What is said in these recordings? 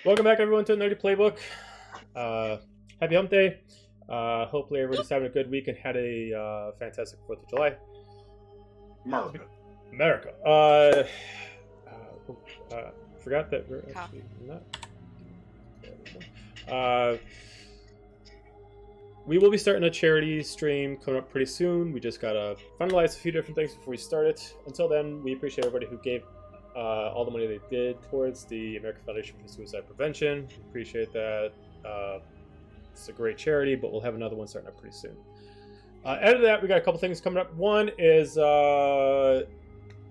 Welcome back, everyone, to Nerdy Playbook. Happy Hump Day. Hopefully, everybody's having a good week and had a fantastic 4th of July. America. Forgot that we're actually not. We will be starting a charity stream coming up pretty soon. We just gotta finalize a few different things before we start it. Until then, we appreciate everybody who gave all the money they did towards the American Foundation for Suicide Prevention. We appreciate that. It's a great charity, but we'll have another one starting up pretty soon. Added to that, we got a couple things coming up. One is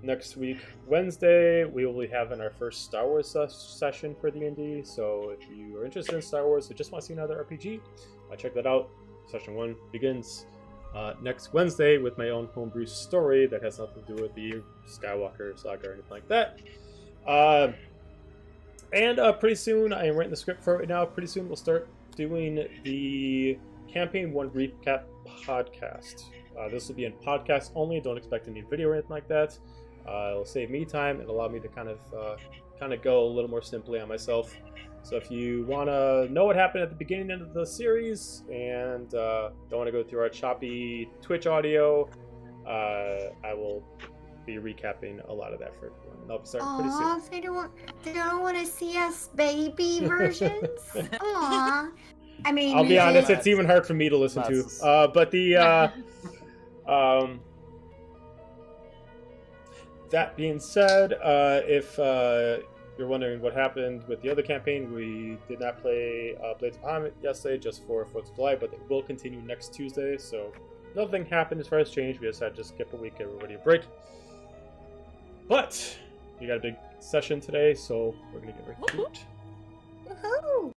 next week, Wednesday, we will be having our first Star Wars session for D&D. So if you are interested in Star Wars or just want to see another RPG, check that out. Session 1 begins next Wednesday with my own homebrew story that has nothing to do with the Skywalker saga or anything like that. And pretty soon, I am writing the script for it right now. Pretty soon, we'll start doing the Campaign 1 Recap podcast. This will be in podcast only. Don't expect any video or anything like that. It'll save me time and allow me to kind of go a little more simply on myself. So if you want to know what happened at the beginning of the series and don't want to go through our choppy Twitch audio, I will be recapping a lot of that for everyone. I'll be starting pretty soon. They don't want to see us baby versions? Aww. I mean, I'll be honest, it's even hard for me to listen to. But the that being said, if you're wondering what happened with the other campaign, we did not play Blades of Bahamut yesterday just for 4th of July, but it will continue next Tuesday, so nothing happened as far as change. We decided to skip a week, give everybody a break. But we got a big session today, so we're going to get right to it. Woohoo!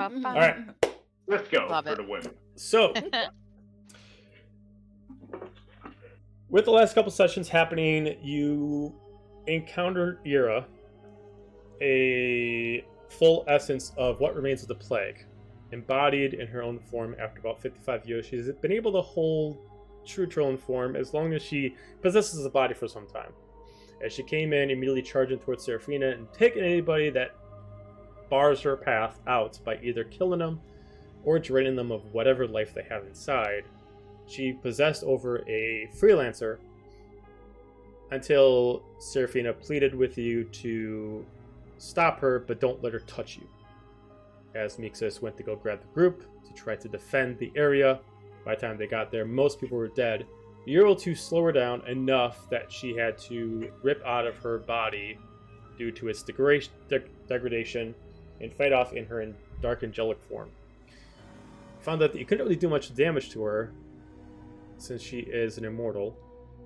All right, let's go. Love for it. the win. So with the last couple sessions happening, you encountered Ira, a full essence of what remains of the plague, embodied in her own form after about 55 years. She's been able to hold true to her own form as long as she possesses a body for some time. As she came in, immediately charging towards Seraphina and taking anybody that bars her path out by either killing them or draining them of whatever life they have inside. She possessed over a freelancer until Seraphina pleaded with you to stop her, but don't let her touch you. As Mixus went to go grab the group to try to defend the area, by the time they got there, most people were dead. You were able to slow her down enough that she had to rip out of her body due to its degradation and fight off in her dark angelic form. Found that you couldn't really do much damage to her since she is an immortal,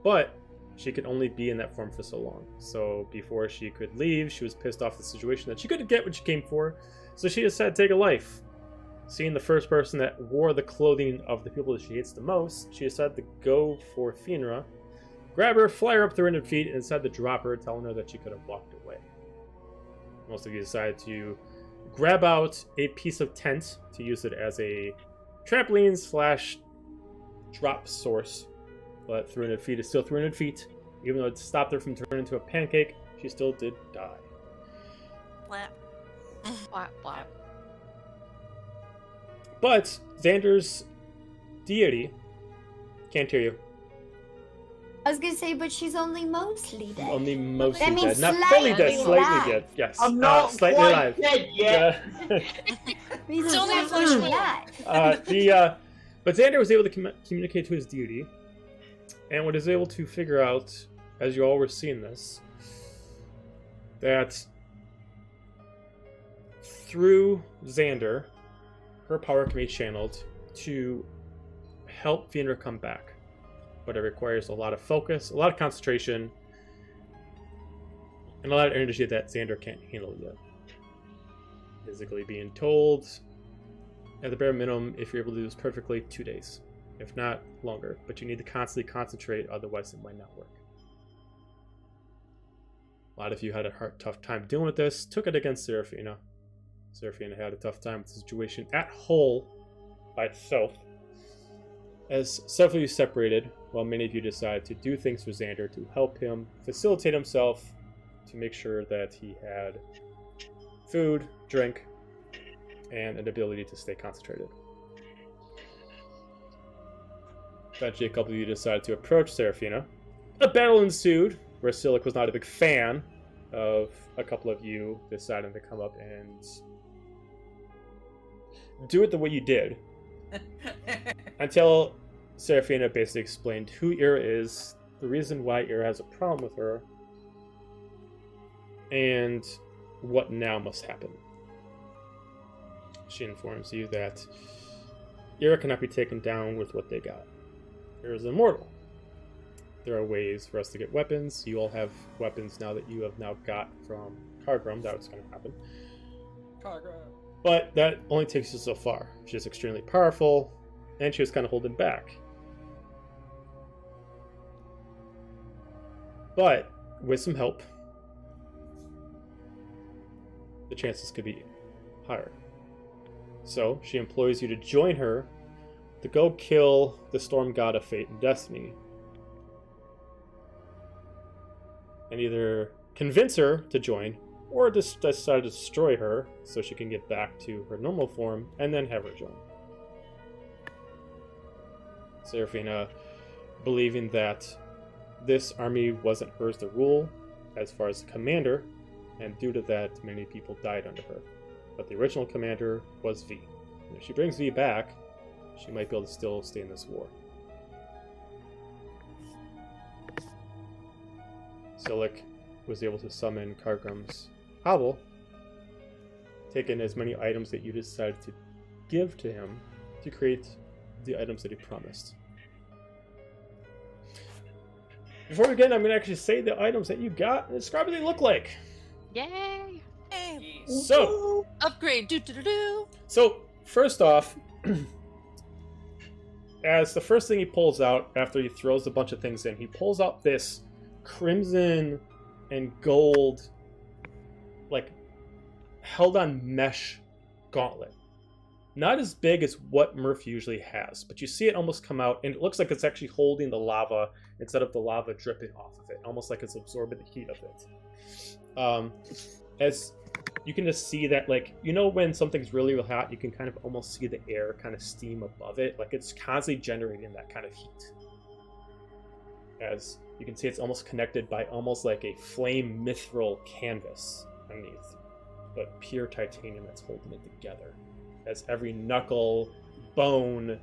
but she could only be in that form for so long. So before she could leave, she was pissed off the situation that she couldn't get what she came for, so she decided to take a life. Seeing the first person that wore the clothing of the people that she hates the most, she decided to go for Finra, grab her, fly her up 300 feet, and decided to drop her, telling her that she could have walked away. Most of you decided to grab out a piece of tent to use it as a trampoline slash drop source. But 300 feet is still 300 feet. Even though it stopped her from turning into a pancake, she still did die. Blap. Blap, blap. But Xander's deity can't hear you. I was gonna say, but she's only mostly dead. Only mostly That means dead. Not fully dead, slightly alive. slightly dead. Yes. I'm not slightly quite alive. dead yet. It's only a flesh wound. But Xander was able to communicate to his deity, and was able to figure out, as you all were seeing this, that through Xander, her power can be channeled to help Fiendra come back. But it requires a lot of focus, a lot of concentration, and a lot of energy that Xander can't handle yet. Physically being told, at the bare minimum, if you're able to do this perfectly, 2 days. If not, longer. But you need to constantly concentrate, otherwise it might not work. A lot of you had a tough time dealing with this, took it against Seraphina. Seraphina had a tough time with the situation at whole by itself. As several of you separated, while many of you decided to do things for Xander to help him facilitate himself, to make sure that he had food, drink, and an ability to stay concentrated. Eventually, a couple of you decided to approach Seraphina. A battle ensued, where Silic was not a big fan of a couple of you deciding to come up and do it the way you did. Until Seraphina basically explained who Ira is, the reason why Ira has a problem with her, and what now must happen. She informs you that Ira cannot be taken down with what they got. Ira is immortal. There are ways for us to get weapons. You all have weapons now that you have now got from Kargrim. That was going to happen. Kargrim. But that only takes you so far. She's extremely powerful, and she was kind of holding back. But with some help, the chances could be higher. So she employs you to join her to go kill the storm god of fate and destiny, and either convince her to join or just decide to destroy her so she can get back to her normal form and then have her join. Seraphina, believing that this army wasn't hers to rule as far as the commander, and due to that, many people died under her. But the original commander was V. And if she brings V back, she might be able to still stay in this war. Silic was able to summon Kargrim's hovel, taking as many items that you decided to give to him to create the items that he promised. Before we begin, I'm going to actually say the items that you got and describe what they look like. Yay! So, Upgrade! Do. So, first off, as the first thing he pulls out after he throws a bunch of things in, he pulls out this crimson and gold, like, held on mesh gauntlet. Not as big as what Murph usually has, but you see it almost come out, and it looks like it's actually holding the lava instead of the lava dripping off of it, almost like it's absorbing the heat of it. As you can just see that, like, you know when something's really, really hot, you can kind of almost see the air kind of steam above it, like it's constantly generating that kind of heat. As you can see, it's almost connected by almost like a flame mithril canvas underneath, but pure titanium that's holding it together. As every knuckle, bone,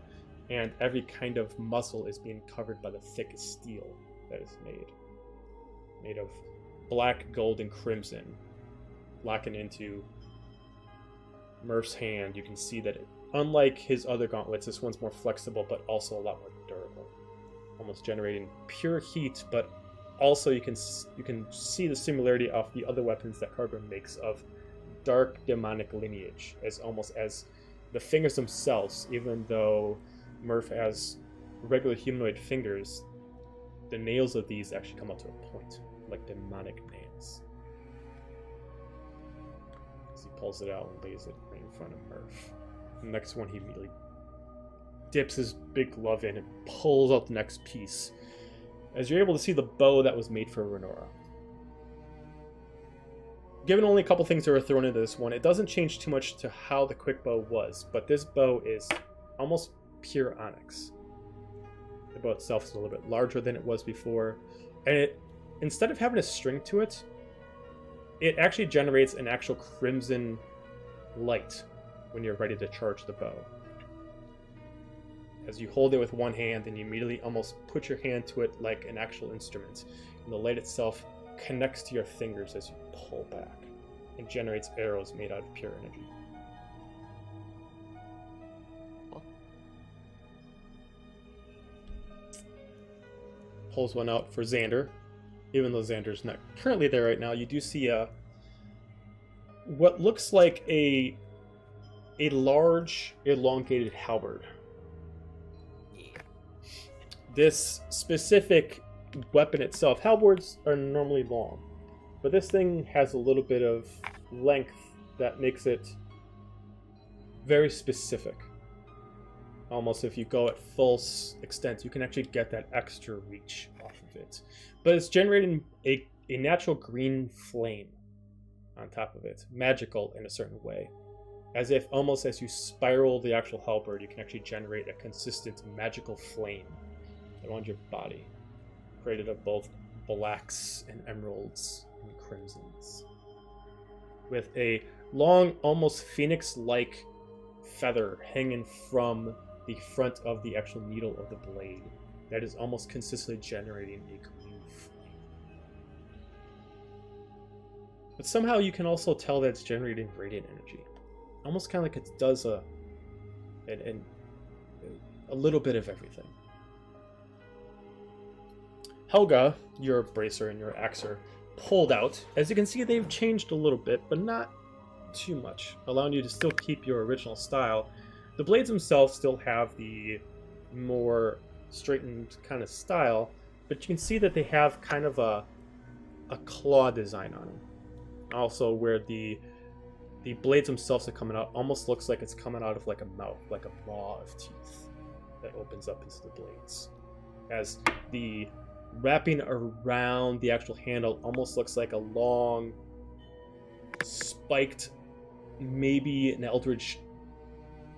and every kind of muscle is being covered by the thick steel that is made of black, gold, and crimson, locking into Murph's hand. You can see that unlike his other gauntlets, this one's more flexible, but also a lot more durable, almost generating pure heat. But also, you can see the similarity of the other weapons that Kargrim makes of dark demonic lineage, as almost as the fingers themselves. Even though Murph has regular humanoid fingers, the nails of these actually come up to a point, like demonic nails. As he pulls it out and lays it right in front of Murph. The next one he immediately dips his big glove in and pulls out the next piece, as you're able to see the bow that was made for Renora. Given only a couple things that were thrown into this one, it doesn't change too much to how the quick bow was, but this bow is almost pure onyx. The bow itself is a little bit larger than it was before, and it, instead of having a string to it, it actually generates an actual crimson light when you're ready to charge the bow. As you hold it with one hand, and you immediately almost put your hand to it like an actual instrument, and the light itself connects to your fingers as you pull back and generates arrows made out of pure energy. Cool. Pulls one out for Xander. Even though Xander's not currently there right now, you do see what looks like a large elongated halberd. This specific weapon itself, halberds are normally long, but this thing has a little bit of length that makes it very specific. Almost if you go at full extent, you can actually get that extra reach off of it. But it's generating a natural green flame on top of it, magical in a certain way. As if almost as you spiral the actual halberd, you can actually generate a consistent magical flame around your body, created of both blacks and emeralds and crimsons, with a long, almost phoenix-like feather hanging from the front of the actual needle of the blade that is almost consistently generating a green flame. But somehow you can also tell that it's generating radiant energy, almost kind of like it does a little bit of everything. Helga, your bracer and your axer, pulled out. As you can see, they've changed a little bit, but not too much, allowing you to still keep your original style. The blades themselves still have the more straightened kind of style, but you can see that they have kind of a claw design on them. Also, where the blades themselves are coming out, almost looks like it's coming out of like a mouth, like a maw of teeth that opens up into the blades. As the wrapping around the actual handle almost looks like a long, spiked, maybe an eldritch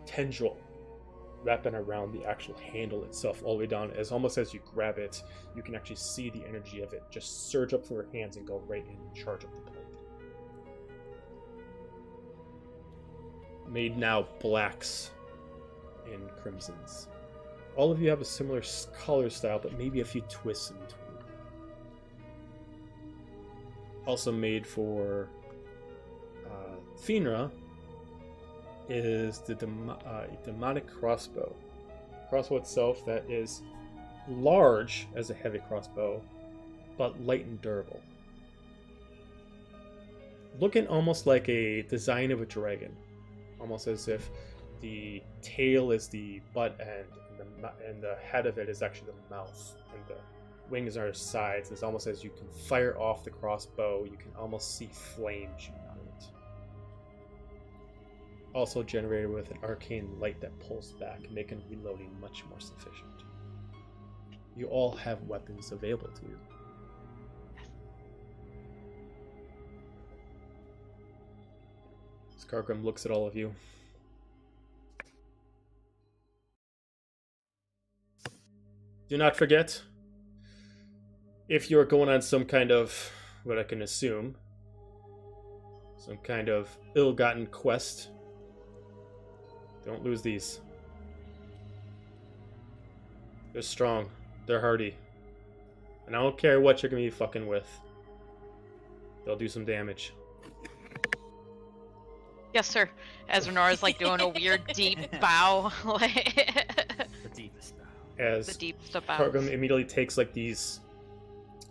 tendril wrapping around the actual handle itself all the way down, as almost as you grab it, you can actually see the energy of it just surge up from your hands and go right in and charge up the blade. Made now blacks and crimsons. All of you have a similar color style, but maybe a few twists in between. Also made for Finra is the demonic crossbow. Crossbow itself that is large as a heavy crossbow, but light and durable. Looking almost like a design of a dragon. Almost as if the tail is the butt end, and the head of it is actually the mouth, and the wings are sides. It's almost as you can fire off the crossbow, you can almost see flame shooting out of it. Also generated with an arcane light that pulls back, making reloading much more sufficient. You all have weapons available to you. Skargrim looks at all of you. Do not forget, if you're going on some kind of, what I can assume, some kind of ill-gotten quest, don't lose these. They're strong. They're hardy. And I don't care what you're going to be fucking with. They'll do some damage. Yes, sir. As Renora's like doing a weird deep bow. The deepest bow. As The deepest of bows. Program immediately takes like these,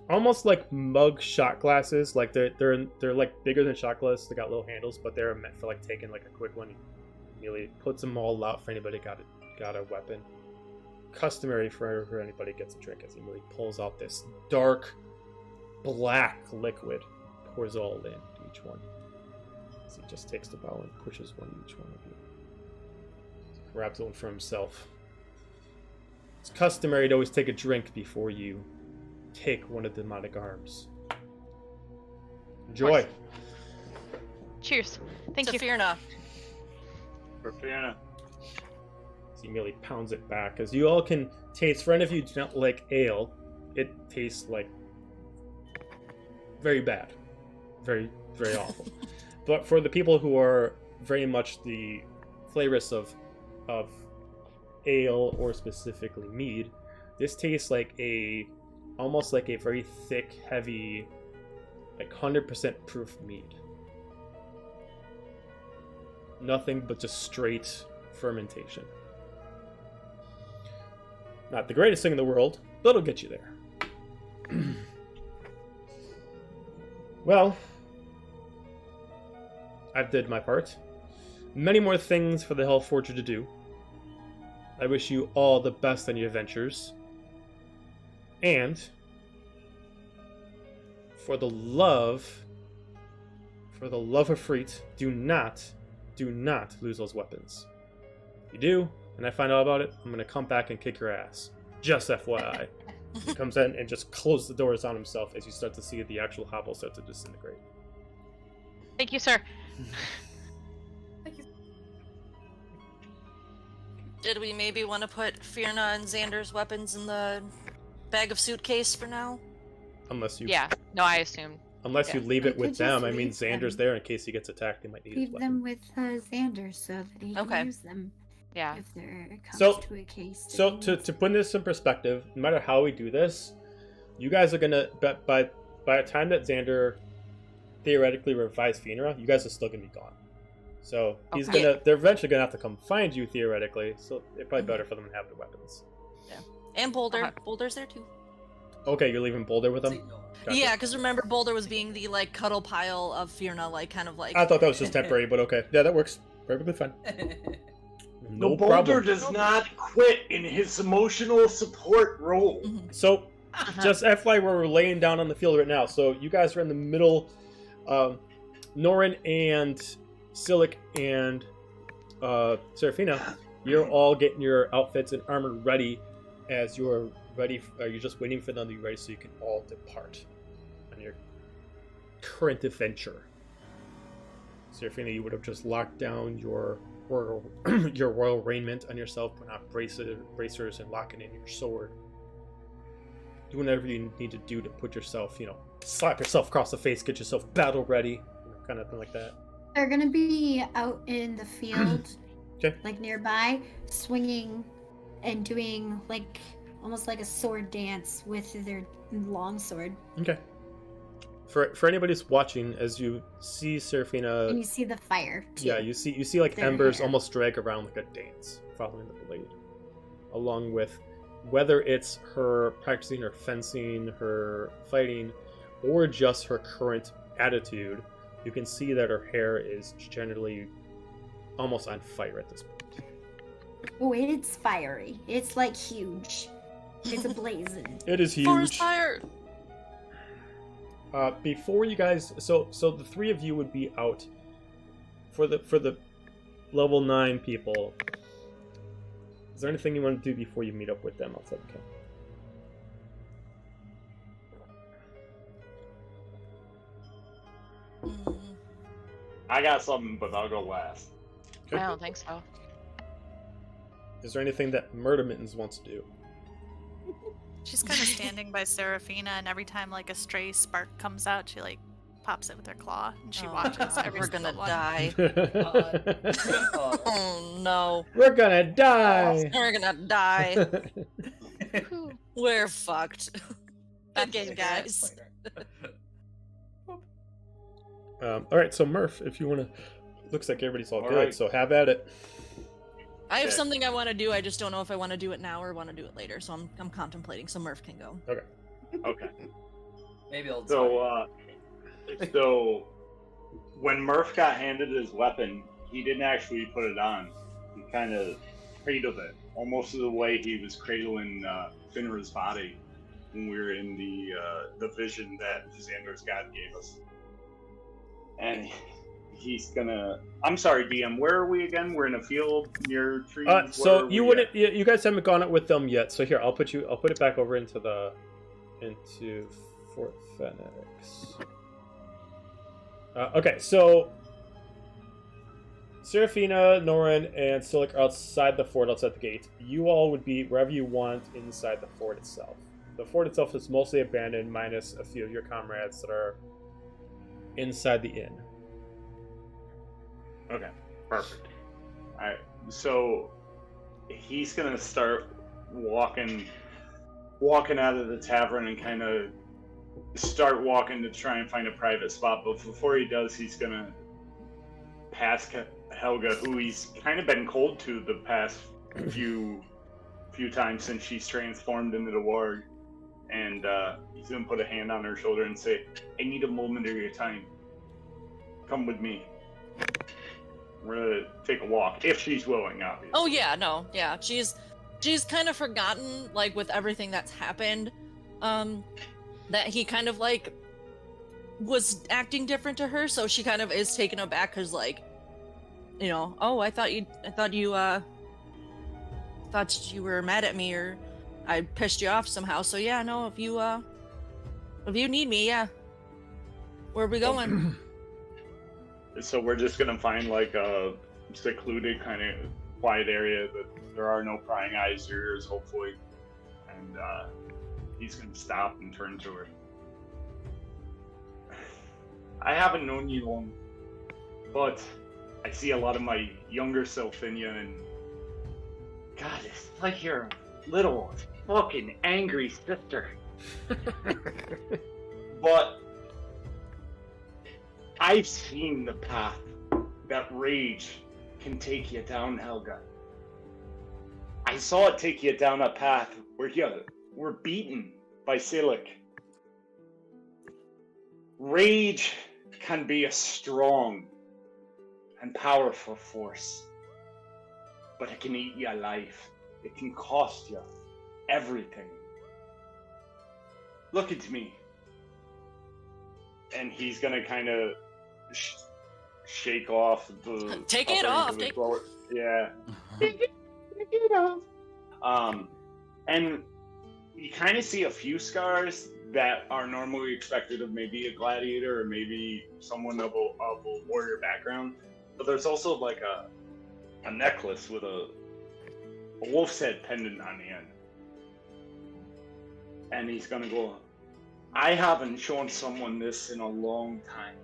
almost like mug shot glasses. Like they're like bigger than shot glasses. They got little handles, but they're meant for like taking like a quick one. Immediately puts them all out for anybody got a weapon. Customary for anybody gets a drink. As he really pulls out this dark black liquid, pours all in to each one. So he just takes the bow and pushes one to each one of you. He grabs one for himself. It's customary to always take a drink before you take one of the demonic arms. Enjoy. Cheers. Thank to you. Fierna. For Fiona. So he merely pounds it back. As you all can taste, for any of you who do not like ale, it tastes like very bad. Very, very awful. But for the people who are very much the flavorists of ale or specifically mead, this tastes like almost like a very thick, heavy, like 100% proof mead. Nothing but just straight fermentation. Not the greatest thing in the world, but it'll get you there. Well, I've did my part. Many more things for the Hellforger to do. I wish you all the best on your adventures. And for the love of Freet, do not lose those weapons. If you do, and I find out about it, I'm gonna come back and kick your ass. Just FYI. He comes in and just closes the doors on himself as you start to see the actual hovel start to disintegrate. Thank you, sir. Did we maybe want to put Fierna and Xander's weapons in the bag of suitcase for now? Unless you No, I assumed. Unless you leave it We with could just them. I mean, leave Xander's them. there in case he gets attacked. He might need his Leave them weapon. with Xander so that he can Okay. use them Yeah. if there comes So- to a case. that So he to needs put this in perspective, no matter how we do this, you guys are gonna by the time that Xander theoretically revives Fenra, you guys are still gonna be gone. So he's Okay. they're eventually gonna have to come find you theoretically. So it's probably better for them to have the weapons. And Boulder. Okay. Boulder's there too. Okay, you're leaving Boulder with them. Gotcha. Yeah, because remember Boulder was being the like cuddle pile of Fierna, like kind of like. I thought that was just temporary, but okay, yeah, that works perfectly fine. No Boulder problem. does not quit in his emotional support role. Mhm. So, just FYI, where we're laying down on the field right now. So, you guys are in the middle. Norran and Silic and Seraphina, you're all getting your outfits and armor ready as you're ready. You're just waiting for them to be ready so you can all depart on your current adventure. Seraphina, you would have just locked down your royal raiment on yourself, put on bracers, and locking in your sword. Do whatever you need to do to put yourself, slap yourself across the face, get yourself battle ready, kind of thing like that. They're gonna be out in the field, Okay. like nearby, swinging and doing like almost like a sword dance with their long sword. Okay. For anybody who's watching, as you see Seraphina, And you see the fire. Too. yeah, you see like their embers hair. almost drag around like a dance, following the blade, along with whether it's her practicing her fencing, her fighting, or just her current attitude. You can see that her hair is generally almost on fire at this point. Oh, it's fiery. It's like huge. It's ablazing. It is huge. Forest fire. Before you guys, so the three of you would be out for the level 9 people. Is there anything you want to do before you meet up with them outside the camp? Mm. I got something, but I'll go last. I don't think so. Is there anything that Murder Mittens wants to do? She's kind of standing by Seraphina, and every time like a stray spark comes out, she like pops it with her claw, and she Oh, watches God, every we're single gonna one. die. Oh no. We're gonna die. We're gonna die. Whew. We're fucked. Good That's game, good. guys. All right, so Murph, if you want to, looks like everybody's all All good. right. So have at it. I have Okay. something I want to do. I just don't know if I want to do it now or want to do it later. So I'm contemplating. So Murph can go. Okay. Maybe I'll. So when Murph got handed his weapon, he didn't actually put it on. He kind of cradled it, almost the way he was cradling Finra's body when we were in the vision that Xander's God gave us. And he's gonna. I'm sorry, DM. Where are we again? We're in a field near trees. So Where are you we wouldn't. at? You guys haven't gone it with them yet. So here, I'll put it back over into Fort Phoenix. Okay, so Seraphina, Norran, and Silik are outside the fort, outside the gate. You all would be wherever you want inside the fort itself. The fort itself is mostly abandoned, minus a few of your comrades that are inside the inn. Okay, perfect. All right, so he's gonna start walking out of the tavern and kind of start walking to try and find a private spot. But before he does, he's gonna pass Helga, who he's kind of been cold to the past few times since she's transformed into the warg, and he's gonna put a hand on her shoulder and say, "I need a moment of your time. Come with me. We're gonna take a walk if she's willing, obviously." Oh yeah, no, yeah. She's kind of forgotten, like, with everything that's happened, that he kind of like was acting different to her, so she kind of is taken aback because, like, you know, oh, I thought you were mad at me, or I pissed you off somehow. So yeah, no, if you need me, yeah. Where are we going? So we're just gonna find like a secluded kind of quiet area that there are no prying eyes or ears, hopefully. And he's gonna stop and turn to her. I haven't known you long, but I see a lot of my younger self in you, and God, it's like your little fucking angry sister. But I've seen the path that rage can take you down, Helga. I saw it take you down a path where you were beaten by Silik. Rage can be a strong and powerful force, but it can eat you alive. It can cost you everything. Look at me. And he's gonna kind of shake off the. Take it off. Yeah. Take it off. And you kind of see a few scars that are normally expected of maybe a gladiator or maybe someone of a warrior background. But there's also like a necklace with a wolf's head pendant on the end. And he's gonna go, I haven't shown someone this in a long time.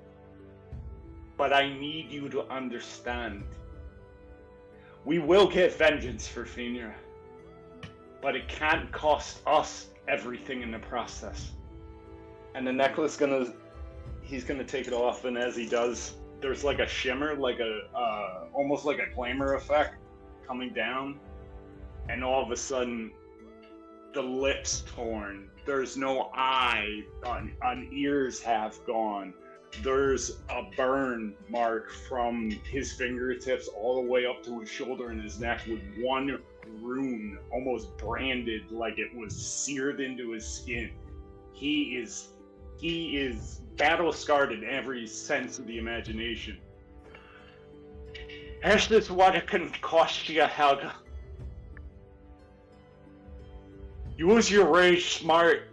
But I need you to understand. We will get vengeance for Fenrir. But it can't cost us everything in the process. And the necklace he's gonna take it off, and as he does, there's like a shimmer, like almost like a glamour effect coming down, and all of a sudden, the lips torn. There's no eye, on ears have gone. There's a burn mark from his fingertips all the way up to his shoulder and his neck with one rune almost branded like it was seared into his skin. He is battle scarred in every sense of the imagination. This is what it can cost you, Helga. Use your rage smart.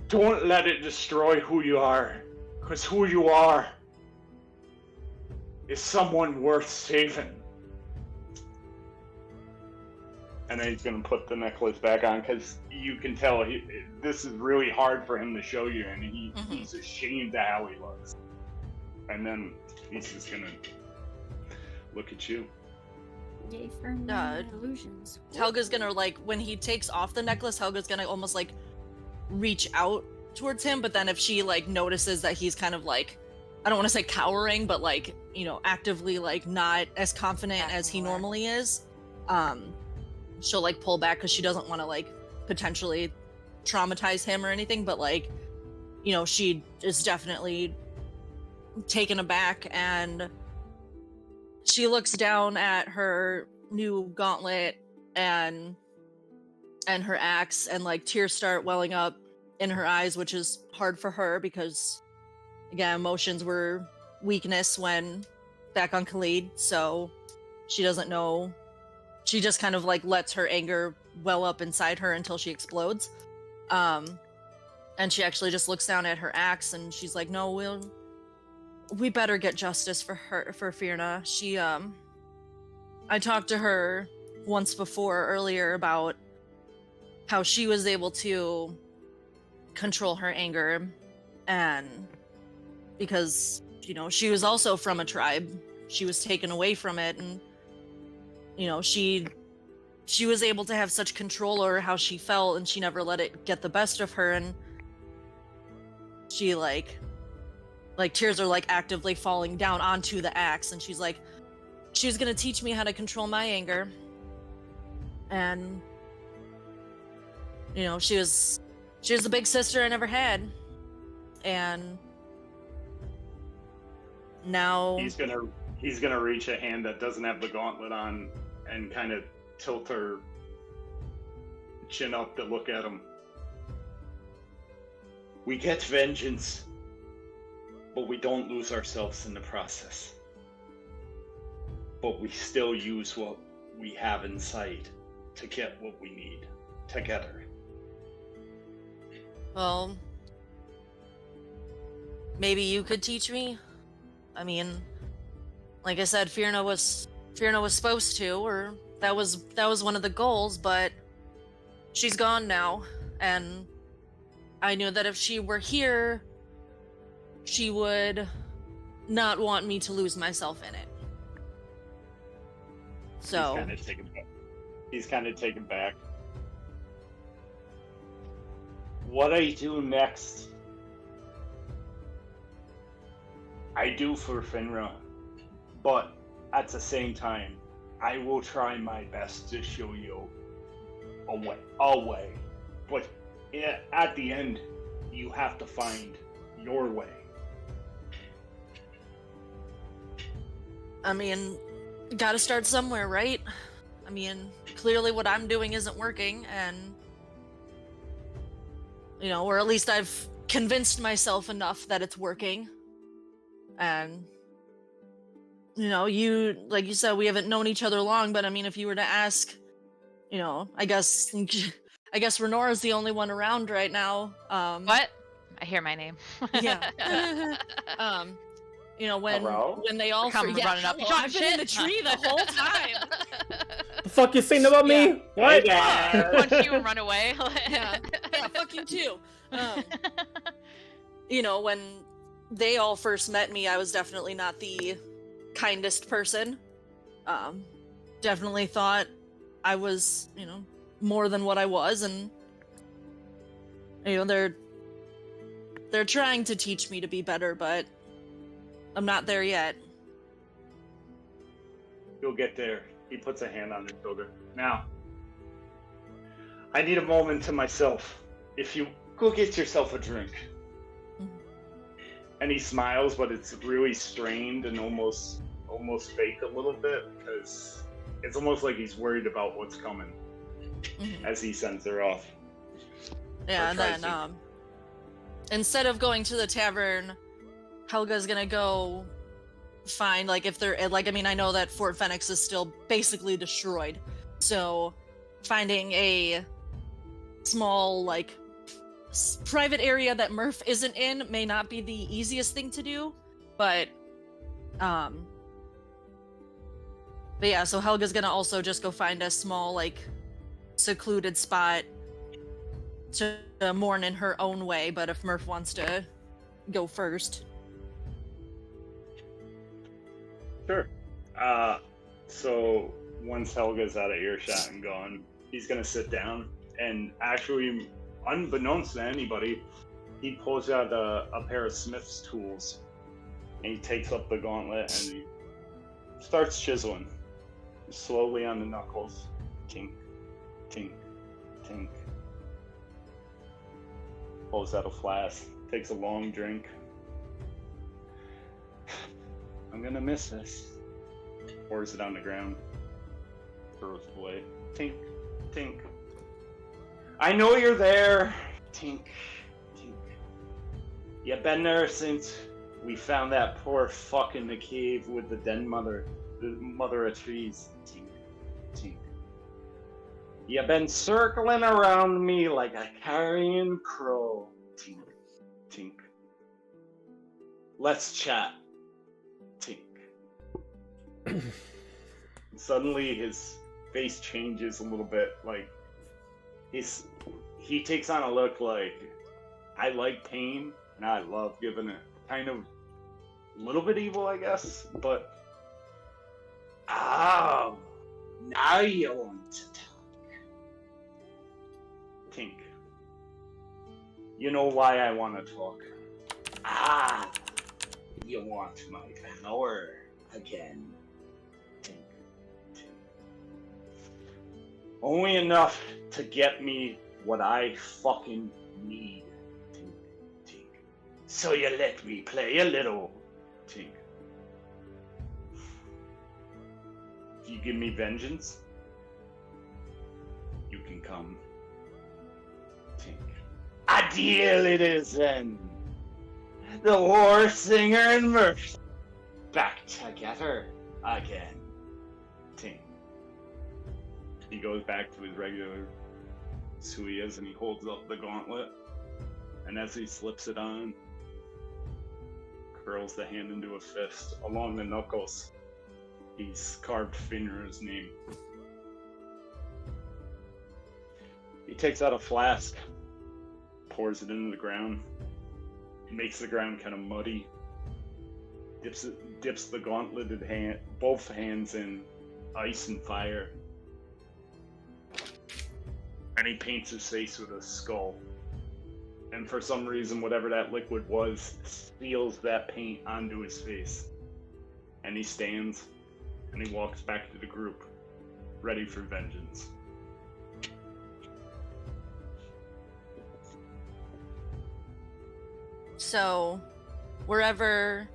Don't let it destroy who you are. Because who you are is someone worth saving. And then he's going to put the necklace back on because you can tell this is really hard for him to show you, and he's ashamed of how he looks. And then he's just going to look at you. Yay for my illusions. Helga's gonna, like, when he takes off the necklace, Helga's gonna almost like reach out towards him, but then if she like notices that he's kind of like, I don't want to say cowering, but like, you know, actively like not as confident as he normally is, she'll like pull back because she doesn't want to like potentially traumatize him or anything, but like, you know, she is definitely taken aback, and she looks down at her new gauntlet and her axe, and like tears start welling up in her eyes, which is hard for her because, again, emotions were weakness when back on Khalid, so she doesn't know. She just kind of like lets her anger well up inside her until she explodes. And she actually just looks down at her axe and she's like, no, we better get justice for Firna. She, I talked to her once before earlier about how she was able to control her anger, and because, you know, she was also from a tribe, she was taken away from it, and, you know, she was able to have such control over how she felt, and she never let it get the best of her, and she like tears are like actively falling down onto the axe, and she's like, she was gonna teach me how to control my anger. And, you know, she was the big sister I never had. And now He's gonna reach a hand that doesn't have the gauntlet on and kind of tilt her chin up to look at him. We get vengeance, but we don't lose ourselves in the process. But we still use what we have inside to get what we need together. well, maybe you could teach me. I mean, like I said, Firna was supposed to, or that was one of the goals, but she's gone now, and I knew that if she were here, she would not want me to lose myself in it. So He's kind of taken back. What I do next, I do for Finra, but at the same time, I will try my best to show you a way. But at the end, you have to find your way. I mean, gotta start somewhere, right? I mean, clearly what I'm doing isn't working, and, you know, or at least I've convinced myself enough that it's working. And, you know, like you said, we haven't known each other long, but I mean, if you were to ask, you know, I guess Renora's the only one around right now. What? I hear my name. Yeah. You know, when they all Come running up. I've been in the tree the whole time. The fuck you saying about me? What? Punch you and run away. yeah, fuck you too. You know, when they all first met me, I was definitely not the kindest person. Definitely thought I was, you know, more than what I was, and, you know, they're trying to teach me to be better, but I'm not there yet. You'll get there. He puts a hand on her shoulder. Now, I need a moment to myself. If you go get yourself a drink. And he smiles, but it's really strained and almost fake a little bit, because it's almost like he's worried about what's coming as he sends her off. Yeah, and then instead of going to the tavern, Helga's gonna go find, like, if they're, like, I mean, I know that Fort Phoenix is still basically destroyed, so finding a small, like, private area that Murph isn't in may not be the easiest thing to do, but yeah, so Helga's gonna also just go find a small, like, secluded spot to mourn in her own way, but if Murph wants to go first. Sure. So once Helga's out of earshot and gone, he's gonna sit down, and actually, unbeknownst to anybody, he pulls out a pair of smith's tools, and he takes up the gauntlet and he starts chiseling slowly on the knuckles. Tink, tink, tink. Pulls out a flask, takes a long drink. I'm gonna miss this. Pours it on the ground. Throws it away. Tink, tink. I know you're there. Tink, tink. You've been there since We found that poor fuck in the cave with the den mother, the mother of trees. Tink, tink. You've been circling around me like a carrion crow. Tink, tink. Let's chat. Tink. Suddenly his face changes a little bit, like he takes on a look like, I like pain and I love giving it. Kind of a little bit evil, I guess, but now you want to talk. Tink. You know why I want to talk. You want my power again. Tink. Tink. Only enough to get me what I fucking need. Tink. Tink. So you let me play a little. Tink. If you give me vengeance, you can come. Tink. A deal it is then. The war singer and Murph back together again. Tink. He goes back to his regular suyas and he holds up the gauntlet. And as he slips it on, curls the hand into a fist. Along the knuckles, he's carved Finra's name. He takes out a flask, pours it into the ground, makes the ground kind of muddy, dips the gauntleted hand, both hands in ice and fire, and he paints his face with a skull. And for some reason, whatever that liquid was, seals that paint onto his face. And he stands, and he walks back to the group, ready for vengeance. So, wherever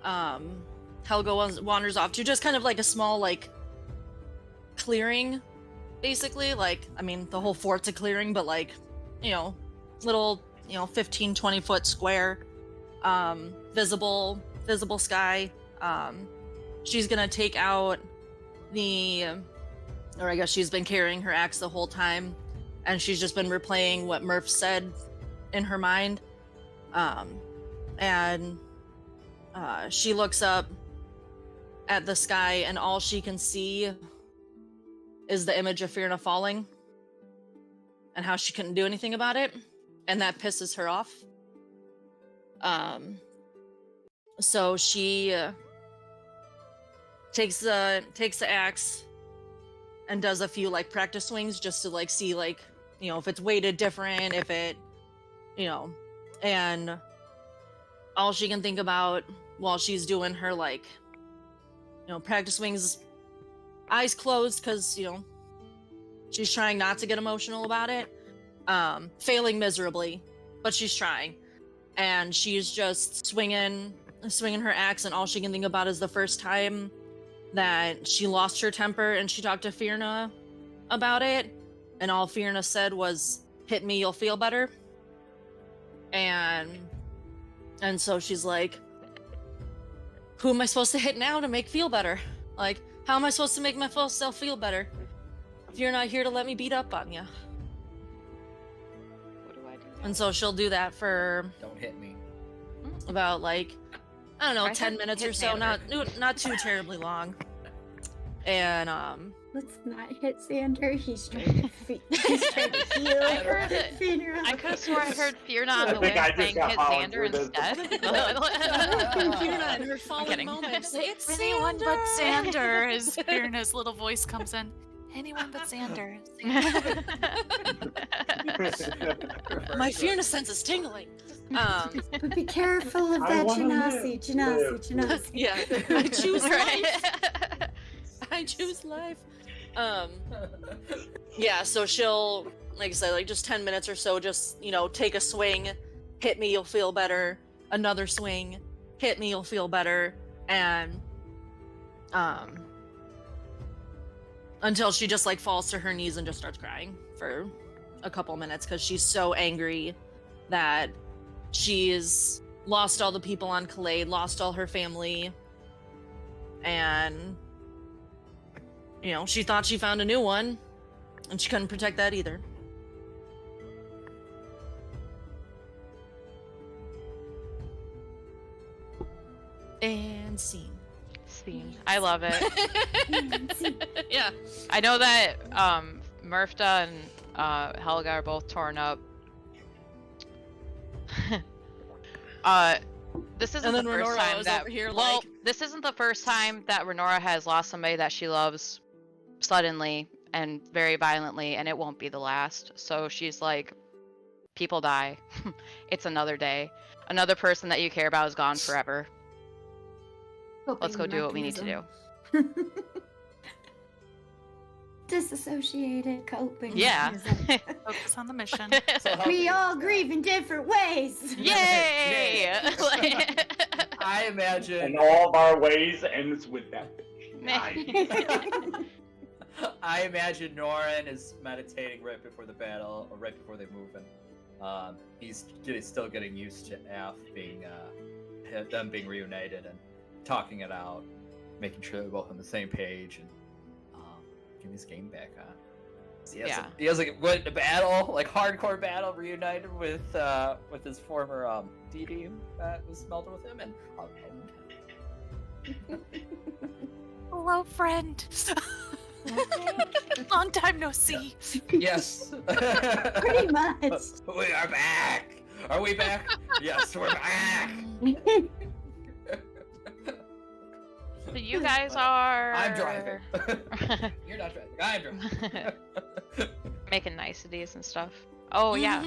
Helga wanders off to, just kind of like a small, like, clearing, basically. Like, I mean, the whole fort's a clearing, but, like, you know, little, 15, 20-foot square, visible sky. She's gonna take out or I guess she's been carrying her axe the whole time, and she's just been replaying what Murph said in her mind. And she looks up at the sky, and all she can see is the image of Firna falling, and how she couldn't do anything about it, and that pisses her off. So she takes the axe and does a few like practice swings just to like see like, if it's weighted different, if it, and all she can think about while she's doing her like, practice swings, eyes closed, because, she's trying not to get emotional about it, failing miserably, but she's trying. And she's just swinging her axe, and all she can think about is the first time that she lost her temper and she talked to Firna about it, and all Firna said was, "Hit me, you'll feel better." And so she's like, who am I supposed to hit now to make feel better? Like, how am I supposed to make myself feel better if you're not here to let me beat up on you? What do I do? And so she'll do that for Don't hit me. about like, I don't know, I 10 said minutes hit or so, Xander. not too terribly long. And Let's not hit Xander. He's trying to heal. I heard it. Finra. I could have swore I heard Firna on the I way think I just saying got hit followed Xander through this. instead. Firna in her fallen kidding. moment, say it's Anyone but Xander. Xander, as Firna's little voice comes in. Anyone but Xander. My Firna sense is tingling. But be careful of I that wanna Genasi. Genasi. Yeah, I choose life. Right. I choose life. Yeah, so she'll, like I said, like just 10 minutes or so, just, take a swing, hit me, you'll feel better, another swing, hit me, you'll feel better, and, until she just, like, falls to her knees and just starts crying for a couple minutes, because she's so angry that she's lost all the people on Kaleid, lost all her family, and she thought she found a new one, and she couldn't protect that either. And scene. I love it. Yeah. I know that Murpha and Helga are both torn up. This isn't the first time that this isn't the first time that Renora has lost somebody that she loves suddenly and very violently, and it won't be the last. So she's like, people die. It's another day. Another person that you care about is gone forever. Let's go do what we need to do. Disassociated coping. Yeah. Focus on the mission. We all grieve in different ways. Yay! I imagine. And all of our ways ends with that. I imagine Norran is meditating right before the battle, or right before they move, and he's still getting used to Af being, them being reunited and talking it out, making sure they're both on the same page, and getting his game back on. He has like went to battle, like hardcore battle, reunited with his former DD that was melded with him, and Hello, friend. Long time no see. yes, Pretty much. we are back. Are we back? Yes, we're back. So you guys are... I'm driving. You're not driving. I'm driving. Making niceties and stuff. Oh, yeah.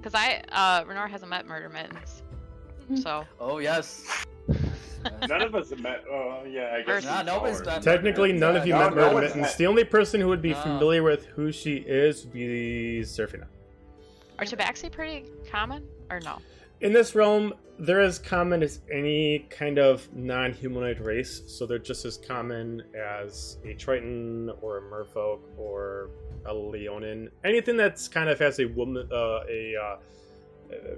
Because Renora hasn't met Murder Mittens. So... Oh, yes. None of us have met. Oh, yeah, I guess. Nobody's met. Technically, none of you met no Murder one's Mittens. met. The only person who would be No. familiar with who she is would be Seraphina. Are Tabaxi pretty common? Or no? In this realm, they're as common as any kind of non-humanoid race, so they're just as common as a Triton or a Merfolk or a Leonin. Anything that's kind of has a woman,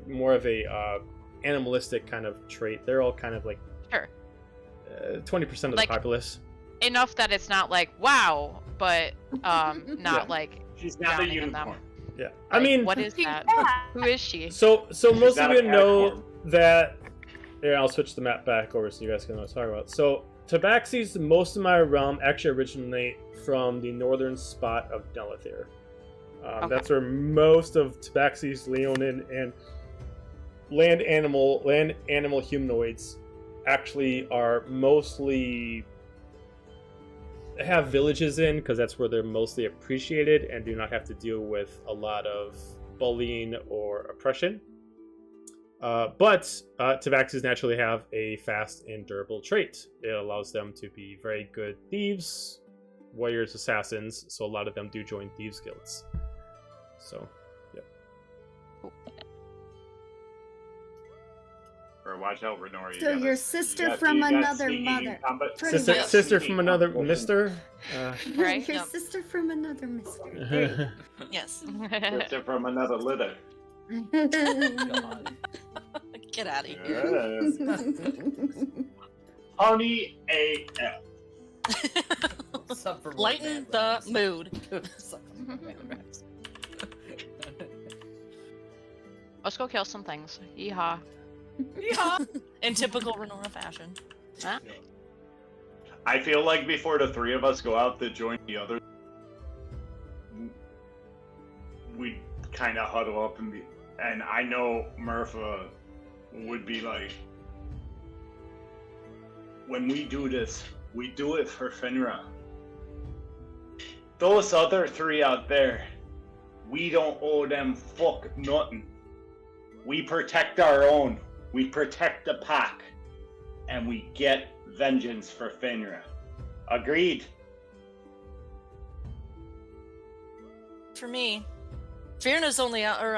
more of a animalistic kind of trait. They're all kind of like Sure. 20% of Like- the populace. Enough that it's not like, wow, but not Yeah. like... She's not a drowning in them. unicorn. Yeah, I Like, mean, what is that? Who is she? So most not of a you know catform. that. Here, I'll switch the map back over so you guys can know what I'm talking about. So Tabaxi's most of my realm actually originate from the northern spot of Nelithir. Okay. That's where most of Tabaxi's Leonin and land animal humanoids actually are mostly have villages in, because that's where they're mostly appreciated and do not have to deal with a lot of bullying or oppression. But Tabaxis naturally have a fast and durable trait. It allows them to be very good thieves, warriors, assassins, so a lot of them do join thieves guilds. So, yeah. Or watch out, Renora. So your sister from another mother. Pretty Sister, much. sister from another mister? Right, Your yep. sister from another mister. Yes. Sister from another litter. God. Get out of here. Yes. Honey AF. Except for Lighten the mood. Let's go kill some things. Yeehaw. In typical Renora fashion. Huh? I feel like before the three of us go out to join the others, we kind of huddle up and I know Murpha would be like, when we do this, we do it for Finra. Those other three out there, we don't owe them fuck nothing. We protect our own. We protect the pack. And we get vengeance for Finra. Agreed? For me, Fiona's only out, or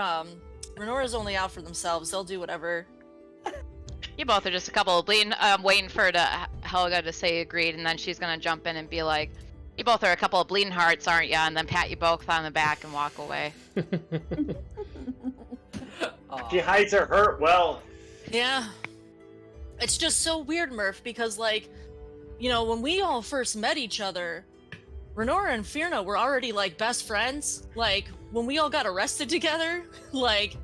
Renora's only out for themselves. They'll do whatever. You both are just a couple of bleeding, waiting for Helga to say agreed, and then she's gonna jump in and be like, you both are a couple of bleeding hearts, aren't ya? And then pat you both on the back and walk away. She hides her hurt well. Yeah. It's just so weird, Murph, because, like, you know, when we all first met each other, Renora and Fierna were already, like, best friends. Like, when we all got arrested together, like,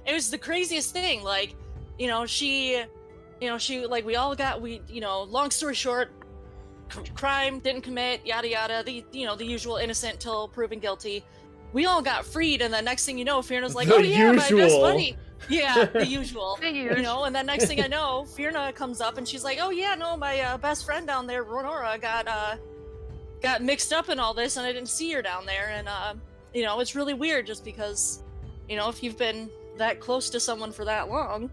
it was the craziest thing. Like, you know, she, like, long story short, crime, didn't commit, yada yada, the usual innocent till proven guilty. We all got freed, and the next thing you know, Fierna's like, oh yeah, my best buddy. Yeah, the usual. You know, and then next thing I know, Fierna comes up and she's like, oh yeah, no, my best friend down there, Renora, got mixed up in all this, and I didn't see her down there. And you know, it's really weird, just because, you know, if you've been that close to someone for that long,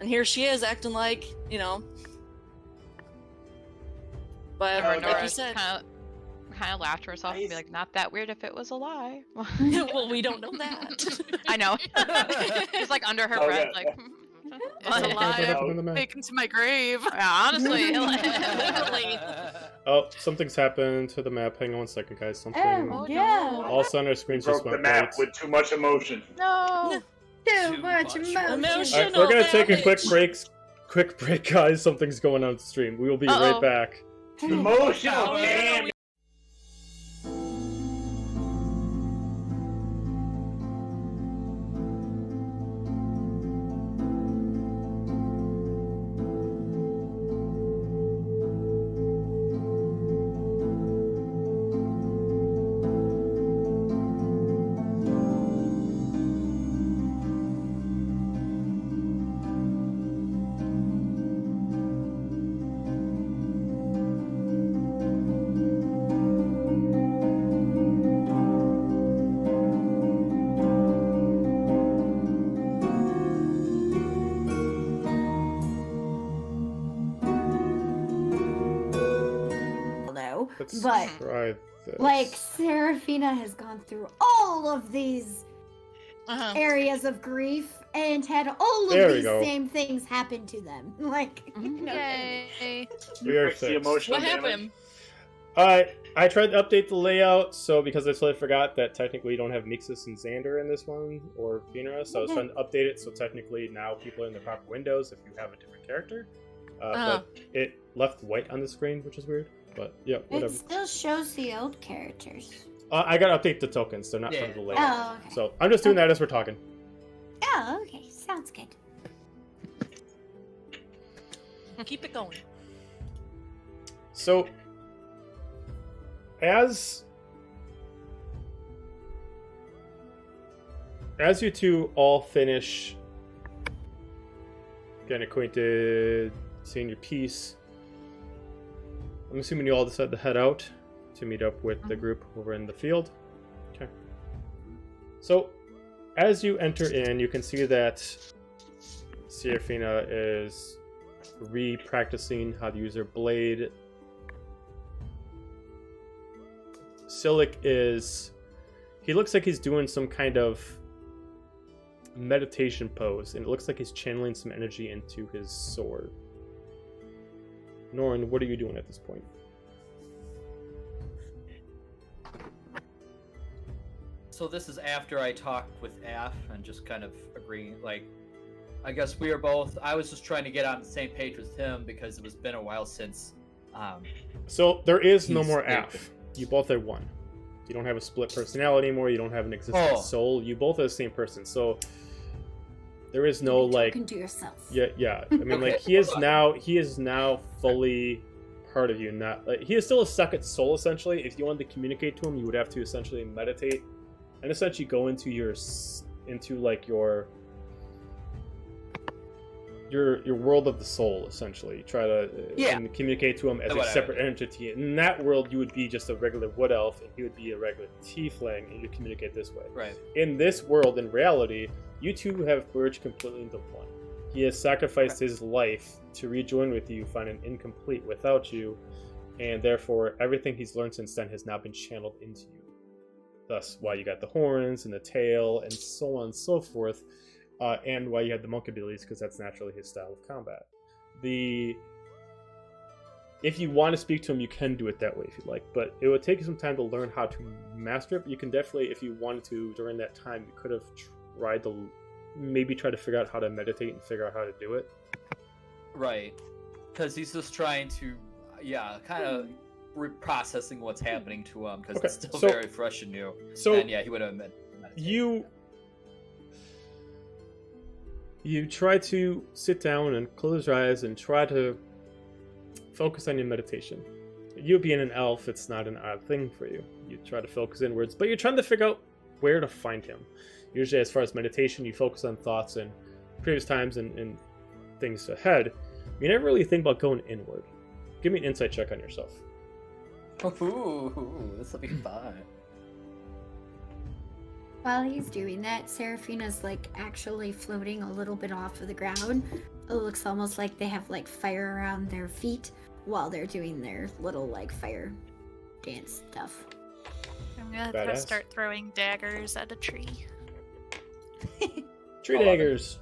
and here she is acting like, you know. But like you said, kind of laughed to herself and be like, not that weird if it was a lie. Well, we don't know that. I know. It's like under her breath, like, it's a lie. Taken to my grave. Yeah, honestly. Literally. Oh, something's happened to the map. Hang on 1 second, guys. Something. Oh, yeah. All of a sudden, our screens just Broke the went map white. with too much emotion. No. Too much emotion. Alright, we're gonna take a quick break, guys. Something's going on with the stream. We will be right back. Emotional, damn. Let's But, try this. like, Seraphina has gone through all of these areas of grief and had all of these same things happen to them. Like, you know. Yay. We are Fix the fixed. emotional What happened? I tried to update the layout, so because I totally forgot that technically you don't have Mixus and Xander in this one, or Fenra, so I was trying to update it, so technically now people are in the proper windows if you have a different character. But it left white on the screen, which is weird. But yeah, whatever. It still shows the old characters. I gotta update the tokens, they're not part of the layout. Oh, okay. So I'm just doing that as we're talking. Oh, okay. Sounds good. Keep it going. So, as you two all finish getting acquainted, seeing your piece, I'm assuming you all decide to head out to meet up with the group over in the field. Okay. So, as you enter in, you can see that Seraphina is re-practicing how to use her blade. Silic he looks like he's doing some kind of meditation pose, and it looks like he's channeling some energy into his sword. Norran, what are you doing at this point? So this is after I talked with Af and just kind of agreeing, like, I guess we were both, I was just trying to get on the same page with him because it was been a while since So there is no more Af. You both are one. You don't have a split personality anymore, you don't have an existing soul, you both are the same person. So there is no like talking to yourself. Yeah. I mean, like he is now fully part of you. Not like he is still a second soul essentially. If you wanted to communicate to him, you would have to essentially meditate and essentially go into your world of the soul. Essentially, try to and communicate to him as a separate entity. In that world, you would be just a regular wood elf, and he would be a regular tiefling, and you communicate this way. Right. In this world, in reality, you two have merged completely into one. He has sacrificed his life to rejoin with you, finding incomplete without you, and therefore everything he's learned since then has now been channeled into you. Thus, why you got the horns and the tail and so on and so forth, and why you had the monk abilities, because that's naturally his style of combat. If you want to speak to him, you can do it that way if you like, but it would take you some time to learn how to master it. But you can definitely, if you wanted to, during that time, you could have tried to maybe try to figure out how to meditate and figure out how to do it. Right. Because he's just trying to, kind of reprocessing what's happening to him because it's still very fresh and new. So, and he would have meditated. You try to sit down and close your eyes and try to focus on your meditation. You being an elf, it's not an odd thing for you. You try to focus inwards, but you're trying to figure out where to find him. Usually, as far as meditation, you focus on thoughts and previous times and things ahead. You never really think about going inward. Give me an insight check on yourself. Ooh, this will be fun. While he's doing that, Seraphina's like actually floating a little bit off of the ground. It looks almost like they have like fire around their feet while they're doing their little like fire dance stuff. I'm gonna start throwing daggers at a tree. Tree daggers.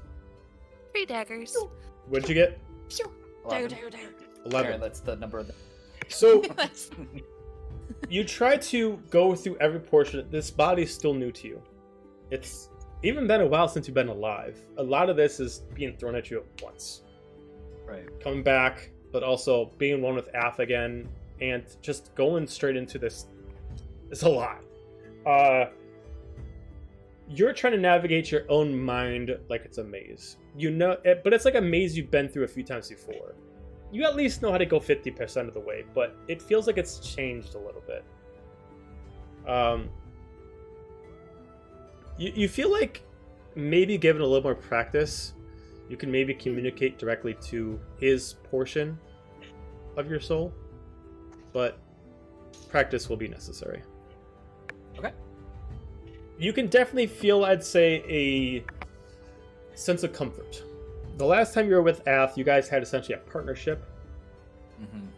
Tree daggers. What'd you get? 11. 11. That's the number of the... So, you try to go through every portion. This body's still new to you. It's even been a while since you've been alive. A lot of this is being thrown at you at once. Right. Coming back, but also being one with Af again, and just going straight into this. It's a lot. You're trying to navigate your own mind like it's a maze. You know, but it's like a maze you've been through a few times before. You at least know how to go 50% of the way, but it feels like it's changed a little bit. You feel like maybe given a little more practice, you can maybe communicate directly to his portion of your soul, but practice will be necessary. Okay. You can definitely feel, I'd say, a sense of comfort. The last time you were with Ath, you guys had essentially a partnership,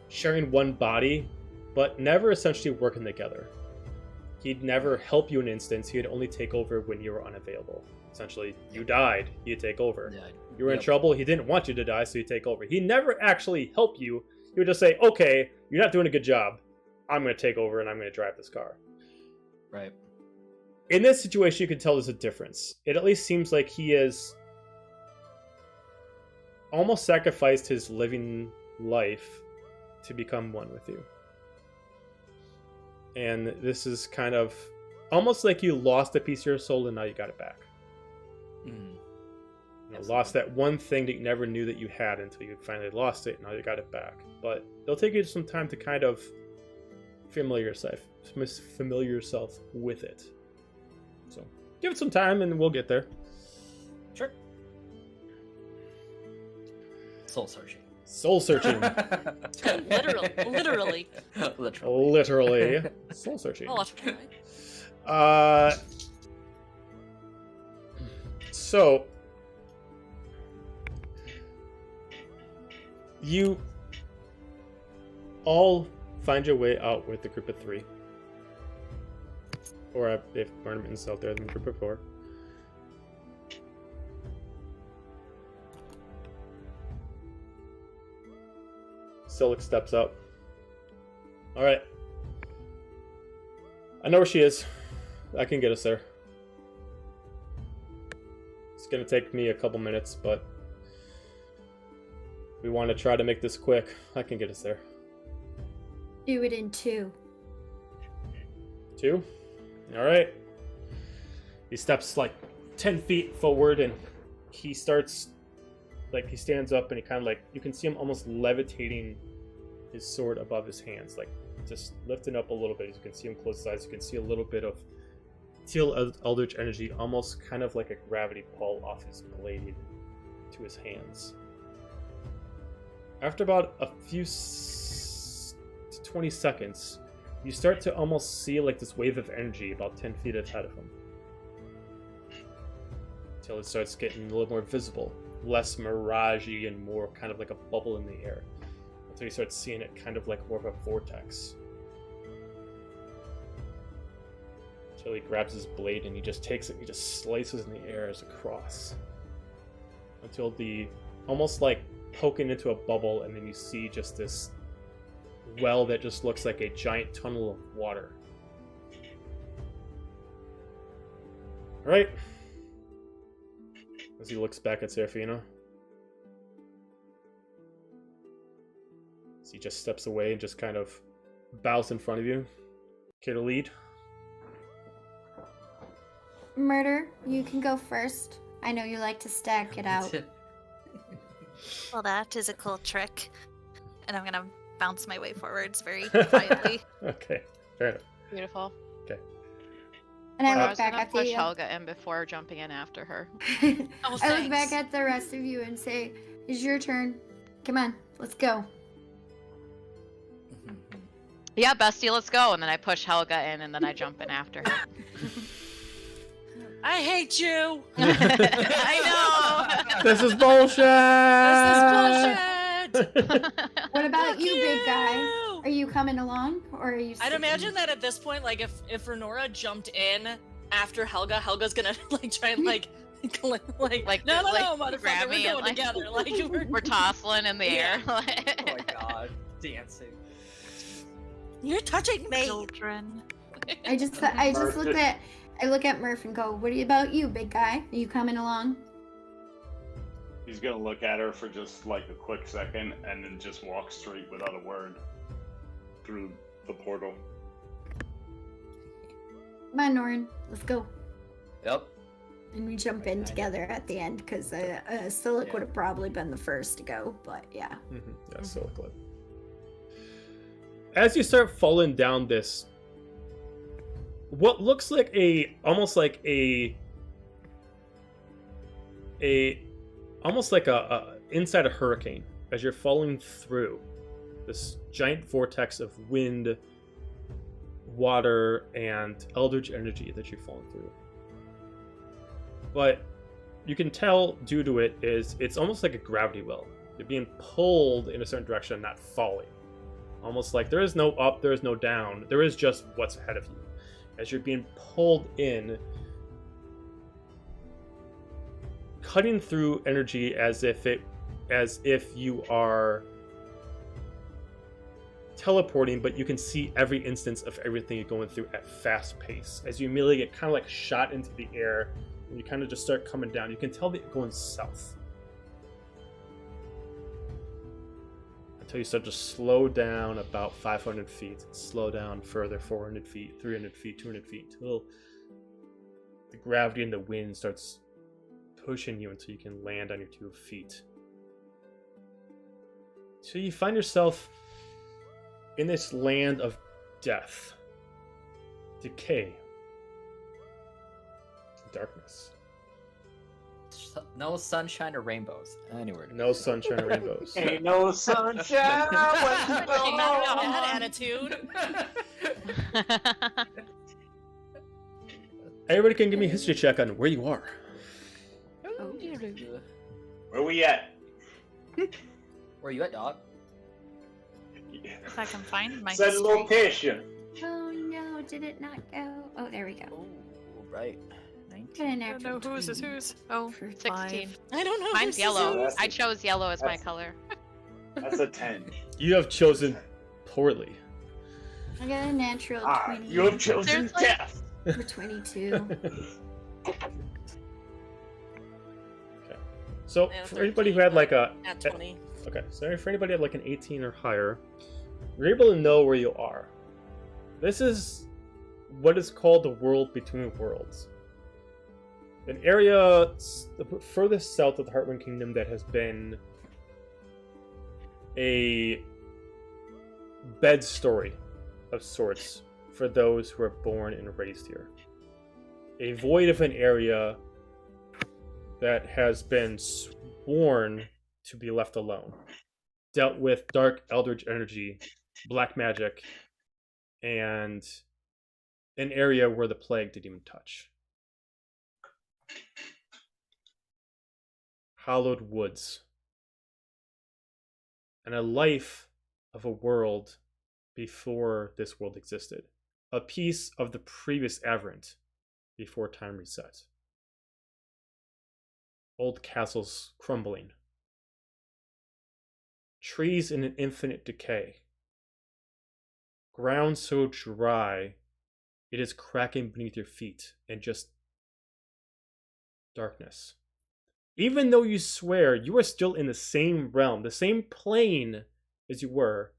sharing one body, but never essentially working together. He'd never help you in an instance. He'd only take over when you were unavailable. Essentially, you died, he'd take over. Yeah, you were in trouble, he didn't want you to die, so he'd take over. He never actually helped you. He would just say, okay, you're not doing a good job. I'm going to take over and I'm going to drive this car. Right. In this situation, you can tell there's a difference. It at least seems like he has almost sacrificed his living life to become one with you. And this is kind of almost like you lost a piece of your soul and now you got it back. You lost that one thing that you never knew that you had until you finally lost it, and now you got it back. But it'll take you some time to kind of familiar yourself with it. So give it some time and we'll get there. Sure. Soul searching. Soul searching. Literally. Soul searching. So you all find your way out with the group of 3. Or if Barnabas out there, then the group of 4. Silik steps up. Alright. I know where she is. I can get us there. It's gonna take me a couple minutes, but we want to try to make this quick. I can get us there. Do it in 2. 2? Alright. He steps like 10 feet forward and he starts, like, he stands up and he kind of like, you can see him almost levitating his sword above his hands, like just lifting up a little bit. You can see him close his eyes. You can see a little bit of teal eldritch energy, almost kind of like a gravity pull off his blade to his hands. After about a few 20 seconds, you start to almost see like this wave of energy about 10 feet ahead of him. Until it starts getting a little more visible, less miragey and more kind of like a bubble in the air. Until you start seeing it kind of like more of a vortex. Until he grabs his blade and he just takes it and he just slices in the air as a cross. Until the, almost like poking into a bubble, and then you see just this well that just looks like a giant tunnel of water. Alright. As he looks back at Seraphina. As he just steps away and just kind of bows in front of you. Care to lead? Murder, you can go first. I know you like to stack it out. Well, that is a cool trick. And I'm gonna bounce my way forwards very quietly. Okay, fair enough. Beautiful. Okay. And I I look was back gonna at push the. Helga in before jumping in after her. Oh, I look thanks. back at the rest of you and say, "It's your turn. Come on, let's go." Yeah, bestie, let's go. And then I push Helga in, and then I jump in after her. I hate you. I know. This is bullshit! This is bullshit. What about Fuck you, big guy? you. Are you coming along, or are you? I'd sticking? imagine that at this point, like if Renora jumped in after Helga, Helga's gonna like try and like no, motherfucker, grab we're me going and, like, together. Like we're tossing in the air. Oh my god, dancing. You're touching me. Children. I just look at Murph and go, "What about you, big guy? Are you coming along?" He's gonna look at her for just like a quick second and then just walk straight without a word through the portal. Come on, Norran, let's go. Yep. And we jump in together at the end because Silic would have probably been the first to go, but yeah. Yeah, so good. As you start falling down this, what looks like almost like a inside a hurricane, as you're falling through this giant vortex of wind, water, and eldritch energy that you're falling through. But you can tell due to it's almost like a gravity well. You're being pulled in a certain direction, not falling. Almost like there is no up, there is no down. There is just what's ahead of you. As you're being pulled in, cutting through energy as if you are teleporting, but you can see every instance of everything you're going through at fast pace. As you immediately get kind of like shot into the air, and you kind of just start coming down. You can tell that you're going south. Until you start to slow down about 500 feet. Slow down further, 400 feet, 300 feet, 200 feet. Until the gravity and the wind starts pushing you until you can land on your 2 feet. So you find yourself in this land of death, decay, darkness. No sunshine or rainbows. Anywhere. No sunshine or rainbows. Ain't no sunshine when Not the that attitude. Everybody can give me a history check on where you are. Where we at? Where you at, dog? If I can find my Said history. location. Oh no, did it not go? Oh, there we go. Oh, right. 19. Get in I there. don't know whose is whose. Oh, 16. 5. I don't know. Mine's whose yellow. this is. I chose yellow as my That's- color. That's a 10. You have chosen poorly. I got a natural 20 You have chosen Seriously? death. for 22. So Yeah, for anybody who had like a At 20. okay, so for anybody who had like an 18 or higher, you're able to know where you are. This is what is called the world between worlds. An area furthest south of the Heartwind Kingdom that has been a bed story of sorts for those who are born and raised here. A void of an area that has been sworn to be left alone. Dealt with dark eldritch energy, black magic, and an area where the plague didn't even touch. Hallowed woods. And a life of a world before this world existed. A piece of the previous Aberrant before time reset. Old castles crumbling. Trees in an infinite decay. Ground so dry it is cracking beneath your feet and just darkness. Even though you swear you are still in the same realm, the same plane as you were,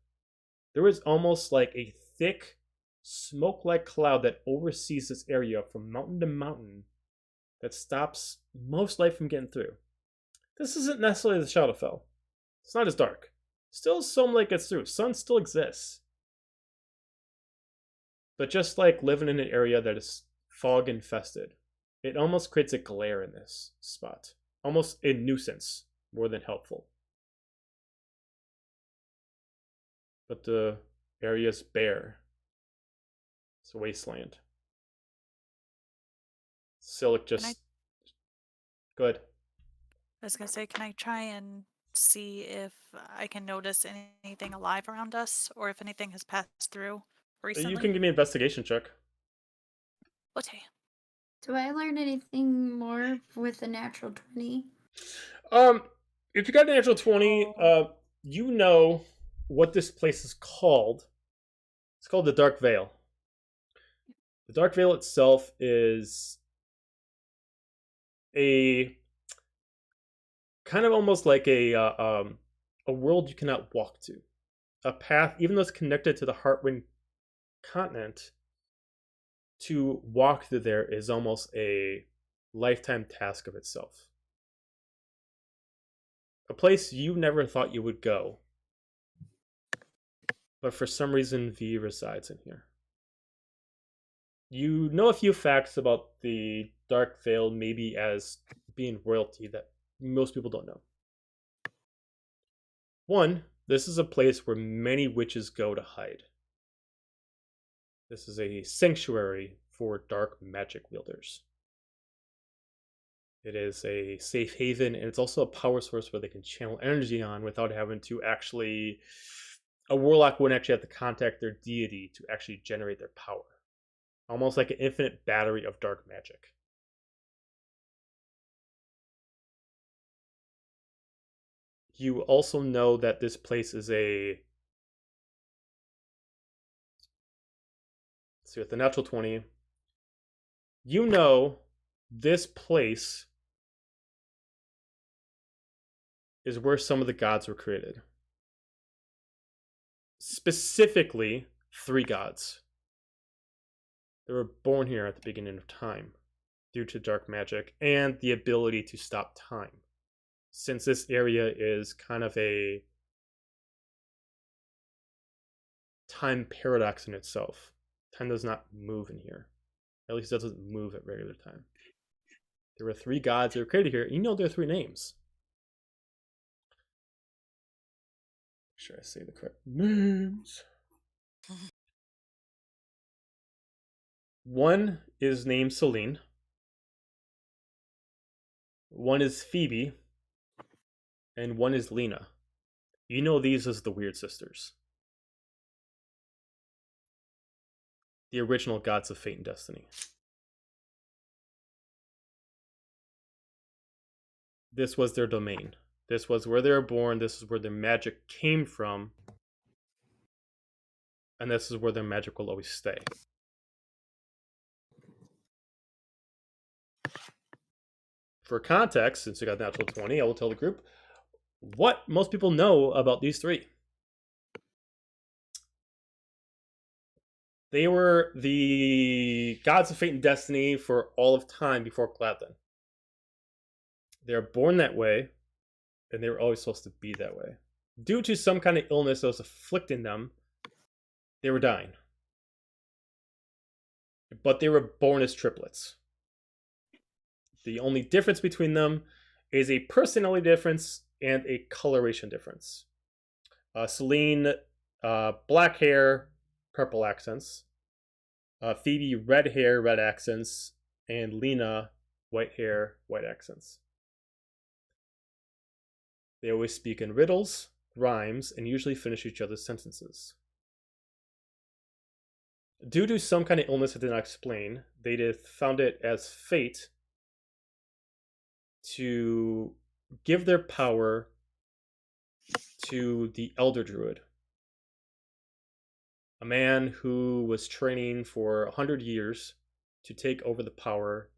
there is almost like a thick, smoke-like cloud that oversees this area from mountain to mountain that stops most light from getting through. This isn't necessarily the Shadowfell. It's not as dark. Still some light gets through. Sun still exists. But just like living in an area that is fog infested, it almost creates a glare in this spot. Almost a nuisance more than helpful. But the area is bare. It's a wasteland. Silic just... Good. I was gonna say, can I try and see if I can notice anything alive around us, or if anything has passed through recently? You can give me an investigation check. Okay. Do I learn anything more with a natural 20? If you got a natural 20, you know what this place is called. It's called the Dark Vale. The Dark Vale itself is a kind of almost like a world you cannot walk to. A path, even though it's connected to the Heartwind continent, to walk through there is almost a lifetime task of itself. A place you never thought you would go. But for some reason, V resides in here. You know a few facts about the Dark Vale, maybe as being royalty, that most people don't know. One, this is a place where many witches go to hide. This is a sanctuary for dark magic wielders. It is a safe haven, and it's also a power source where they can channel energy on without having to actually... A warlock wouldn't actually have to contact their deity to actually generate their power. Almost like an infinite battery of dark magic. You also know that this place is a... Let's see, with the natural 20, you know this place is where some of the gods were created. Specifically, 3 gods. They were born here at the beginning of time due to dark magic and the ability to stop time. Since this area is kind of a time paradox in itself. Time does not move in here. At least it doesn't move at regular time. There were 3 gods that were created here. You know there are 3 names. Make sure I say the correct names. One is named Celine. One is Phoebe. And one is Lena. You know these as the Weird Sisters. The original gods of fate and destiny. This was their domain. This was where they were born. This is where their magic came from. And this is where their magic will always stay. For context, since you got natural 20, I will tell the group what most people know about these 3. They were the gods of fate and destiny for all of time before Gladden. They were born that way, and they were always supposed to be that way. Due to some kind of illness that was afflicting them, they were dying. But they were born as triplets. The only difference between them is a personality difference and a coloration difference. Celine, black hair, purple accents. Phoebe, red hair, red accents. And Lena, white hair, white accents. They always speak in riddles, rhymes, and usually finish each other's sentences. Due to some kind of illness that they did not explain, they found it as fate to give their power to the Elder Druid. A man who was training for 100 years to take over the power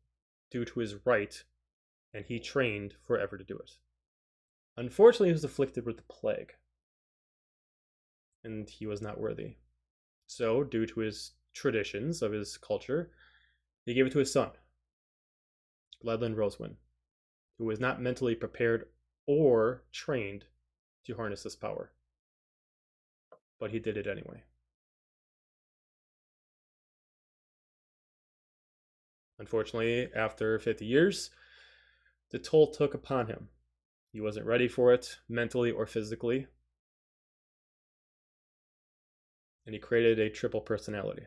due to his right and he trained forever to do it. Unfortunately, he was afflicted with the plague, and he was not worthy. So, due to his traditions of his culture, he gave it to his son, Gladlin Rosewind, who was not mentally prepared or trained to harness this power. But he did it anyway. Unfortunately, after 50 years, the toll took upon him. He wasn't ready for it, mentally or physically. And he created a triple personality.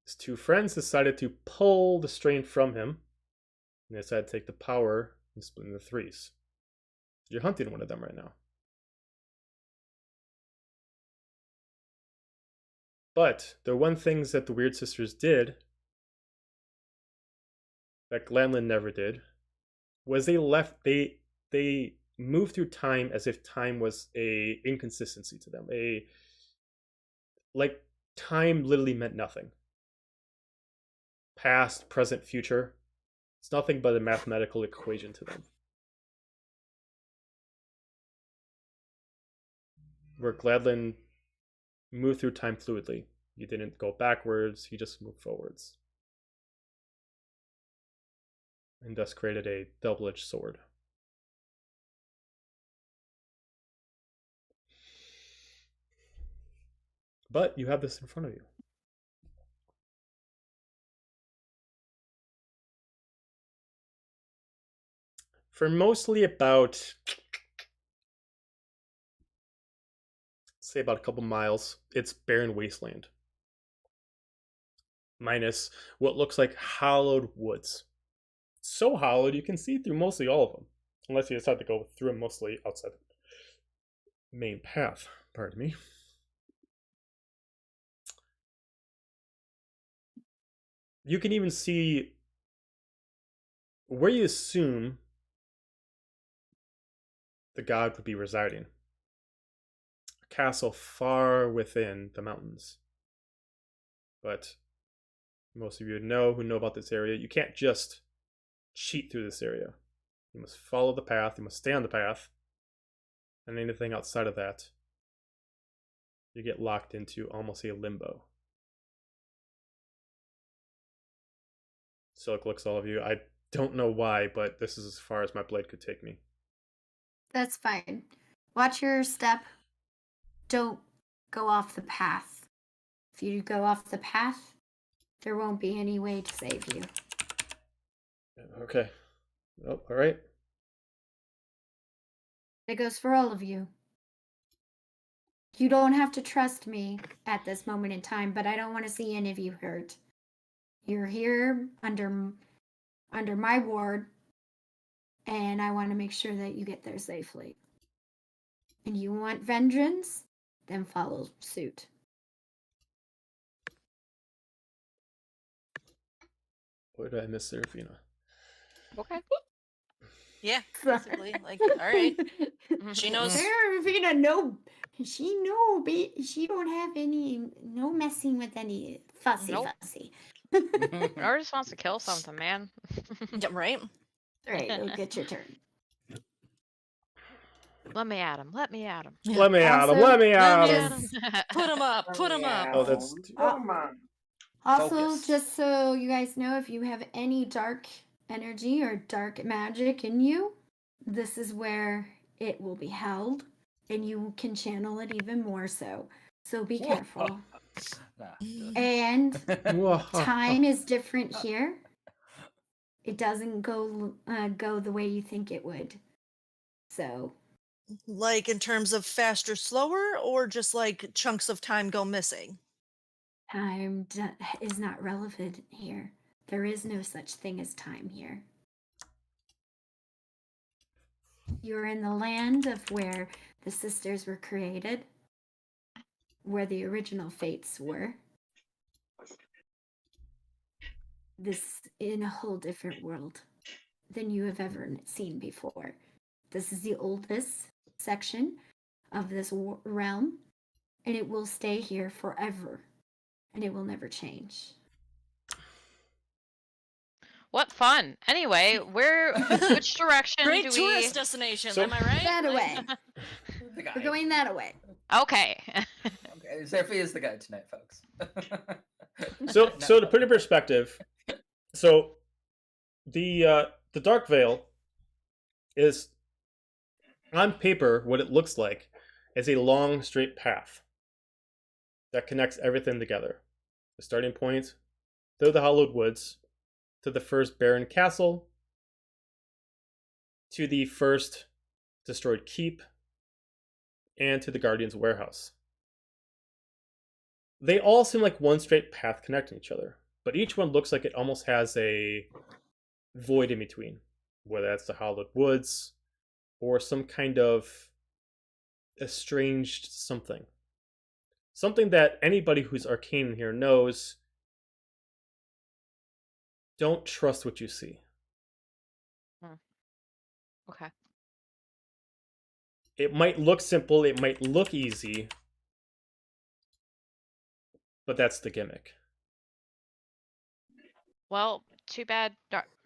His two friends decided to pull the strain from him, and they decided to take the power and split into threes. You're hunting one of them right now. But the one things that the Weird Sisters did that Glanlin never did was they moved through time as if time was a inconsistency to them. Like time literally meant nothing. Past, present, future. It's nothing but a mathematical equation to them. Where Gladlin moved through time fluidly. He didn't go backwards, he just moved forwards. And thus created a double-edged sword. But you have this in front of you. For mostly about, say about a couple miles, it's barren wasteland. Minus what looks like hollowed woods. So hollowed you can see through mostly all of them. Unless you decide to go through them mostly outside the main path. Pardon me. You can even see where you assume the god would be residing. A castle far within the mountains. But most of you who know about this area, you can't just cheat through this area. You must follow the path, you must stay on the path, and anything outside of that, you get locked into almost a limbo. So it looks all of you. I don't know why, but this is as far as my blade could take me. That's fine. Watch your step. Don't go off the path. If you go off the path, there won't be any way to save you. Okay. Oh, all right. It goes for all of you. You don't have to trust me at this moment in time, but I don't want to see any of you hurt. You're here under my ward, and I want to make sure that you get there safely. And you want vengeance? Then follow suit. Where did I miss Seraphina? Okay. Yeah, basically. Like, all right. She knows. Seraphina, she don't have any, no messing with any fussy. Nora just wants to kill something, man. Yeah, right? Right, you'll get your turn. Let me at him. Let me at him. Put him up. Oh, that's... Also, Focus. just so you guys know, if you have any dark energy or dark magic in you, this is where it will be held, and you can channel it even more so. So be careful. And time is different here. It doesn't go the way you think it would. So, like in terms of faster, slower, or just like chunks of time go missing? time is not relevant here. There is no such thing as time here. You're in the land of where the sisters were created, where the original fates were. This in a whole different world than you have ever seen before. This is the oldest section of this realm, and it will stay here forever, and it will never change. What fun. Anyway, which direction Great do tourist we... destination, So- am I right? That away. The guy. We're going that away. Okay. Okay, Seraphina is the guy tonight, folks. So to put it in perspective, so the Dark Vale is, on paper, what it looks like is a long straight path that connects everything together. The starting point through the hollowed woods to the first barren castle to the first destroyed keep and to the Guardian's warehouse. They all seem like one straight path connecting each other, but each one looks like it almost has a void in between, whether that's the hollowed woods or some kind of estranged something. Something that anybody who's arcane here knows. Don't trust what you see. Okay. It might look simple, it might look easy, but that's the gimmick. Well, too bad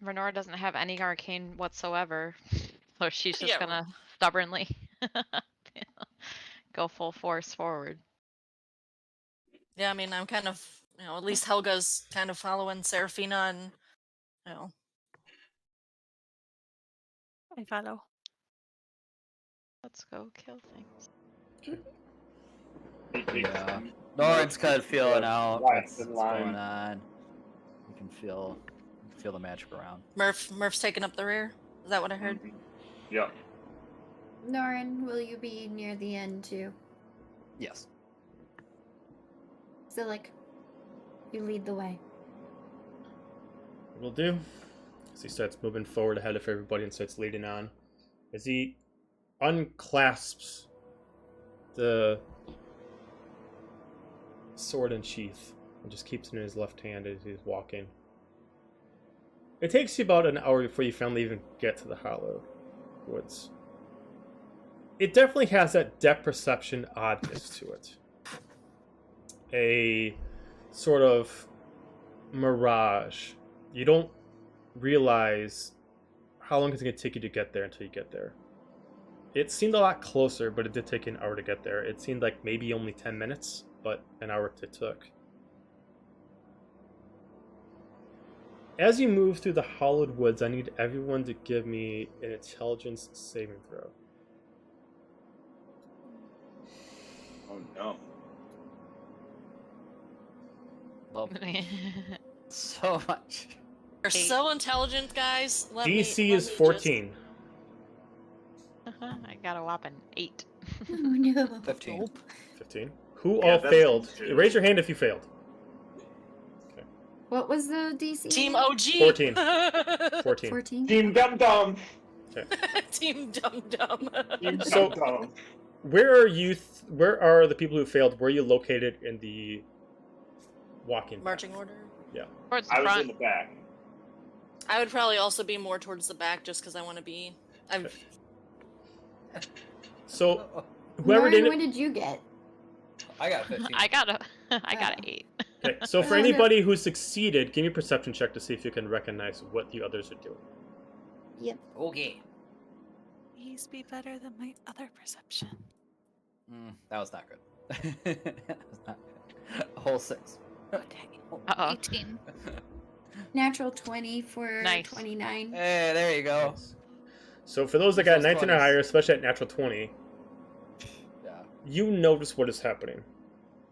Renora doesn't have any arcane whatsoever. So she's just gonna stubbornly go full force forward. Yeah, I mean, I'm kind of, at least Helga's kind of following Seraphina and, I follow. Let's go kill things. Yeah. Norran's kind of feeling out Last what's in line. going on. You can feel the magic around. Murph's taking up the rear. Is that what I heard? Yeah. Norran, will you be near the end too? Yes. Zillick, you lead the way. Will do. As he starts moving forward ahead of everybody and starts leading on. As he unclasps the sword and sheath and just keeps it in his left hand as he's walking. It takes you about an hour before you finally even get to the hollow woods. It definitely has that depth perception oddness to it. A sort of mirage. You don't realize how long it's going to take you to get there until you get there. It seemed a lot closer, but it did take an hour to get there. It seemed like maybe only 10 minutes, but an hour it took. As you move through the hollowed woods, I need everyone to give me an intelligence saving throw. Oh no. Love so much. You're so intelligent, guys. DC is 14. I got a whopping 8. Oh no. 15. 15. Who Yeah, all that's failed? good. Raise your hand if you failed. What was the DC? Team OG. 14. 14. 14. Team Dum Dum. Team Dum Dum. Team So- Dum Dum. Where are you? Where are the people who failed? Where are you located in the walking path? Marching order. Towards the I was front. in the back. I would probably also be more towards the back just because I want to be. So whoever Norran, didn't. what did you get? I got 15. I got an 8. Okay, so for Oh, no. anybody who succeeded, give me a perception check to see if you can recognize what the others are doing. Yep. Okay. Please be better than my other perception. That was not good. That was not good. A whole 6. Okay. Uh-oh. 18. Natural 20 for Nice. 29. Hey, there you go. So for those that got Those 19 or 20s. higher, especially at natural 20, Yeah. you notice what is happening.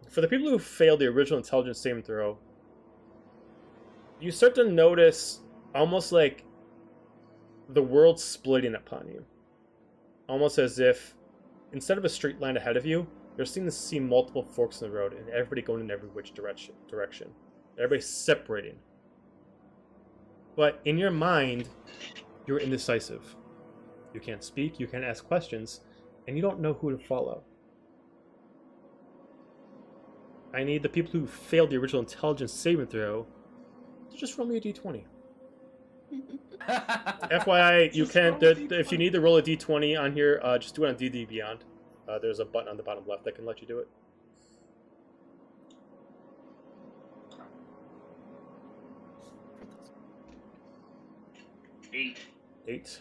For the people who failed the original intelligence saving throw, you start to notice almost like the world splitting upon you. Almost as if, instead of a straight line ahead of you, you're seeming to see multiple forks in the road and everybody going in every which direction. Everybody's separating. But in your mind, you're indecisive. You can't speak, you can't ask questions, and you don't know who to follow. I need the people who failed the original intelligence saving throw to just roll me a d20. FYI, you Just can, roll a D20. if you need to roll a d20 on here, just do it on DD Beyond. There's a button on the bottom left that can let you do it. 8. 8.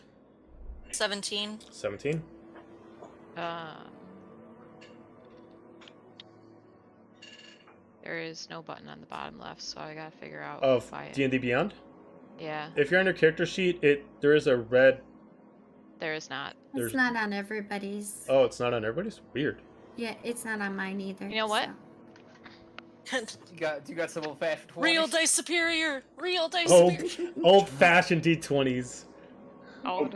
17. 17. There is no button on the bottom left, so I gotta figure out Of if I... D&D Beyond? Yeah, If you're on your character sheet, there is a red... there is not. There's- It's not on everybody's. Oh, it's not on everybody's? Weird. Yeah, it's not on mine either. You know what? so. You got some old fashioned Real dice superior. Real dice Old, superior. old-fashioned D20s. I'll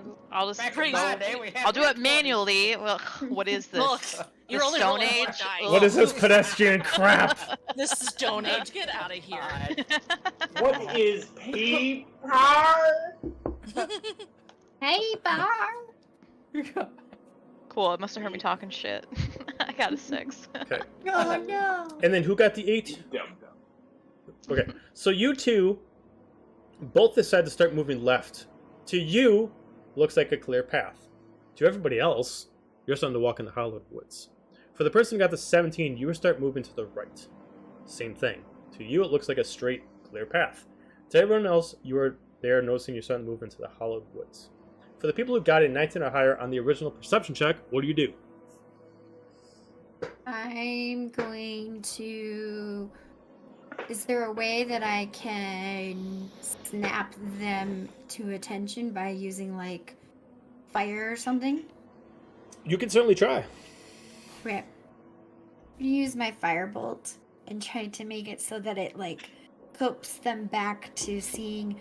just Praise I'll do it manually. Well, what is this? Look, you're The only Stone rolling one Age? die. What is this pedestrian crap? This is Stone Age. Get out of here. What is paper? Hey, Bar! Cool, it must have heard me talking shit. I got a 6. Okay. Oh no! And then who got the 8? Okay, so you two both decide to start moving left. To you, looks like a clear path. To everybody else, you're starting to walk in the hollowed woods. For the person who got the 17, you start moving to the right. Same thing. To you, it looks like a straight, clear path. To everyone else, you are there noticing you're starting to move into the hollowed woods. For the people who got a 19 or higher on the original perception check, what do? I'm going to. Is there a way that I can snap them to attention by using like fire or something? You can certainly try. Rip. Use my firebolt and try to make it so that it like coax them back to seeing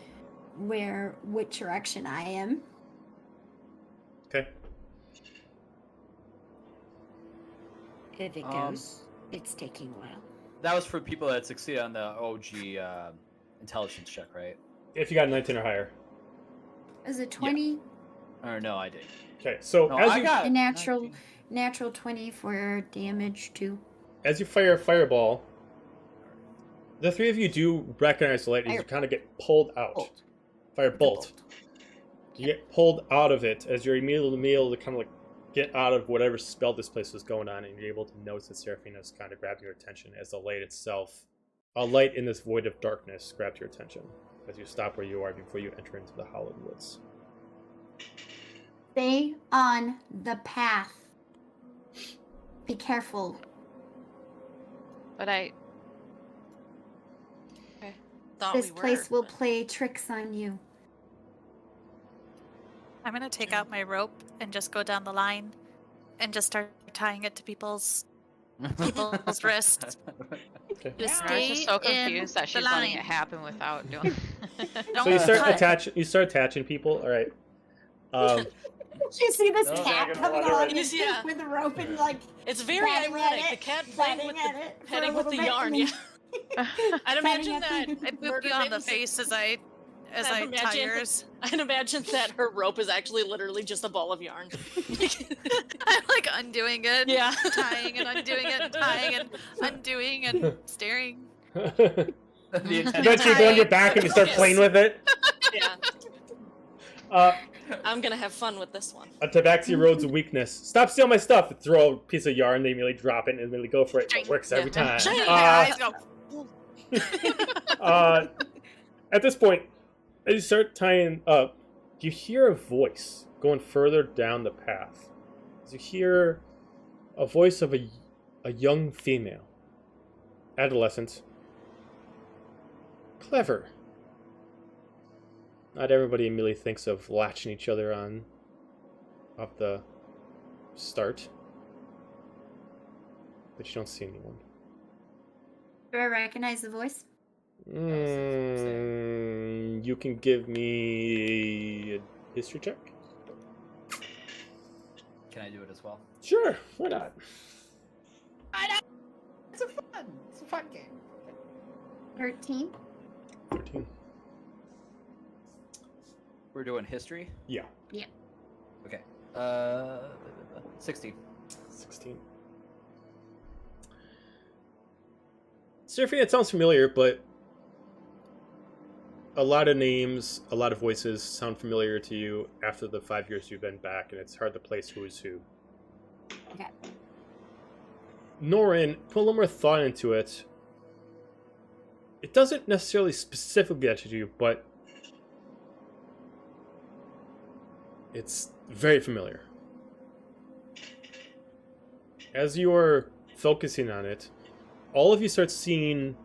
which direction I am. Okay. If it goes, it's taking a while. That was for people that succeed on the OG intelligence check, right? If you got a 19 or higher. Is it 20? Or no, I did. Okay, so No, as I you got A 19. natural 20 for damage too. as you fire a fireball, the three of you do recognize the light as you kind of get pulled out. Bolt. Firebolt. You get pulled out of it as you're immediately able to kind of like get out of whatever spell this place was going on, and you're able to notice that Seraphina is kind of grabbing your attention as the light itself, a light in this void of darkness, grabs your attention as you stop where you are before you enter into the hollowed woods. Stay on the path. Be careful. But I... Thought This we were. place will play tricks on you. I'm gonna take out my rope and just go down the line and just start tying it to people's wrists. Okay. Just I'm stay just so in confused that the she's letting line. it happen without doing. Don't So you start cut. attaching people. All right. Did you see this No, cat I'm coming gonna let on her- Yeah. with the rope and like It's very batting at ironic. it, The cat playing batting with at the it for a petting with little the bit, yarn. and Yeah. then- I'd batting imagine at that. the- I boop Murder you on the Mittens- face as I tie yours. I'd imagine that her rope is actually literally just a ball of yarn. I'm like undoing it, Yeah. tying and undoing it, and tying and undoing and staring. The You intent- eventually go on your back and you start playing with it. Yeah. Uh, I'm gonna have fun with this one. a tabaxi road's weakness. Stop stealing my stuff. Throw a piece of yarn, they immediately drop it and immediately go for it. It works every Yeah. time. Shiny Eyes go. At this point, as you start tying up, you hear a voice going further down the path. As you hear a voice of a young female, adolescent, clever. Not everybody immediately thinks of latching each other on off the start, but you don't see anyone. Do I recognize the voice? You can give me a history check. Can I do it as well? Sure, why not? It's a fun game. 13. 13. We're doing history. Yeah. Okay. 16. 16. Seraphina, it sounds familiar, but a lot of names, a lot of voices sound familiar to you after the 5 years you've been back, and it's hard to place who is who. Okay. Norran, put a little more thought into it. It doesn't necessarily specifically get to you, but It's very familiar. As you're focusing on it, all of you start seeing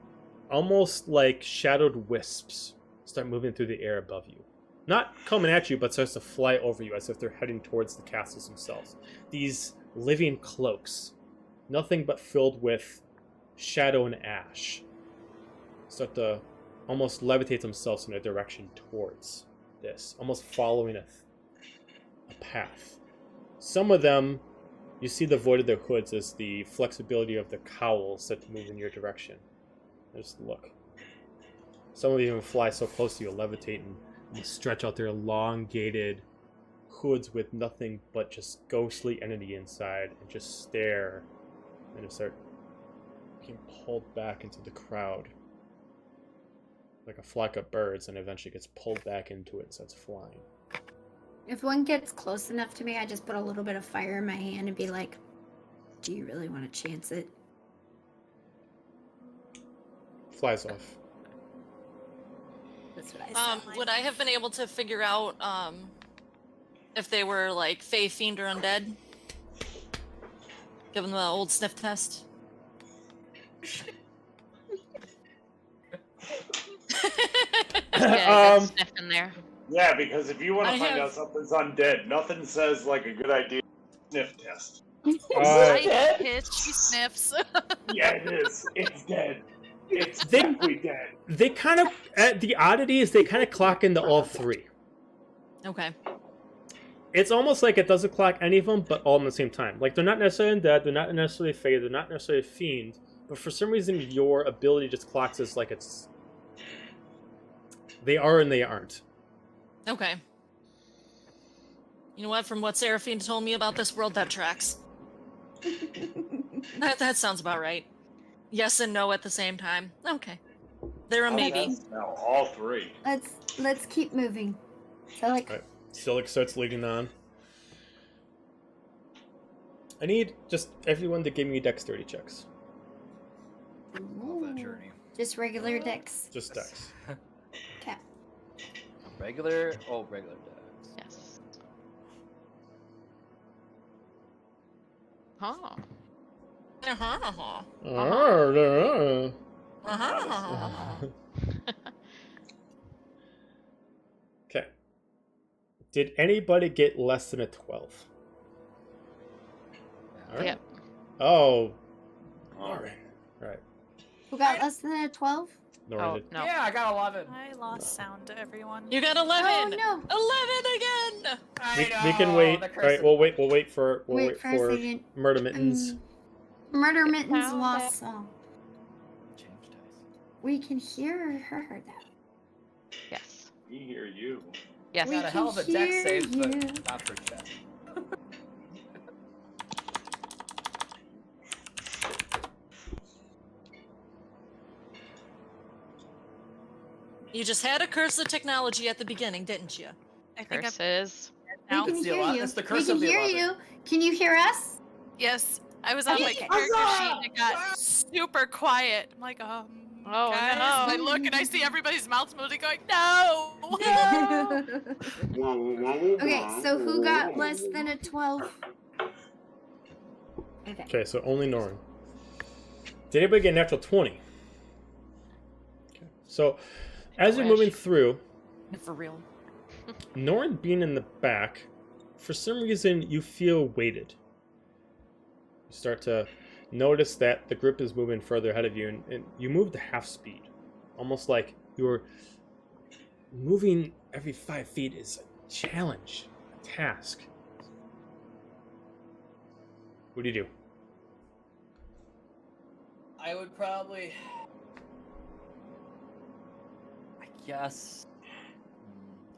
almost like shadowed wisps start moving through the air above you. Not coming at you, but starts to fly over you as if they're heading towards the castles themselves. These living cloaks, nothing but filled with shadow and ash, start to almost levitate themselves in a direction towards this, almost following a path. Some of them, you see the void of their hoods as the flexibility of the cowls that move in your direction. Just look. Some of them even fly so close to you, levitate and stretch out their elongated hoods with nothing but just ghostly entity inside, and just stare, and just start being pulled back into the crowd like a flock of birds, and eventually gets pulled back into it and starts flying. If one gets close enough to me, I just put a little bit of fire in my hand and be like, do you really want to chance it? Flies off. That's what I said. Would I have been able to figure out if they were like Fey, Fiend, or Undead? Give them the old sniff test. Yeah, good sniff in there. Yeah, because if you want to I find have- out something's undead, nothing says like a good idea. Sniff test. I hit, she sniffs. Yeah, it is. It's dead. It's They- definitely dead. They kind of, the oddity is they kind of clock into all three. Okay. It's almost like it doesn't clock any of them, but all at the same time. Like, they're not necessarily undead, they're not necessarily fey, they're not necessarily fiend, but for some reason your ability just clocks as like it's... They are and they aren't. Okay. You know what? From what Seraphine told me about this world, that tracks. That sounds about right. Yes and no at the same time. Okay. They're a maybe. No, all three. Let's keep moving. So like, Alright. Silik starts leading on. I need just everyone to give me dexterity checks. Love that journey. just regular dex. Just dex. Okay. Regular decks. Yes. Huh. Okay. Did anybody get less than a 12? Alright. Yep. Oh. Norran. Right. Who got less than a 12? Norran Oh, did. no. Yeah, I got 11. I lost sound to everyone. You got 11. Oh no! 11 again. We can wait. Alright, we'll wait for Wait for a second. Murder Mittens. Murder Mittens Found lost song. Change dice. We can hear her though. Yes. We hear you. Yes. We Got a hell of a can deck hear save, you. but not for chat. You just had to curse the technology at the beginning, didn't you? I think I'm Curses. now. We can It's the hear 11 you. it's the We curse can of the hear 11. you. Can you hear us? Yes, I was on my Hey, character huzzah! sheet and it got super quiet. I'm like, Oh, guys. no. And I look and I see everybody's mouths moving, going, no. Okay, so who got less than a 12? Okay. Okay, so only Norran. Did anybody get a natural 20? Okay. So, as you're wish. moving through, For real. Norran being in the back, for some reason you feel weighted. You start to notice that the group is moving further ahead of you, and you move to half speed. Almost like you're moving every 5 feet is a challenge, a task. What do you do? I would probably. I guess.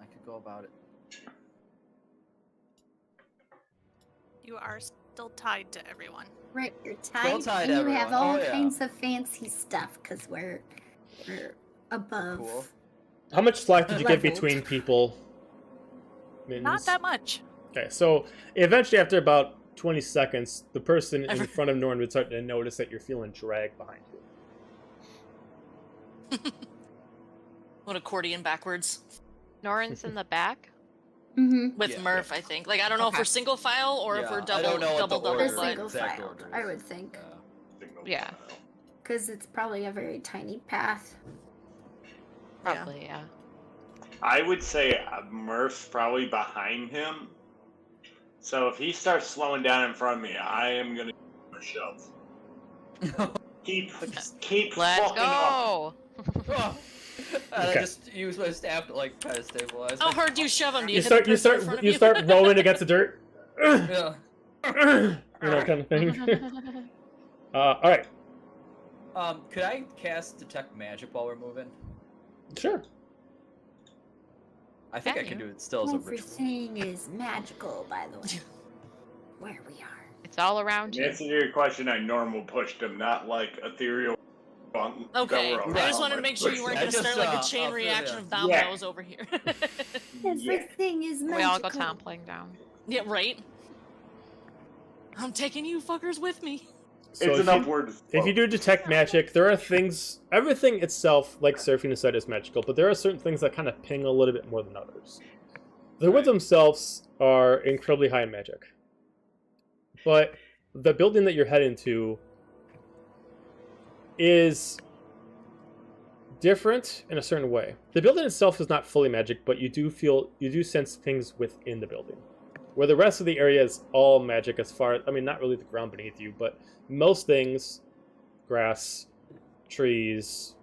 I could go about it. You are still tied to everyone. Right, you're tied, tied, and you have everyone. all Oh, yeah. kinds of fancy stuff because we're above. Cool. How much slack did you get Leveled. between people? Not Mittens? that much. Okay, so eventually, after about 20 seconds, the person in Ever- front of Norran would start to notice that you're feeling dragged behind you. What accordion backwards. Norran's in the back. with Yeah, Murph, I think. Like, I don't know if Okay. we're single file or if Yeah, we're I double don't know what the double. order A is. But single exact filed, order I is. would think. Yeah. Because it's probably a very tiny path. Probably, yeah. I would say Murph's probably behind him. So if he starts slowing down in front of me, I am gonna give him a shove. Keep Let's fucking up. go! And Okay. I just use my staff to like try to stabilize. how hard do you shove him? Do you, You hit start the you person in start front of you start rolling against the dirt. Yeah. You know, kind of thing. All right. Could I cast detect magic while we're moving? Sure. I think I can do it still as a ritual. Everything is magical, by the way. Where we are. It's all around In you. answer to your question, I normal pushed him, not like ethereal. Okay, that we're I just around, wanted to but make sure you weren't I going to just, start like a I'll chain feel reaction ya. of dominoes over here. Everything is magical. We all go toppling down. Yeah, right? I'm taking you fuckers with me. So It's an upward. if you do detect magic, there are things. Everything itself, like Seraphina said, is magical, but there are certain things that kind of ping a little bit more than others. The woods themselves are incredibly high in magic, but the building that you're heading to is different in a certain way. The building itself is not fully magic, but you do sense things within the building. Where the rest of the area is all magic as far, I mean, not really the ground beneath you, but most things, grass, trees,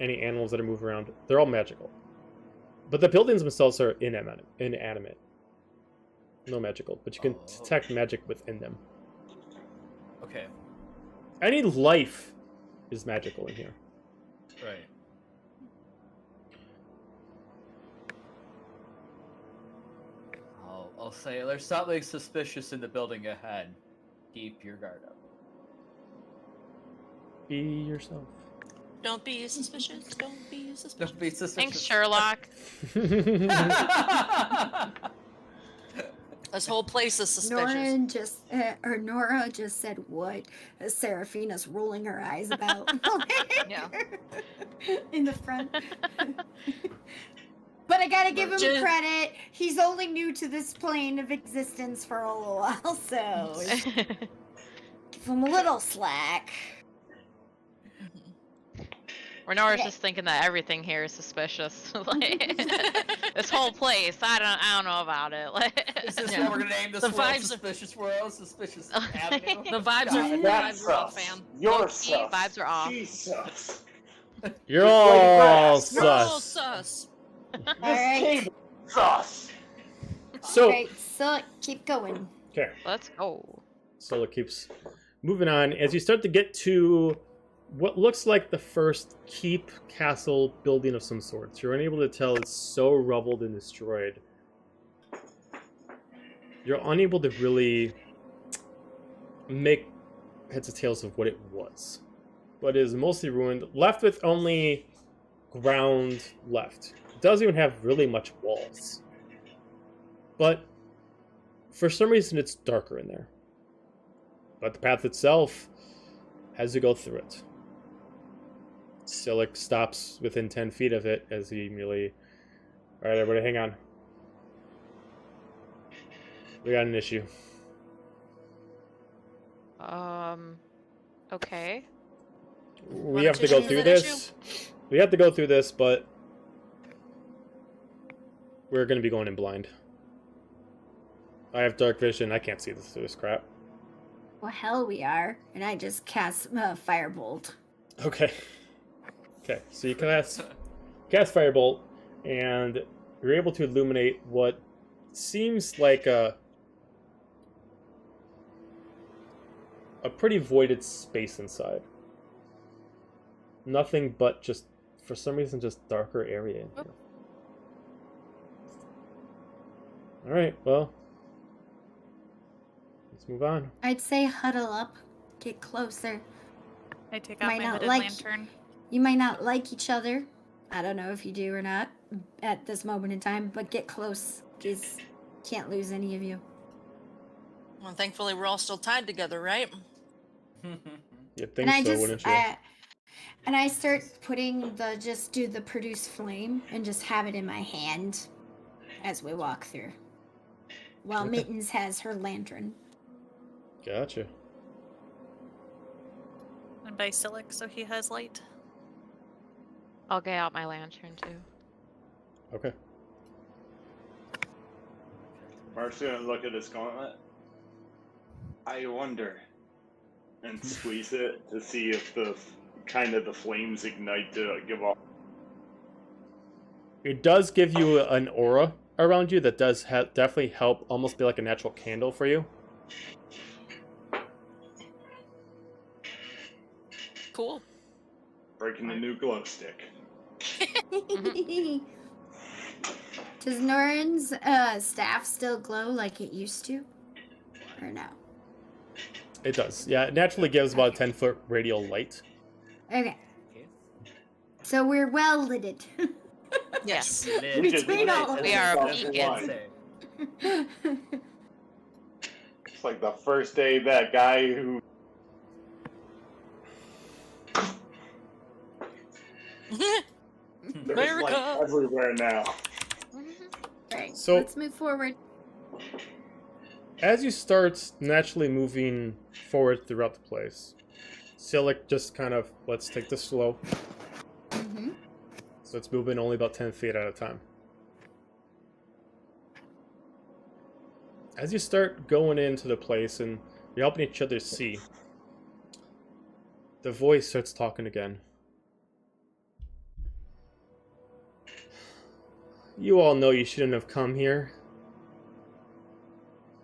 any animals that are moving around, they're all magical. But the buildings themselves are inanimate. No magical, but you can detect magic within them. Okay. Any life is magical in here. Right. I'll say there's something suspicious in the building ahead. Keep your guard up. Be yourself. Don't be suspicious. Don't be suspicious. Don't be suspicious. Thanks, Sherlock. This whole place is suspicious. Nora just said what Seraphina's rolling her eyes about. Yeah. In the front. But I gotta give him credit. He's only new to this plane of existence for a little while, so give him a little slack. Renora's just thinking that everything here is suspicious. Like, this whole place, I don't know about it. Like, Is this what we're gonna name this The world? vibes- Suspicious world? Suspicious avenue? The vibes are off, fam. You're key sus. vibes are off. Jesus. You're all You're all sus. sus. Alright. Sus. So, Alright, so keep going. okay. Let's go. So it keeps moving on. As you start to get to what looks like the first keep castle building of some sorts, you're unable to tell. It's so rubbled and destroyed. You're unable to really make heads or tails of what it was. But it is mostly ruined, left with only ground left. It doesn't even have really much walls. But for some reason it's darker in there. But the path itself has to go through it. Silic stops within 10 feet of it as he merely... Alright, everybody, hang on. We got an issue. Okay. We have to go through this. We have to go through this, but... we're going to be going in blind. I have dark vision. I can't see this crap. Well, hell we are. And I just cast Firebolt. Okay. Okay, so you cast Firebolt, and you're able to illuminate what seems like a pretty voided space inside. Nothing but just, for some reason, just darker area in here. Alright, well, let's move on. I'd say huddle up. Get closer. I take out Might my not hooded like- lantern. You might not like each other. I don't know if you do or not at this moment in time, but get close. Because can't lose any of you. Well, thankfully we're all still tied together, right? You'd think so, wouldn't you? And I start putting do the produce flame and just have it in my hand as we walk through. while Okay. Mittens has her lantern. Gotcha. And by Silic, so he has light. I'll get out my lantern too. Okay. Mark's gonna look at his gauntlet. I wonder, and squeeze it to see if the flames ignite to give off. It does give you an aura around you that does definitely help, almost be like a natural candle for you. Cool. Breaking the new glow stick. Does Norran's staff still glow like it used to? Or no? It does. Yeah, it naturally gives about a 10-foot radial light. Okay. So we're well lidded. Yes. Between all of We are That's beacons. why. It's like the first day that guy who there's like America. everywhere now. Right. So- Let's move forward. As you start naturally moving forward throughout the place, Silic just kind of, let's take this slow. Mm-hmm. So it's moving only about 10 feet at a time. As you start going into the place and you're helping each other see, the voice starts talking again. You all know you shouldn't have come here.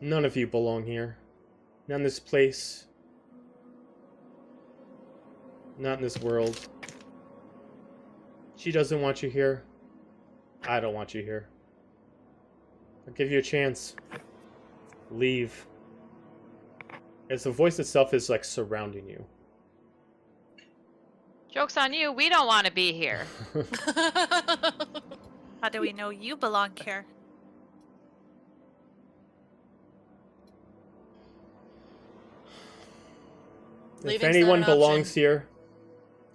None of you belong here. Not in this place. Not in this world. She doesn't want you here. I don't want you here. I'll give you a chance. Leave. As the voice itself is like surrounding you. Joke's on you. We don't want to be here. How do we know you belong here? If Leaving's not anyone an belongs option. here,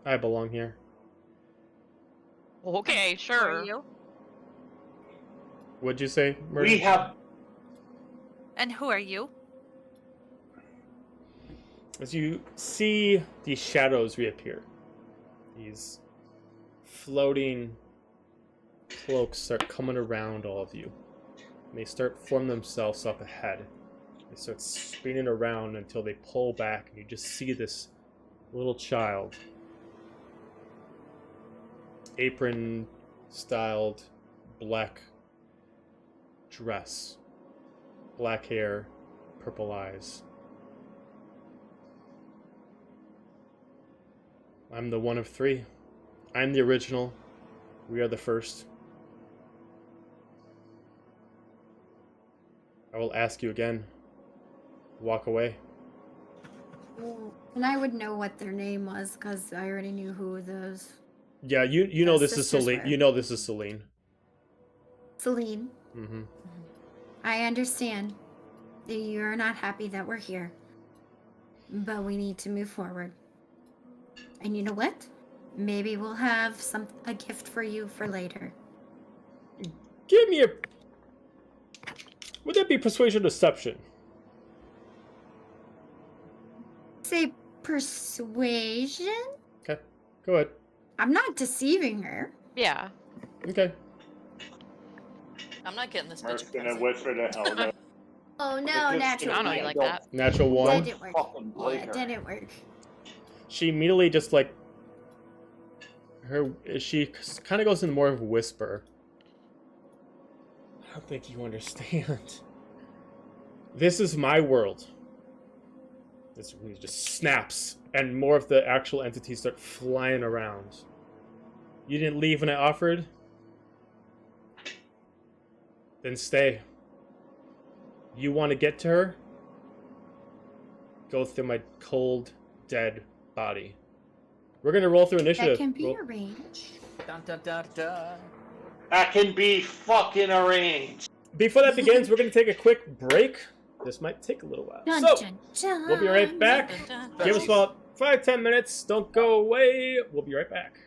I belong here. Okay, Who are sure. you? What'd you say, Murray? We have And who are you? As you see these shadows reappear, these floating cloaks start coming around all of you. And they start forming themselves up ahead. They start spinning around until they pull back, and you just see this little child, apron-styled black dress, black hair, purple eyes. I'm the one of three. I'm the original. We are the first. I will ask you again. Walk away. And I would know what their name was because I already knew who those. Yeah, you know The this is sisters Celine. were. You know this is Celine. Celine, Mm-hmm. I understand that you're not happy that we're here, but we need to move forward. And you know what? Maybe we'll have a gift for you for later. Give me a. Would that be persuasion or deception? Say persuasion? Okay, go ahead. I'm not deceiving her. Yeah. Okay. I'm not getting this Mark's bitch. a gonna present. whisper to Helga. Oh no, Just- I natural don't know one. you like that. Natural That one. didn't work. Fucking Yeah, blake it her. didn't work. She immediately just like she kind of goes into more of a whisper. I don't think you understand. This is my world. This really just snaps, and more of the actual entities start flying around. You didn't leave when I offered? Then stay. You want to get to her? Go through my cold, dead body. We're gonna roll through initiative. That can be Roll- arranged. Dun, dun, dun, dun. That can be fucking arranged. Before that begins, we're gonna take a quick break. This might take a little while. Dun, So, dun, dun. we'll be right back. Dun, dun, Give us about 5-10 minutes. Don't go away. We'll be right back.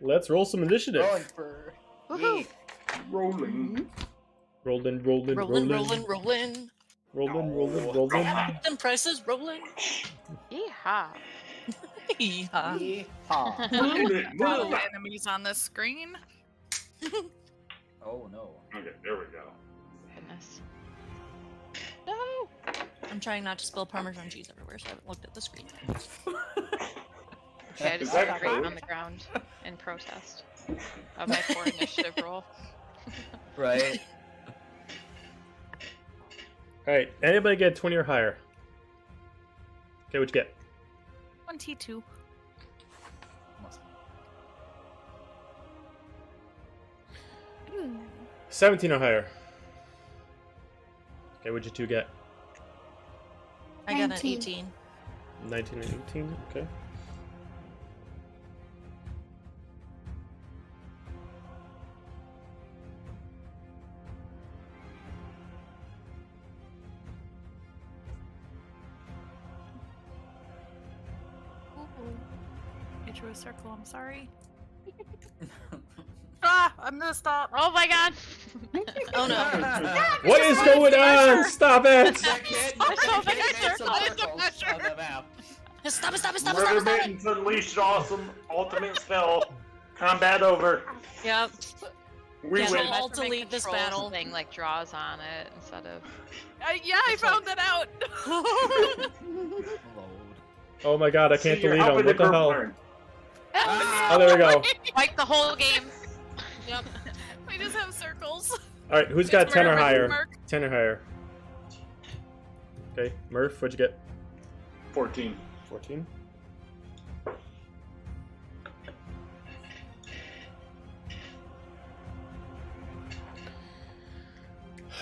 let's roll some initiative. Rolling for. Woohoo! Rolling. Rolling. Rolling, rolling. Rolling. Them prices rolling. Yeehaw! Yeehaw. Yeehaw. No enemies on the screen. Oh no. Okay, there we go. Goodness. No! I'm trying not to spill Parmesan cheese everywhere, so I haven't looked at the screen. Okay, I Is just that got right code? on the ground in protest of my poor initiative roll. Right. Alright, anybody get 20 or higher? Okay, what'd you get? 22. 17 or higher. Okay, what'd you two get? I got an 19. 18. 19 and 18, okay. I drew a circle, I'm sorry. Ah, I'm gonna stop. Oh my god! Oh no. What is going on? Stop it! That kid, There's so that many kid made some circles. circles on the map. Stop it. Murder Mittens unleashed awesome ultimate spell. Combat over. Yep. We Yeah, win. well, I'll delete this Controls battle. thing like draws on it instead of. Yeah, I found that out. Load. Oh my god, I can't See, you're delete them. helping What the group hell? learn. Oh, there we go. Like the whole game. Yep. We just have circles. Alright, who's got It's 10 or murder higher? Mark. 10 or higher. Okay, Murph, what'd you get? 14. 14.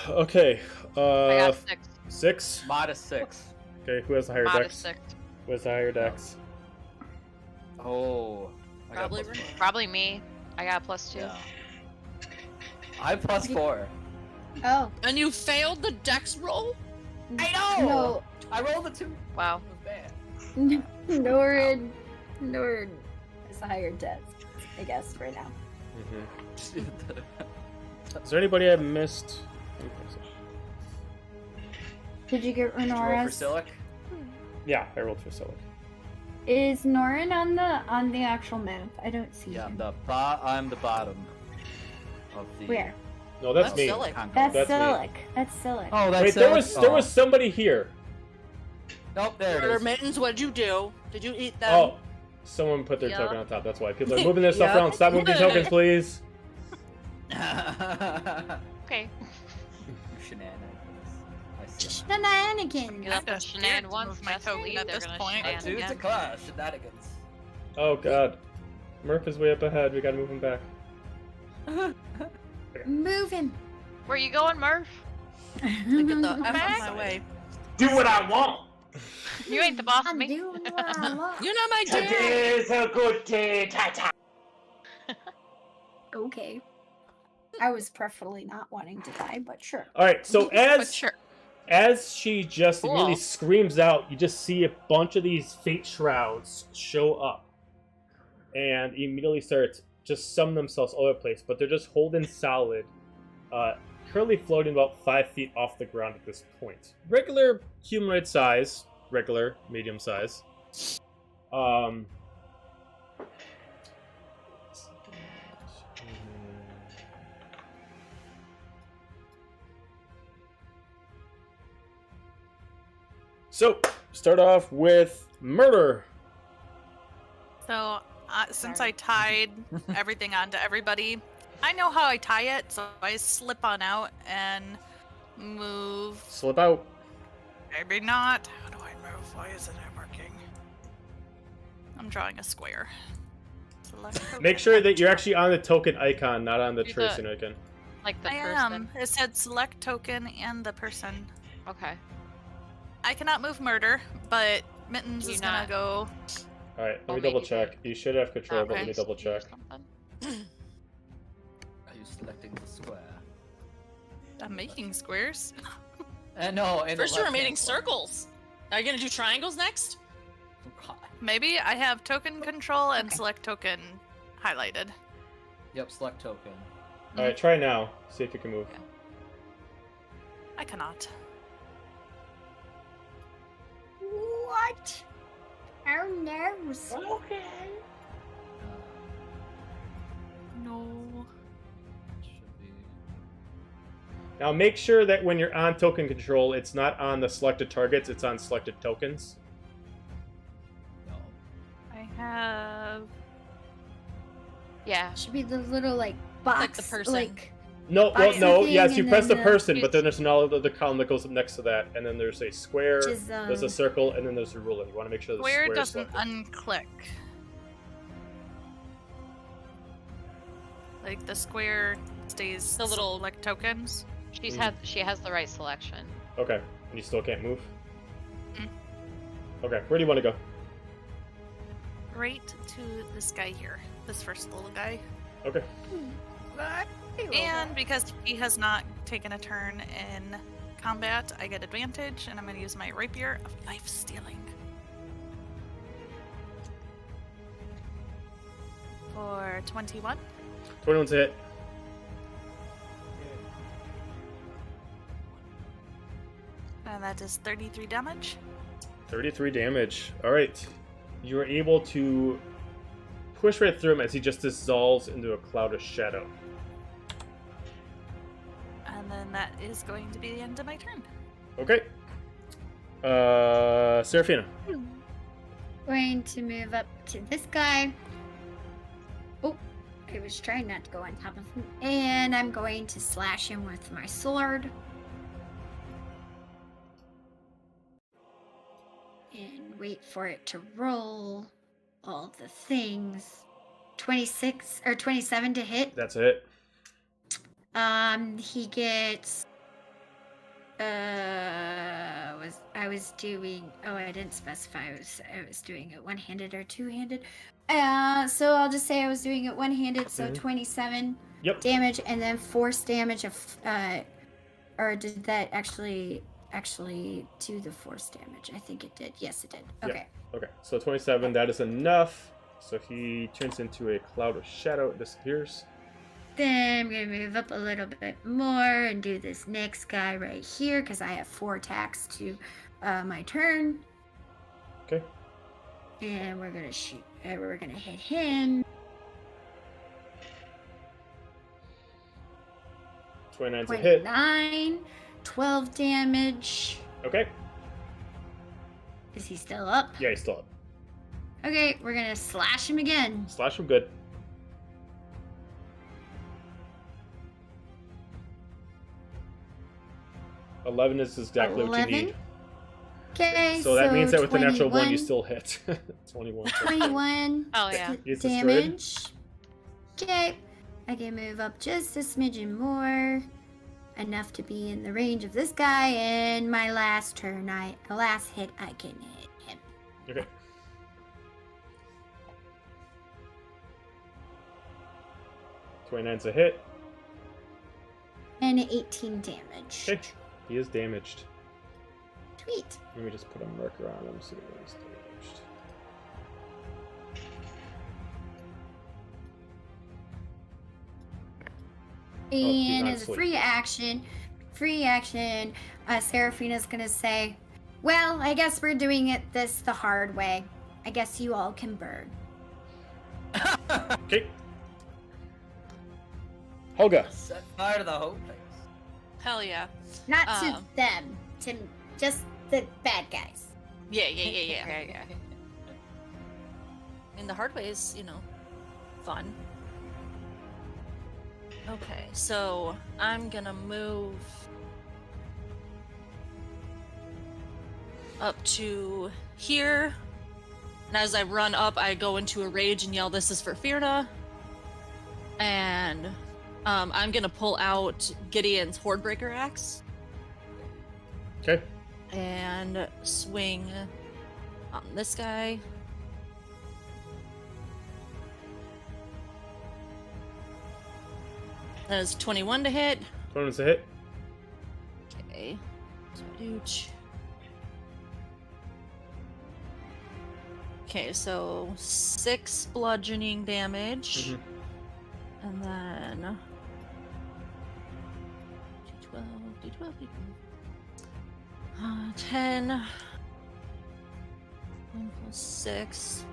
Okay, I got 6. 6. Modest 6. Okay, who has the higher Modest dex? 6. Who has the higher dex? Oh. I got Probably plus Renee. four. Probably me. I got a +2. Yeah. I'm +4. Oh, And you failed the dex roll? I know! no. I rolled a 2. Wow. It was bad. Norran is the higher death, I guess, right now. Is there anybody I missed? Did you get Did you roll for Renora's? Silic? Yeah, I rolled for Silic. Is Norran on the actual map? I don't see Yeah, him. I'm the bottom of the. Where? No, that's me. Silic. Congo. That's That's me. Silic. That's Silic. Oh, that's Wait, there was somebody here. Nope, there Murder it is. Mittens, what'd you do? Did you eat them? Oh, someone put their Yeah. token on top. That's why people are moving their stuff Yeah. around. Stop moving tokens, please. Okay. Shenanigans. I see. Shenanigans. You got the I'm scared shenan to once move my yesterday, token at they're this gonna point. shenan Dude, it's a again. clash. Shenanigans. Oh god. Murph is way up ahead. We gotta move him back. Move him. Where you going, Murph? To get the F Back. out of my way. Do what I want. You ain't the boss of I'm me. doing what I want. You're not my dad! Today's a good day. Ta-ta. Okay. I was preferably not wanting to die, but sure. Alright, so But sure. as she just Cool. really screams out, you just see a bunch of these fate shrouds show up. And immediately start just sum themselves all over the place, but they're just holding solid. Currently floating about 5 feet off the ground at this point. Regular humanoid size, regular, medium size. So, start off with murder. So, since I tied everything onto everybody, I know how I tie it, so I slip on out and move. Slip out. Maybe not. How do I move? Why isn't it working? I'm drawing a square. Select Make token. sure that you're actually on the token icon, not on the Do the- tracing icon. Like the I person. am. It said select token and the person. Okay. I cannot move murder, but Mittens Do you is gonna not- go. Alright, let Well, me double maybe check. You should have control, but let me Okay. double check. Something. Are you selecting the square? I'm making squares. No, in First the you were left-hand making corner. circles. Are you gonna do triangles next? Oh, God. Maybe I have token control and select token highlighted. Yep, select token. All right, try now. See if you can move. Okay. I cannot. What? Oh no. Okay. No. Should be. Now make sure that when you're on token control, it's not on the selected targets, it's on selected tokens. No. I have. Yeah. Should be the little like box, Like the person. like No, well, Boxy no, thing, yes, you and press the then person, but then there's another column that goes up next to that, and then there's a square, Which is, there's a circle, and then there's a ruler. You want to make sure the Square square is doesn't selected. unclick. Like the square stays The little- select tokens. She has the right selection. Okay, and you still can't move? Mm. Okay, where do you want to go? Right to this guy here. This first little guy. Okay. And because he has not taken a turn in combat, I get advantage, and I'm going to use my rapier of life stealing. For 21. 21's a hit. And that is 33 damage. 33 damage. Alright. You are able to push right through him as he just dissolves into a cloud of shadow. And then that is going to be the end of my turn. Okay. Seraphina. going to move up to this guy. Oh, I was trying not to go on top of him. And I'm going to slash him with my sword. And wait for it to roll all the things. 26 or 27 to hit. That's it. He gets I was doing, oh, I didn't specify I was doing it one-handed or two-handed. So I'll just say I was doing it one-handed, so 27 damage, and then force damage of or did that actually do the force damage? I think it did. Yes, it did. Okay. Yeah. Okay. So 27, that is enough. So he turns into a cloud of shadow, it disappears. Then I'm going to move up a little bit more and do this next guy right here because I have 4 attacks to my turn. Okay. And we're going to shoot. We're going to hit him. 29's a hit. 29, 12 damage. Okay. Is he still up? Yeah, he's still up. Okay, we're going to slash him again. Slash him good. $11 is exactly 11? what you need. Okay, so that means that with the natural one, you 21. still hit. 21. 21 Oh, yeah. It's destroyed. damage. Okay, I can move up just a smidgen more. Enough to be in the range of this guy. And my last turn, last hit, I can hit him. Okay. $29's a hit. And 18 damage. Okay. He is damaged. Sweet. Let me just put a marker on him so he's damaged. And not as a asleep. free action, Seraphina's gonna say, well, I guess we're doing this the hard way. I guess you all can burn. Okay. Holga. Set fire to the whole place. Hell yeah. Not to them, to just the bad guys. Yeah. Yeah. In the hard way is, fun. Okay, so I'm gonna move up to here. And as I run up, I go into a rage and yell, "This is for Firna." And I'm gonna pull out Gideon's Hordebreaker axe. Okay. And swing on this guy. That is 21 to hit. 21's a hit. Okay. So dooch. Okay, so 6 bludgeoning damage. Mhm. And then... D12. 10. 1 plus 6.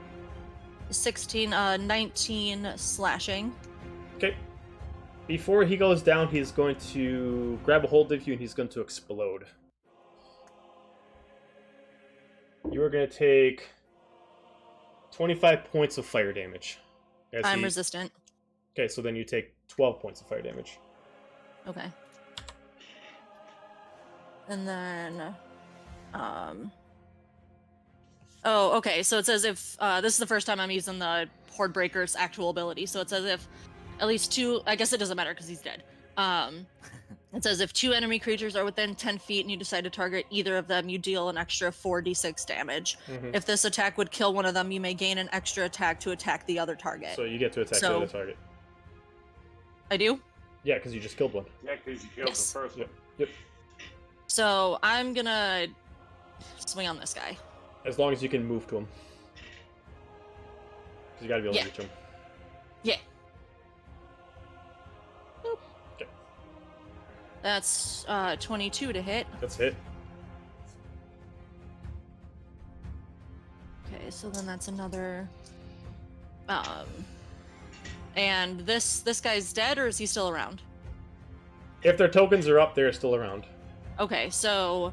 16, 19 slashing. Okay. Before he goes down, he's going to grab a hold of you and he's going to explode. You're going to take 25 points of fire damage. I'm resistant. Okay, so then you take 12 points of fire damage. Okay. And then, oh, okay, so it says if, this is the first time I'm using the Horde Breaker's actual ability, so it says if at least 2, I guess it doesn't matter because he's dead. It says if 2 enemy creatures are within 10 feet and you decide to target either of them, you deal an extra 4d6 damage. Mm-hmm. If this attack would kill one of them, you may gain an extra attack to attack the other target. So you get to attack the other target. I do? Yeah, because you just killed one. Yeah, because you killed the first one. Yep. So I'm gonna swing on this guy. As long as you can move to him. Because you gotta be able to reach him. Yeah. Boop. Okay. That's 22 to hit. That's hit. Okay, so then that's another. And this guy's dead, or is he still around? If their tokens are up, they're still around. Okay, so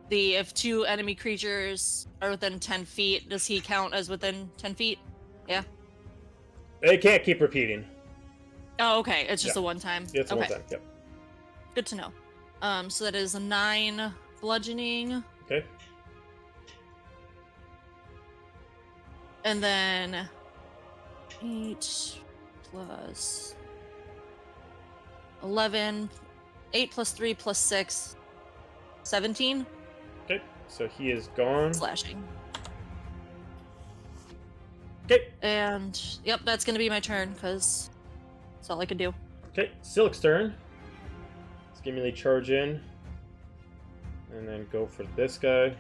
if 2 enemy creatures are within 10 feet, does he count as within 10 feet? Yeah. They can't keep repeating. Oh, okay. It's just a one time. Yeah, it's a okay. one time. Yep. Good to know. So that is a 9 bludgeoning. Okay. And then 8 plus 11, 8 plus 3 plus 6, 17. Okay, so he is gone. Slashing. Okay. And, yep, that's going to be my turn, because that's all I can do. Okay, Silk's turn. Let's immediately charge in. And then go for this guy.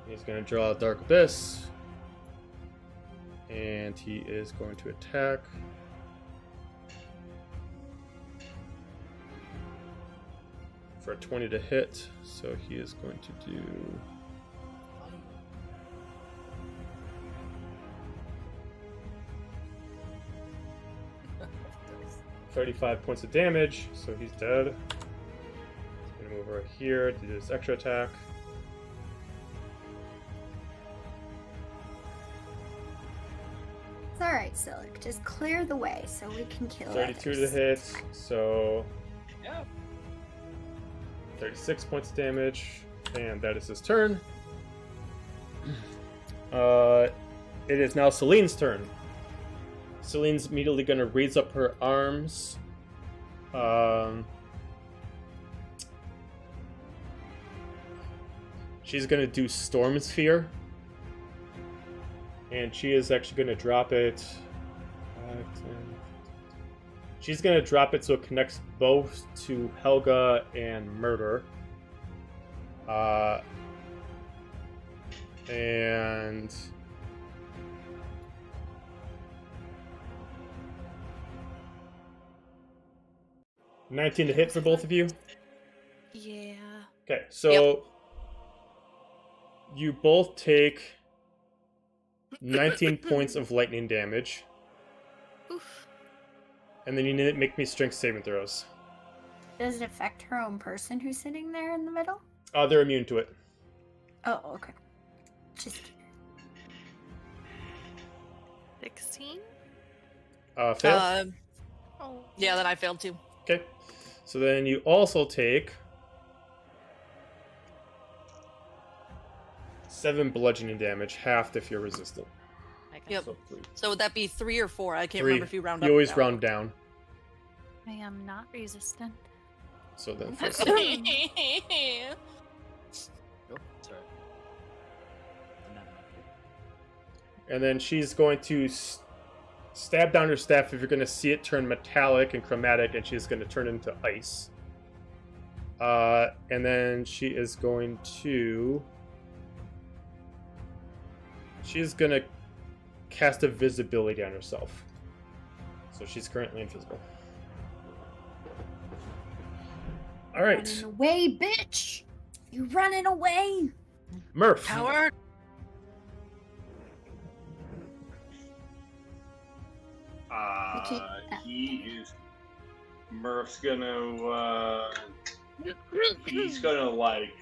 He's going to draw a Dark Abyss. And he is going to attack. For a 20 to hit, so he is going to do 35 points of damage, so he's dead. He's gonna move over here to do this extra attack. It's alright, Silic. Just clear the way so we can kill 32 others. to hit, so Yeah. 36 points of damage, and that is his turn. It is now Celine's turn. Celine's immediately going to raise up her arms. She's going to do Storm Sphere. And she is actually going to drop it. 5, 10. She's going to drop it so it connects both to Helga and Murder. And... $19 to hit for both of you? Yeah. Okay, so... You both take 19 points of lightning damage. Oof. And then you need to make me strength saving throws. Does it affect her own person who's sitting there in the middle? They're immune to it. Oh, okay. Just 16? Fail? Oh. Yeah, then I failed too. Okay. So then you also take 7 bludgeoning damage, halved if you're resistant. Yep. So 3. So would that be 3 or 4? I can't 3. remember if you round up. You always or down. round down. I am not resistant. So then Oh, sorry. And then she's going to stab down her staff if you're going to see it turn metallic and chromatic, and she's going to turn into ice. And then she is going to she's gonna cast invisibility on herself. So she's currently invisible. All right. Running away, bitch! You running away? Murph. Coward. Murph's gonna, he's gonna, like,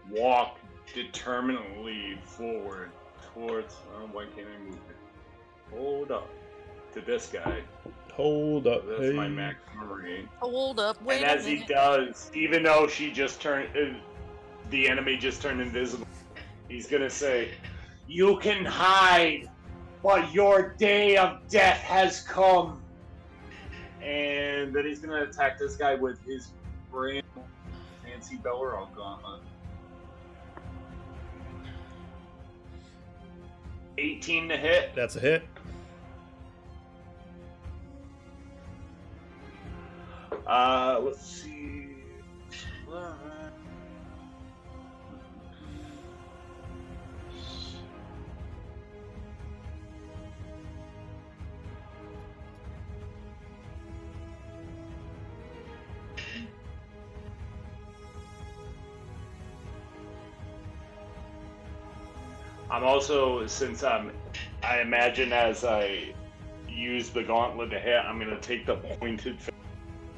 walk determinedly forward towards, why can't I move it? Hold up. To this guy. Hold up. That's my max memory. Hold up. Wait And a as he minute. does, even though she just turned, the enemy just turned invisible, he's gonna say, "You can hide, but your day of death has come." And then he's gonna attack this guy with his brand fancy Belleroth gauntlet. 18 to hit. That's a hit. Let's see. I'm also, since I imagine as I use the gauntlet to hit, I'm going to take the pointed,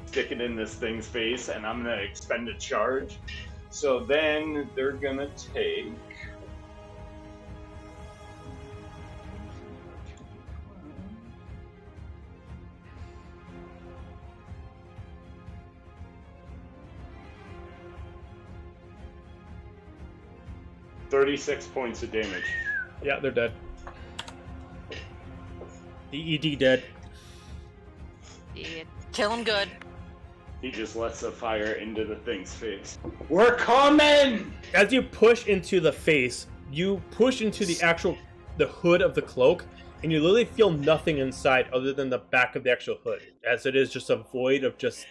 stick it in this thing's face, and I'm going to expend a charge. So then they're going to take... $36 points of damage. Yeah, they're dead. EED dead. Kill him good. He just lets the fire into the thing's face. We're coming! As you push into the face, you push into the hood of the cloak, and you literally feel nothing inside other than the back of the actual hood, as it is just a void of just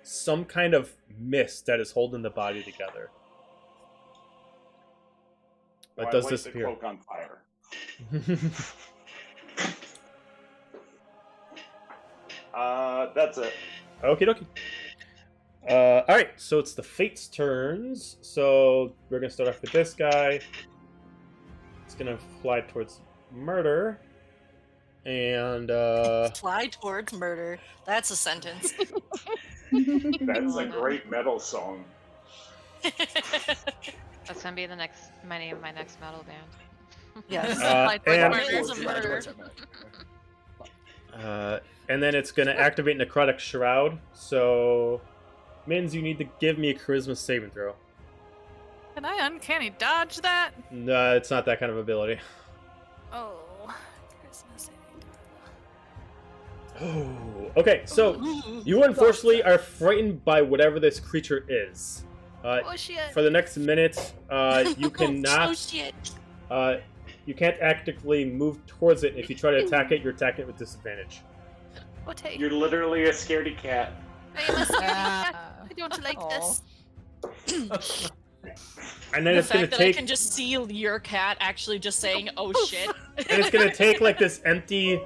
some kind of mist that is holding the body together. It does disappear. The cloak on fire. That's it. Okie dokie. Alright, so it's the Fate's turns. So we're going to start off with this guy. It's going to fly towards Murder. And, Fly towards murder. That's a sentence. That's a great metal song. That's gonna be the next name of my next metal band. Yes. And then it's going to activate Necrotic Shroud. So, Mins, you need to give me a Charisma saving throw. Can I uncanny dodge that? No, it's not that kind of ability. Oh. Christmas. Oh, okay. So, you unfortunately are frightened by whatever this creature is. Oh shit. For the next minute, you cannot. Oh shit. You can't actively move towards it. If you try to attack it, you're attacking it with disadvantage. What take? You're literally a scaredy cat. I am a scaredy cat. I don't like this. And then The it's gonna fact that take. I can just see your cat actually just saying, "Oh shit," And it's gonna take like this empty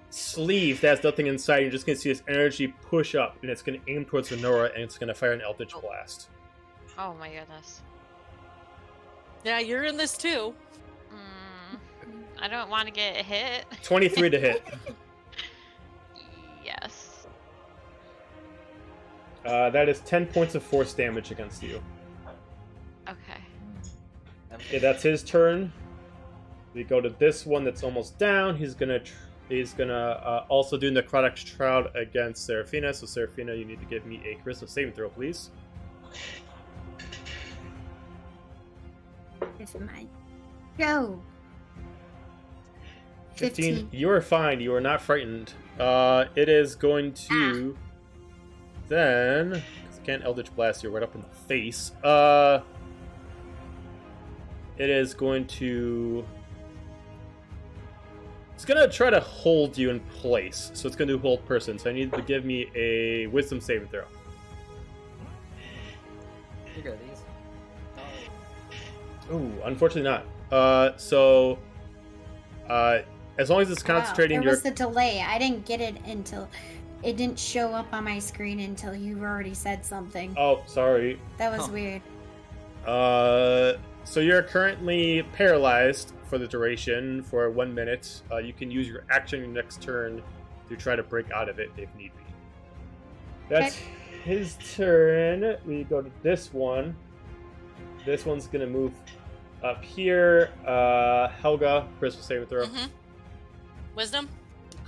sleeve that has nothing inside. You're just gonna see this energy push up, and it's gonna aim towards Sonora, and it's gonna fire an Eldritch Blast. Oh my goodness. yeah, you're in this too. I don't want to get hit. 23 to hit. Yes. That is 10 points of force damage against you. Okay. Okay, that's his turn. We go to this one that's almost down. He's gonna also do Necrotic Shroud against Seraphina. So Seraphina, you need to give me a Charisma saving throw, please. This is mine. Go. 15. You are fine. You are not frightened. It is going to then. 'Cause I can't Eldritch Blast you right up in the face. It is going to. It's gonna try to hold you in place. So it's gonna do hold person. So I need to give me a Wisdom saving throw. You got these. Ooh, unfortunately not. So as long as it's concentrating, there was a delay. I didn't get it until it didn't show up on my screen until you already said something. Oh, sorry. That was weird. So you're currently paralyzed for the duration for 1 minute. You can use your action your next turn to try to break out of it if need be. That's his turn. We go to this one. This one's gonna move up here. Helga, charisma saving throw. Mm-hmm. Wisdom?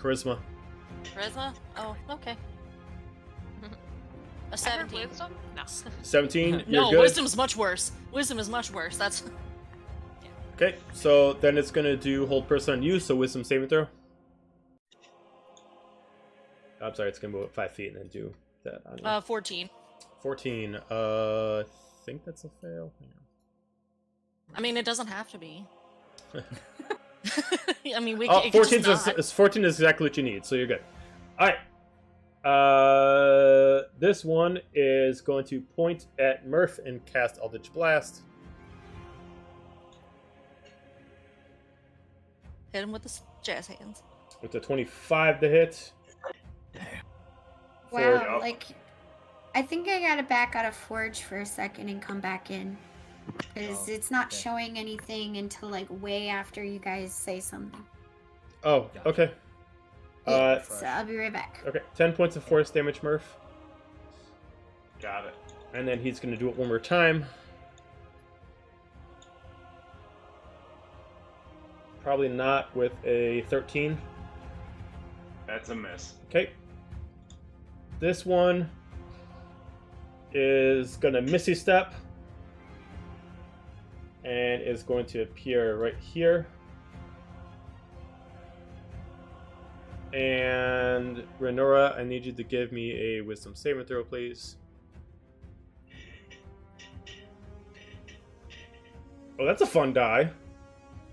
Charisma. Charisma? Oh, okay. A 17. Wisdom? No. 17. You're No, good. wisdom's much worse. Wisdom is much worse. That's Okay, so then it's gonna do hold person on you. So wisdom saving throw. I'm sorry, it's gonna move up 5 feet and then do that on you. 14. 14. I think that's a fail. Hang on. I mean, it doesn't have to be. I mean, we. Oh, It could just 14 not. 14 is exactly what you need, so you're good. All right. This one is going to point at Murph and cast Eldritch Blast. Hit him with the jazz hands. With a 25 to hit. Wow, like, I think I gotta back out of Forge for a second and come back in. Because it's not showing anything until, like, way after you guys say something. Oh, okay. So I'll be right back. Okay, 10 points of force damage, Murph. Got it. And then he's going to do it one more time. Probably not with a 13. That's a miss. Okay. This one is going to Missy Step. And is going to appear right here. And Renora, I need you to give me a wisdom saving throw, please. Oh, that's a fun die.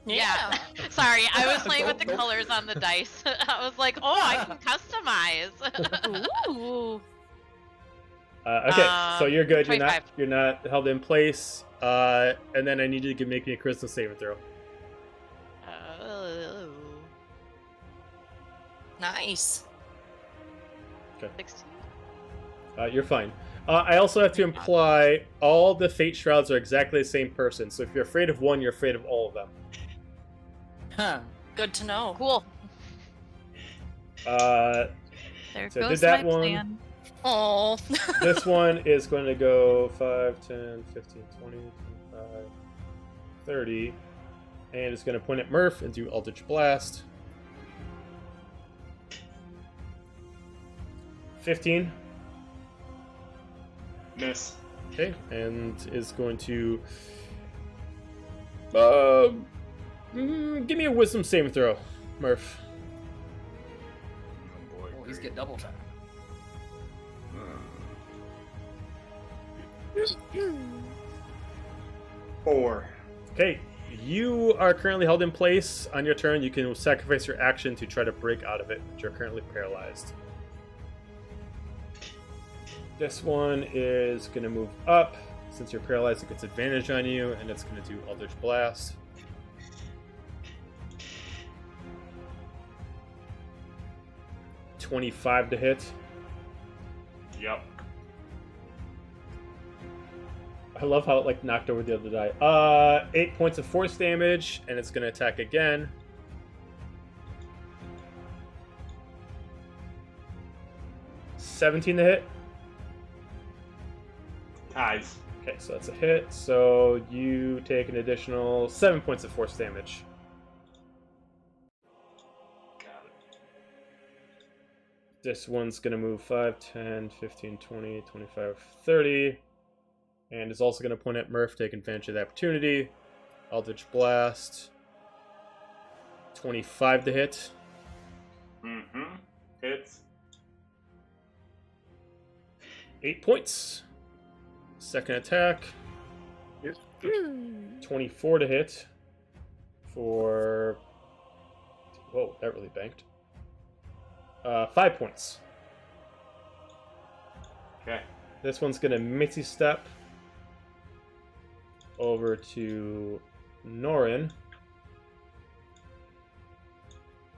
Yeah. Sorry, I was playing with the colors on the dice. I was like, oh, I can customize. Ooh. Okay, so you're good. 25. You're not held in place. And then I need you to make me a charisma saving throw. Oh. Nice. Okay. 16. You're fine. I also have to imply all the fate shrouds are exactly the same person. So if you're afraid of one, you're afraid of all of them. Huh. Good to know. Cool. There So I goes did that my one. plan. Oh. This one is going to go 5, 10, 15, 20, 25, 30. And it's going to point at Murph and do Eldritch Blast. 15. Miss. Okay, and is going to give me a wisdom saving throw, Murph. Oh boy. Oh, he's getting double time. 4. Okay, you are currently held in place. On your turn, you can sacrifice your action to try to break out of it, but you're currently paralyzed. This one is going to move up. Since you're paralyzed, it gets advantage on you, and it's going to do Eldritch Blast. $25 to hit. Yep. I love how it like knocked over the other die. 8 points of force damage, and it's going to attack again. $17 to hit. Ties. Okay, so that's a hit. So you take an additional 7 points of force damage. Got it. This one's going to move 5, 10, 15, 20, 25, 30. And is also going to point at Murph, take advantage of the opportunity. Eldritch Blast. 25 to hit. Mm-hmm. Hits. 8 points. Second attack. Yep. 24 to hit. For... Whoa, that really banked. 5 points. Okay. This one's going to Mitzi Step over to Norran.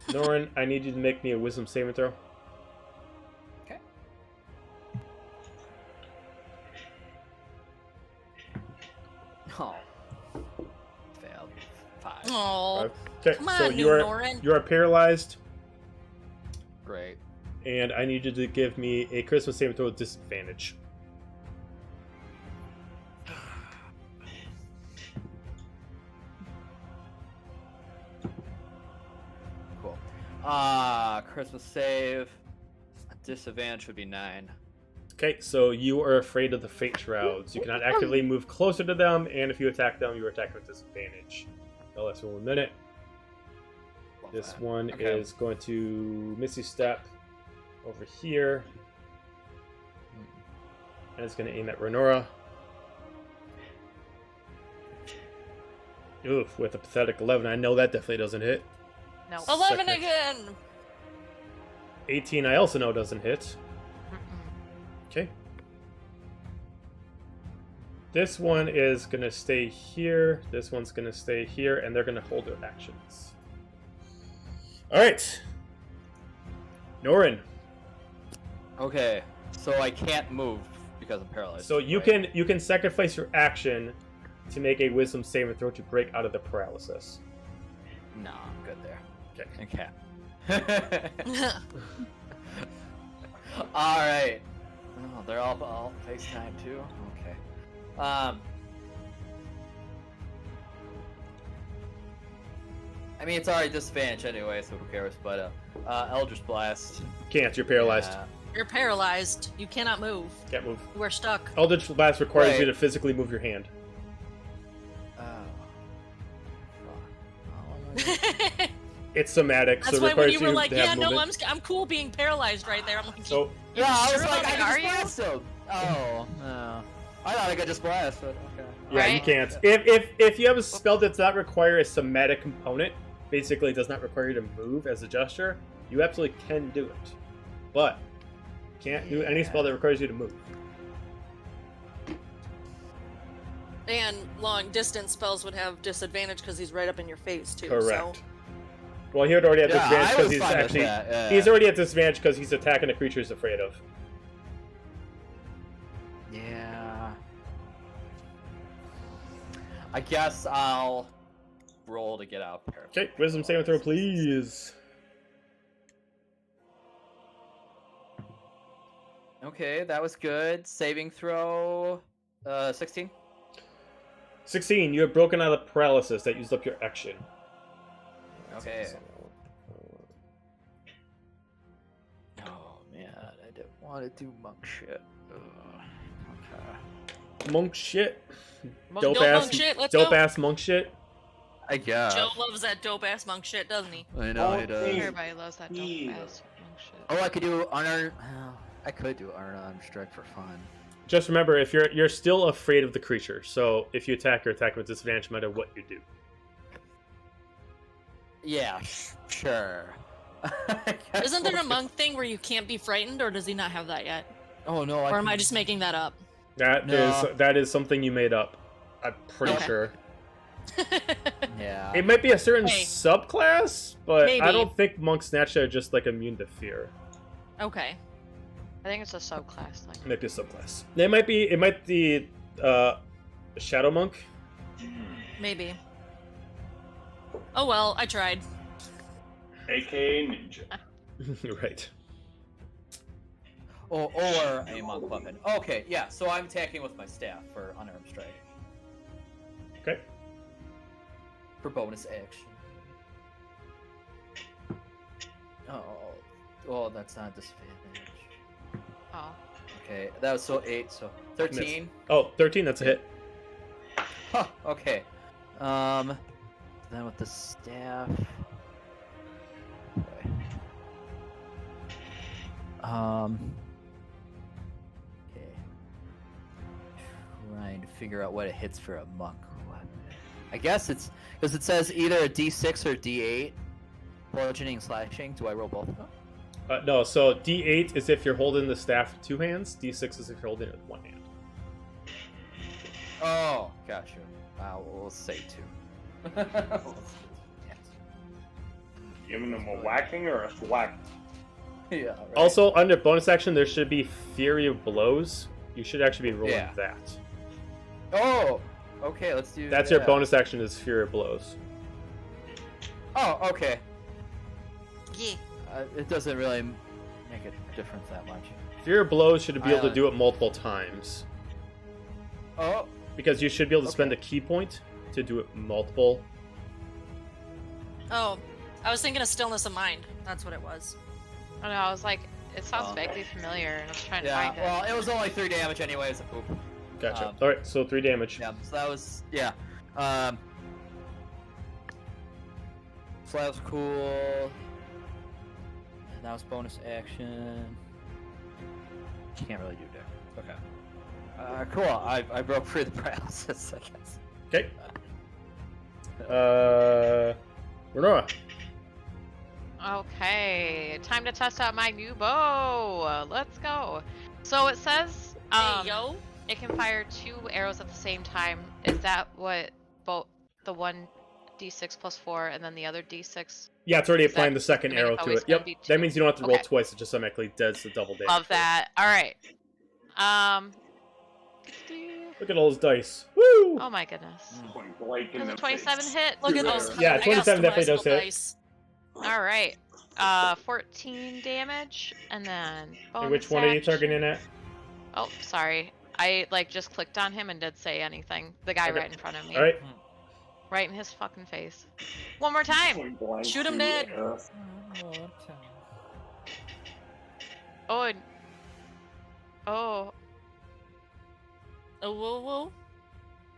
Norran, I need you to make me a wisdom saving throw. Okay. Oh. Failed. 5. Oh, Okay, come on, so new Norran. you are paralyzed, Great. and I need you to give me a charisma saving throw with disadvantage. Cool. Christmas save. Disadvantage would be 9. Okay, so you are afraid of the Fate Shrouds. You cannot actively move closer to them, and if you attack them, you are attacking with disadvantage. I'll last for 1 minute. Love This that. one Okay. is going to Misty Step over here, and it's going to aim at Renora. Oof, with a pathetic 11. I know that definitely doesn't hit. No. 11 Second. again. 18 I also know doesn't hit. Okay. This one is going to stay here. This one's going to stay here, and they're going to hold their actions. All right. Norran. Okay, so I can't move because I'm paralyzed. So you right? can sacrifice your action to make a wisdom saving throw to break out of the paralysis. No, I'm good there. Okay. Okay. All right. Oh, they're all FaceTime too. Okay. I mean, it's already disadvantage anyway, so who cares? But Eldritch Blast. Can't. You're paralyzed. You're paralyzed. You cannot move. Can't move. You are stuck. Eldritch Blast requires Right. you to physically move your hand. Oh. Fuck. It's somatic, That's so it why when requires you were like, to have yeah, no, movement. I'm cool being paralyzed right there. I'm like, So Yeah, I was sure like, about I it? can Are just blast him. Oh, no. I thought I could just blast, but okay. yeah, you Right? can't. If you have a spell that does not require a somatic component, basically it does not require you to move as a gesture, you absolutely can do it. But you can't do any spell that requires you to move. And long distance spells would have disadvantage because he's right up in your face too. Correct. Well, he would already have Yeah, disadvantage I because was he's fine with actually that, yeah. he's already at disadvantage because he's attacking a creature he's afraid of. Yeah. I guess I'll roll to get out of here. Okay, wisdom saving throw, please. Okay, that was good. Saving throw, 16. 16. You have broken out of paralysis that used up your action. Okay. Oh man, I didn't want to do monk shit. Ugh. Okay. Monk shit. Dope monk shit, let's dope go. ass monk shit. I guess. Joe loves that dope ass monk shit, doesn't he? I know Oh, he does. please. Everybody loves that dope Yeah. ass shit. Oh, I could do unarmed. I could do unarmed strike for fun. Just remember, if you're still afraid of the creature, so if you attack, you're attacking with disadvantage no matter what you do. Yeah, sure. Isn't there a monk thing where you can't be frightened, or does he not have that yet? Oh no! Or am I just making that up? That is something you made up. I'm pretty Okay. sure. Yeah. It might be a certain Hey. subclass, but I Maybe. don't think monks naturally are just like immune to fear. Okay. I think it's a subclass. Like, It might be a subclass. It might be shadow monk. Maybe. Oh well, I tried. AKA Ninja. Right. Or a monk weapon. Okay, yeah. So I'm attacking with my staff for unarmed strike. Okay. For bonus action. Oh, that's not disadvantage. oh. Okay, that was so 8, so 13. Oh, 13, that's a hit. Huh, okay. Then with the staff. Okay. Okay. Trying to figure out what it hits for a monk weapon. I guess it's because it says either a D6 or D8. Bludgeoning, slashing. Do I roll both of them? No, so D8 is if you're holding the staff with 2 hands. D6 is if you're holding it with 1 hand. Oh, gotcha. We'll say 2. Giving them a whacking or a thwack? Yeah. Right. Also, under bonus action, there should be Fury of Blows. You should actually be rolling Yeah. that. Oh. Okay. Let's do. That's your bonus action is Fury of Blows. Oh. Okay. Yeah. It doesn't really make a difference that much. Fury of Blows should be able to do it multiple times. Oh. Because you should be able to spend a key point to do it multiple. Oh, I was thinking of Stillness of Mind. That's what it was. I don't know, I was like, it sounds vaguely familiar, and I was trying to Yeah. find it. Well, it was only 3 damage anyways. Oop. Gotcha. Alright, so 3 damage. Yeah. So that was So that was cool. And that was bonus action. Can't really do that. Okay. Cool. I broke free of the paralysis, I guess. Okay. Renora. Okay, time to test out my new bow. Let's go. So it says Hey, yo. it can fire 2 arrows at the same time. Is that what both the one d6 plus 4 and then the other d6? Yeah, it's already Is applying that the second gonna make arrow it to always it. gonna Yep. be 2? That means you don't have to roll Okay. twice. It just automatically does the double damage. Love that. All right. Look at all those dice. Woo! Oh my goodness. Point blank in Does a the 27 face. hit? Look at Yeah. those. Yeah, 27 definitely does hit. Dice. All right. 14 damage, and then bonus And which one are you action. targeting at? Oh, sorry. I just clicked on him and did say anything. The guy Okay. right in front of me. All right. Right in his fucking face. One more time. Point blank Shoot him to dead. earth. Oh. Oh. Oh, whoa, whoa.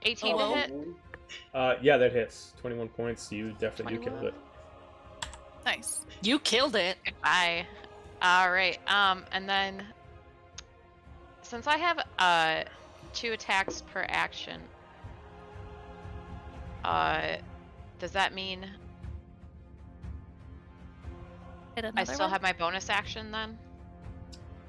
18 Oh, to hit. Yeah, that hits. 21 points. You definitely you killed it. Nice. You killed it. Goodbye. All right. And then since I have 2 attacks per action, does that mean Hit I another still one? have my bonus action then?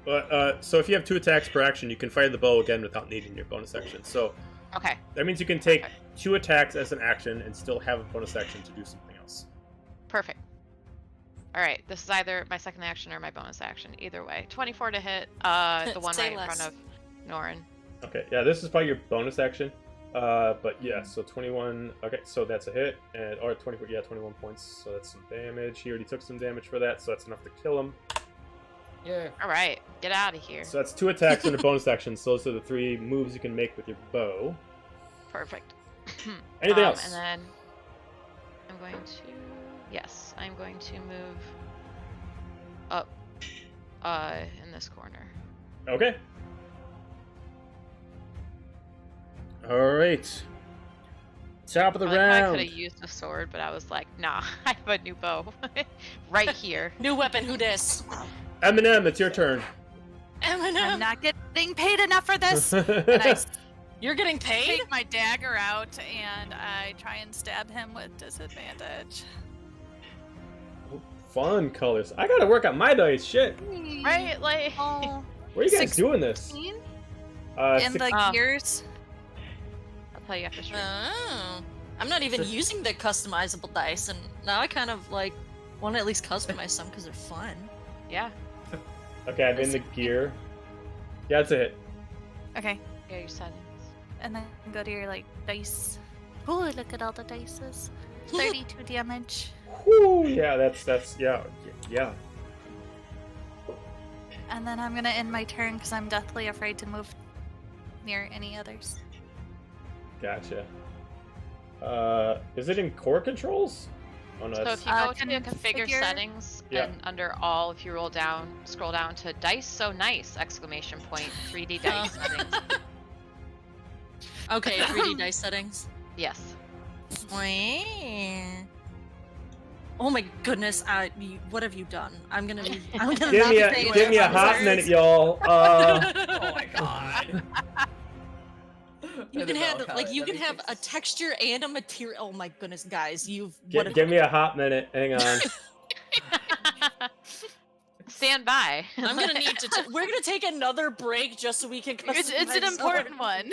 But so if you have 2 attacks per action, you can fire the bow again without needing your bonus action. So Okay. that means you can take Okay. 2 attacks as an action and still have a bonus action to do something else. Perfect. All right. This is either my second action or my bonus action. Either way. 24 to hit. The one Say right in less. front of Norran. Okay, yeah, this is probably your bonus action. But yeah, so 21. Okay, so that's a hit, and or 24. Yeah, 21 points. So that's some damage. He already took some damage for that, so that's enough to kill him. Yeah. All right. Get out of here. So that's 2 attacks and a bonus action. So those are the 3 moves you can make with your bow. Perfect. Anything else? And then I'm going to. Yes, I'm going to move up in this corner. Okay. All right. Top of the I round. could have used a sword, but I was like, nah, I have a new bow right here. New weapon, who dis? Eminem, it's your turn. I'm Eminem. not getting paid enough for this. And I You're getting paid? take my dagger out and I try and stab him with disadvantage. Fun colors. I gotta work on my dice. Shit. Right? Like, Oh, Where are you guys doing this? 16? Six- In the gears. I'll tell you after stream. Oh. I'm not even using the customizable dice, and now I kind of like want to at least customize some because they're fun. Yeah. Okay, I'm in the gear. Yeah, that's a hit. Okay. Yeah, your settings. And then go to your like dice. Oh, look at all the dices. 32 damage. Whew, yeah, that's yeah. And then I'm gonna end my turn because I'm deathly afraid to move near any others. Gotcha. Is it in core controls? Oh no, So that's if you go to configure- configure settings Yeah. and under all, if you scroll down to dice so nice! Exclamation point 3D dice settings. Okay, 3D dice settings. Yes. Oh my goodness, what have you done? I'm gonna I'm gonna give not me be a paying give me a attention. hot minute, y'all. Oh my god. You can have you can have a texture and a material. Oh my goodness, guys, give me a hot minute. Hang on. Stand by. I'm gonna need to. We're gonna take another break just so we can. It's an customize important one.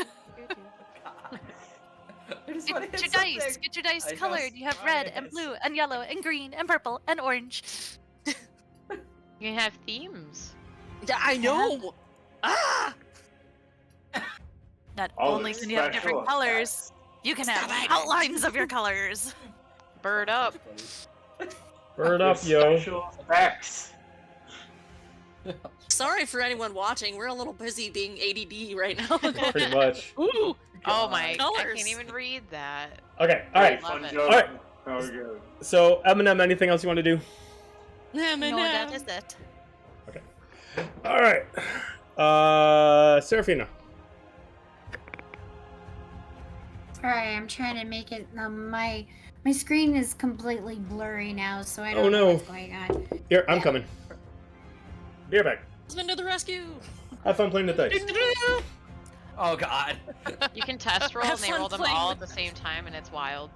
just wanna Get hit your dice. something. Get your dice I colored. just You have wanna red and hit blue and yellow and green and purple and orange. You can have themes. Yeah, I know. Ah! Not All only the can you have special different colors, you can have outlines of your colors. Bird up. Bird up, With yo. Special effects. Sorry for anyone watching. We're a little busy being ADD right now. Pretty much. Ooh. Oh my! I Colors. can't even read that. Okay, alright. Love Fun it. joke. Alright. Oh, good. So, Eminem, anything else you want to do? No, No, that is it. Alright. Seraphina. Sorry, I'm trying to make it. My screen is completely blurry now, so I don't Oh, know no. what's going on. Here, I'm coming. Be right back. Husband to the rescue. Have fun playing the dice. Oh god. You can test roll, Have and they fun roll them playing all with at the same time, and it's wild.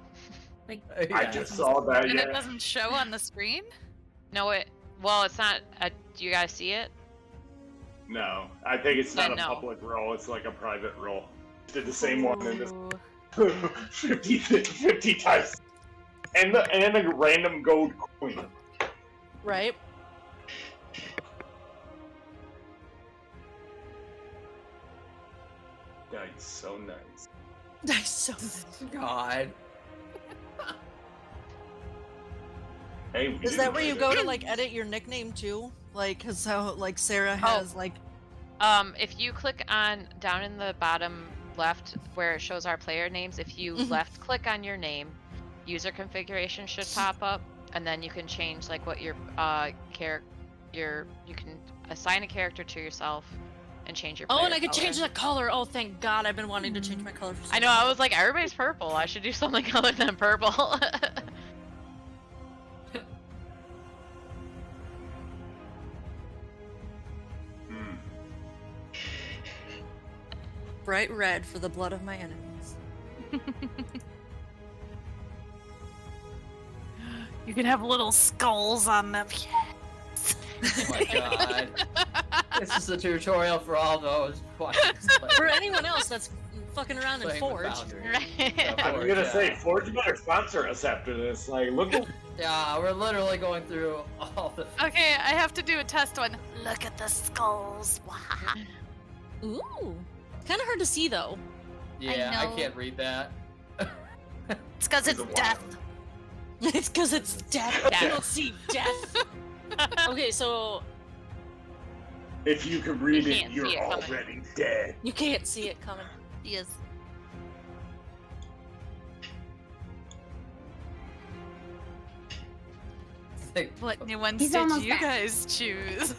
Like, I just saw that. And it Yeah. doesn't show on the screen? No, well, it's not. Do you guys see it? No, I think it's not Yeah, a no. public roll. It's like a private roll. Did the same one in this Ooh. 50 times. And a random gold coin. Right. Nice, so nice. That's so nice. God. Hey, we Is didn't that where you get go it. to like edit your nickname too? Like, cause how like Sarah has like. If you click on down in the bottom left where it shows our player names, if you Mhm. left click on your name, user configuration should pop up, and then you can change like what your you can assign a character to yourself and change your. Oh, player and I could color. change the color. Oh, thank God! I've been wanting to change my color. For so I know. I was like, everybody's purple. I should do something other than purple. Hmm. bright red for the blood of my enemies. You can have little skulls on them. Oh my god. This is a tutorial for all those For anyone else that's fucking around in playing with Forge. Boundary. Right. I was Forge, gonna yeah. say, Forge better sponsor us after this. Like, look at. Yeah, we're literally going through all the. Okay, I have to do a test one. Look at the skulls. Ooh, kind of hard to see though. Yeah, I know. can't read that. It's because it's It's a death. It's because it's death. Death. You don't see death. Okay, so If you can read You it, can't you're see it coming. already dead. you can't see it coming. Yes. What new ones He's did almost you back. guys choose?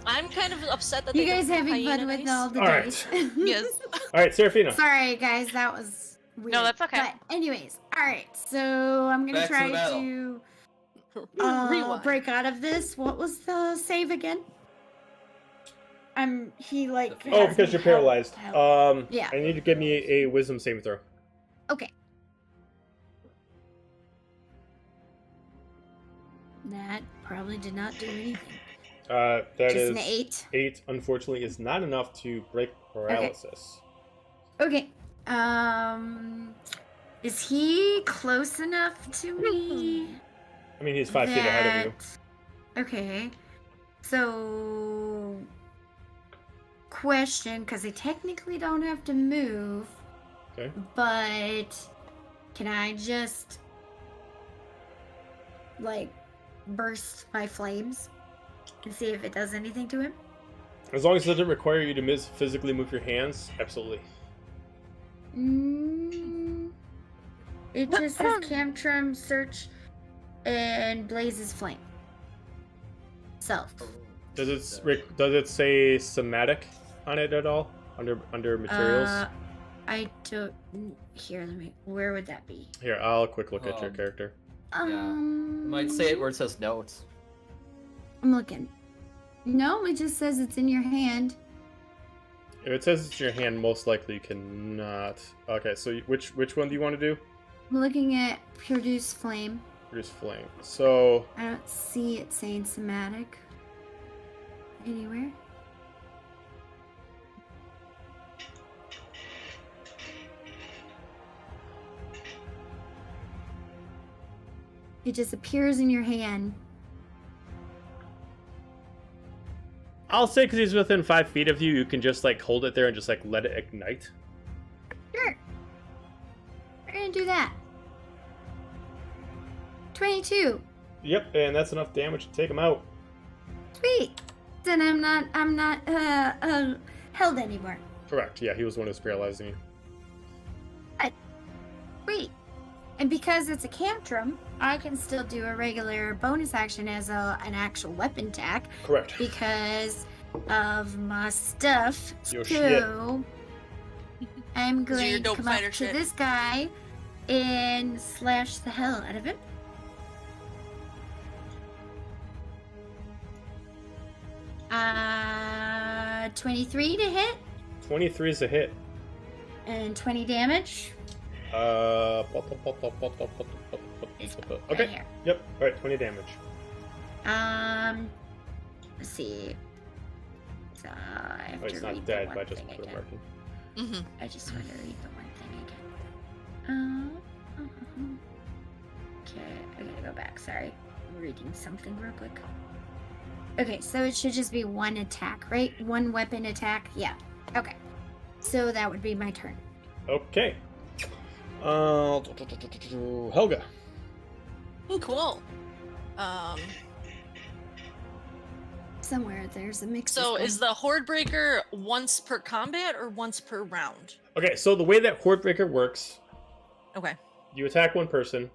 I'm kind of upset that you they guys don't do having fun hyena with dice. all the All right. dice. Yes. Alright, Seraphina. Sorry, guys, that was weird. No, that's okay. But anyways, all right. So I'm gonna Back to the try battle. to Rewind. break out of this. What was the save again? He like. Oh, has because me you're paralyzed. held. Yeah. I need you to give me a wisdom saving throw. Okay. That probably did not do anything. That Just is an 8. 8. Unfortunately, is not enough to break paralysis. Okay. Is he close enough to me? I mean, he's 5 feet ahead of you. Okay. So, question, because I technically don't have to move. Okay. But can I just like burst my flames and see if it does anything to him? As long as it doesn't require you to physically move your hands, absolutely. It just says Camtrum search and blazes flame. Self. Does it say somatic on it at all? Under materials? I don't. Here, let me. Where would that be? Here, I'll quick look at your Um, character. You might say it where it says notes. I'm looking. No, it just says it's in your hand. If it says it's in your hand, most likely you cannot. Okay, so which one do you want to do? I'm looking at produce flame. Produce flame. So I don't see it saying somatic anywhere. It just appears in your hand. I'll say because he's within 5 feet of you, you can just like hold it there and just like let it ignite. Sure. We're gonna do that. 22. Yep, and that's enough damage to take him out. Sweet. Then I'm not held anymore. Correct. Yeah, he was the one who's paralyzing you. Wait. And because it's a cantrum, I can still do a regular bonus action as an actual weapon attack. Correct. Because of my stuff. Your so I'm So you're going to dope come up fighter to shit. this guy and slash the hell out of him. Uh, 23 to hit 23 is a hit. and 20 damage. Okay. Right here. Yep. All right. 20 damage. Let's see. So I have Oh, to he's read not the dead, one but I just thing put a again. mark in. Mm-hmm. I just want to read the one thing again. Okay, I gotta go back. Sorry, I'm reading something real quick. Okay, so it should just be one attack, right? One weapon attack. Yeah. Okay. So that would be my turn. Okay. Helga. Oh, cool. Somewhere there's a mix. So is the Horde Breaker once per combat or once per round? Okay, so the way that Horde Breaker works, Okay. you attack one person.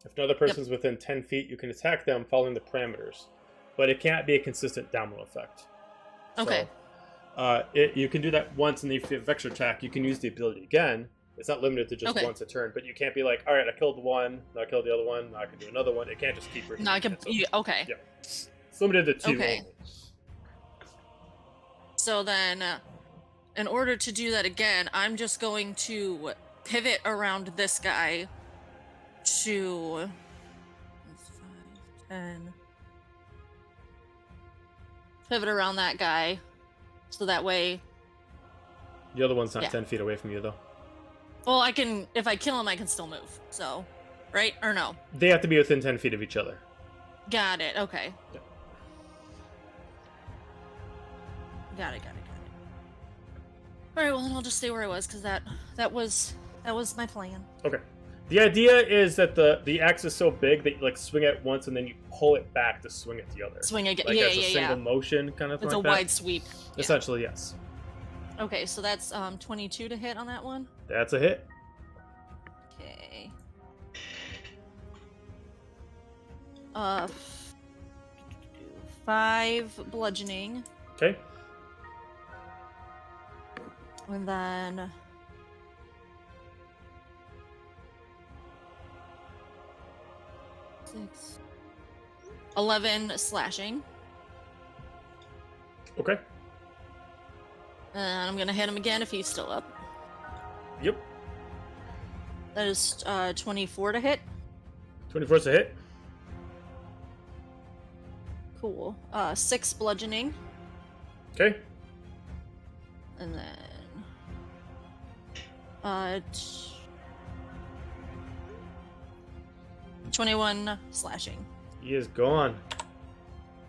If another person's within 10 feet, you can attack them following the parameters. But it can't be a consistent domino effect. Okay. So, you can do that once, and if you have extra attack, you can use the ability again. It's not limited to just Okay. once a turn, but you can't be like, all right, I killed one, now I killed the other one, now I can do another one. It can't just keep repeating. No, I can. itself. Okay. Yeah. It's limited to 2 Okay. only. So then, in order to do that again, I'm just going to pivot around this guy to 5, 10. Pivot around that guy, so that way. The other one's not Yeah. 10 feet away from you, though. Well, I can. If I kill him, I can still move. So, right or no? They have to be within 10 feet of each other. Got it. Okay. Yeah. Got it. All right. Well, then I'll just stay where I was because that was my plan. Okay. The idea is that the axe is so big that you like swing it once and then you pull it back to swing it the other. Swing again. Like Yeah. as a single motion kind of thing. It's a like that. wide sweep. Yeah. Essentially, yes. Okay, so that's 22 to hit on that one. That's a hit. Okay. 5 bludgeoning, Okay. and then 6, 11 slashing, Okay. and I'm gonna hit him again if he's still up. Yep. That is 24 to hit. 24 is a hit. Cool. 6 bludgeoning, Okay. and then 21 slashing. He is gone.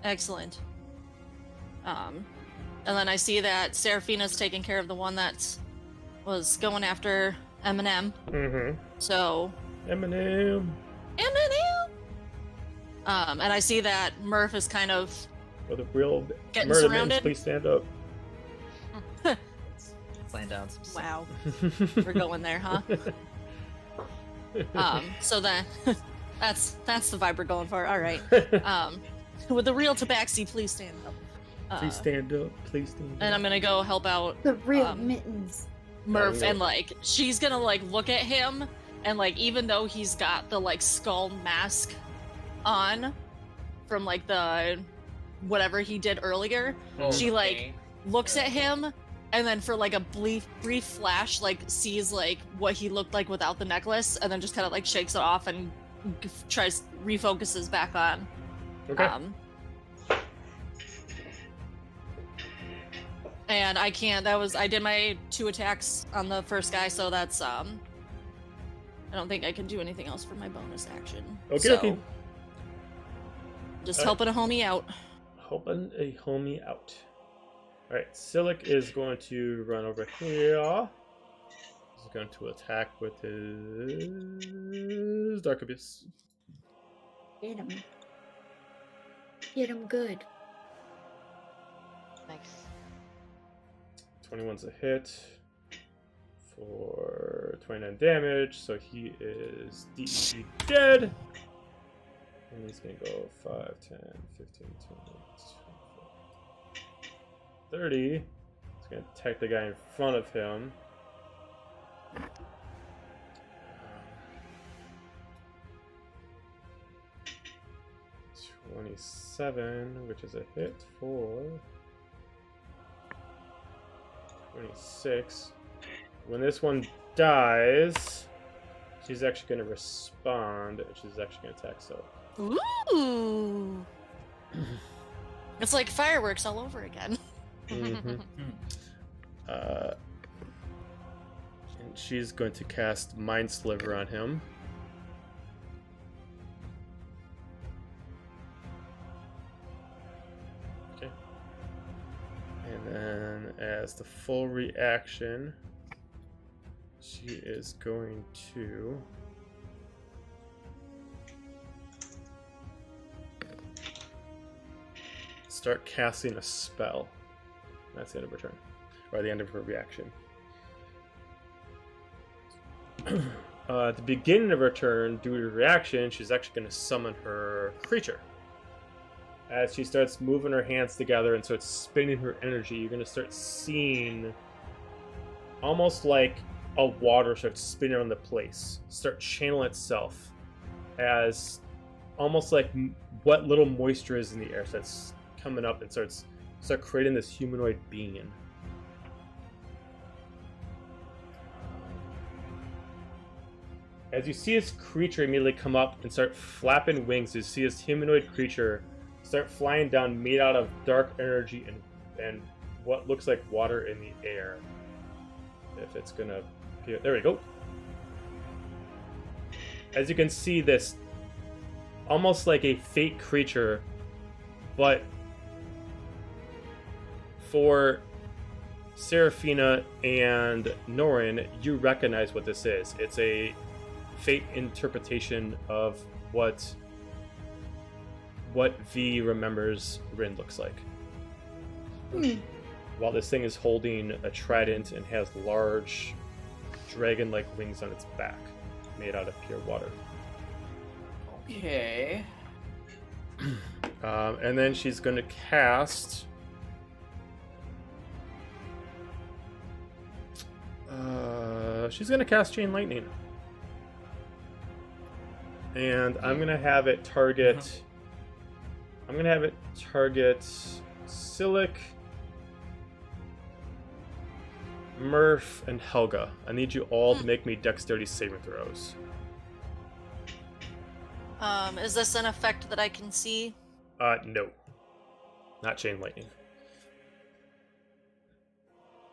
Excellent. And then I see that Seraphina's taking care of the one that was going after Eminem. Mm-hmm. So Eminem. and I see that Murph is kind of For the real Getting murder surrounded? minions, please stand up. Laying down some stuff. wow. We're going there, huh? So then that's the vibe we're going for. All right. With the real tabaxi, please stand up. Please stand up. Please stand up. And I'm gonna go help out The real Um, mittens. Murph, Oh, and like she's gonna like look at him, and like even though he's got the like skull mask on from like the whatever he did earlier, she like looks at him, and then for like a brief flash like sees like what he looked like without the necklace, and then just kind of like shakes it off and refocuses back on. Okay. And I can't. I did my 2 attacks on the first guy, so that's I don't think I can do anything else for my bonus action. Okay. Just helping a homie out. Helping a homie out. Alright, Silic is going to run over here. He's going to attack with his Dark Abyss. Get him. Get him good. Nice. 21's a hit for 29 damage, so he is DED dead. And he's going to go 5, 10, 15, 20, 24, 30. He's going to attack the guy in front of him. 27, which is a hit for 26. When this one dies, she's actually going to respond, and she's actually going to attack Silic. Ooh. It's like fireworks all over again. Mm-hmm. And she's going to cast Mind Sliver on him. Okay. And then as the full reaction, she is going to start casting a spell. That's the end of her turn, or the end of her reaction. At the beginning of her turn, due to reaction, she's actually going to summon her creature. As she starts moving her hands together and starts spinning her energy, you're going to start seeing almost like a water starts spinning around the place, start channeling itself as almost like what little moisture is in the air starts coming up and start creating this humanoid being. As you see this creature immediately come up and start flapping wings, you see this humanoid creature start flying down, made out of dark energy and what looks like water in the air. If it's gonna appear, there we go. As you can see, this almost like a fake creature, but for Seraphina and Norran, you recognize what this is. It's a fate interpretation of what V remembers Rin looks like. While this thing is holding a trident and has large dragon-like wings on its back, made out of pure water. Okay. And then she's going to cast... she's going to cast Chain Lightning. And I'm going to have it target... I'm going to have it target Silic, Murph, and Helga. I need you all to make me dexterity saving throws. Is this an effect that I can see? No. Not Chain Lightning.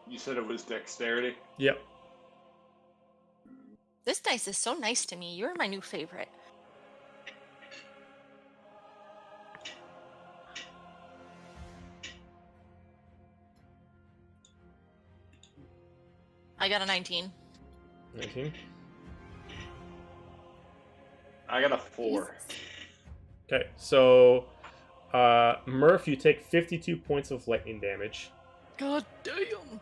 You said it was dexterity? Yep. This dice is so nice to me. You're my new favorite. I got a 19. 19. I got a 4. Okay, so Murph, you take 52 points of lightning damage. God damn.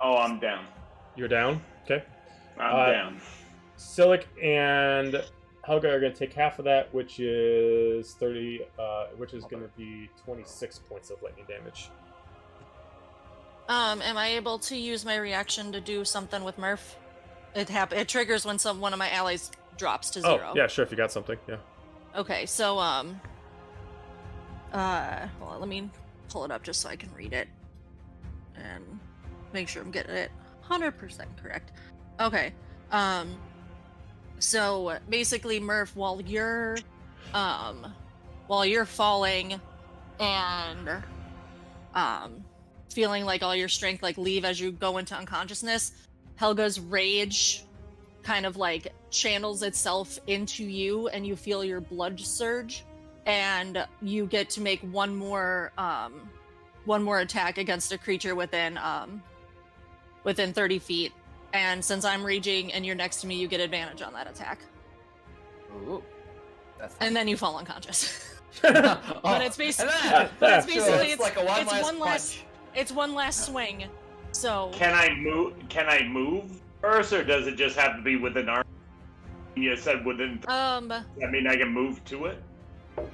Oh, I'm down. You're down? Okay. I'm down. Silic and Helga are going to take half of that, which is 30, which is going to be 26 points of lightning damage. Am I able to use my reaction to do something with Murph? It triggers when one of my allies drops to 0. Oh, yeah, sure, if you got something, yeah. Okay, so, hold on, let me pull it up just so I can read it. And make sure I'm getting it 100% correct. Okay, so basically, Murph, while you're falling and, feeling like all your strength like leave as you go into unconsciousness, Helga's rage kind of like channels itself into you, and you feel your blood surge, and you get to make one more attack against a creature within 30 feet. And since I'm raging and you're next to me, you get advantage on that attack. Ooh. That's And then you fall unconscious. but it's basically it's like a it's one last swing. So Can I move? Can I move first, or does it just have to be within arm? You said within. I mean, I can move to it. Let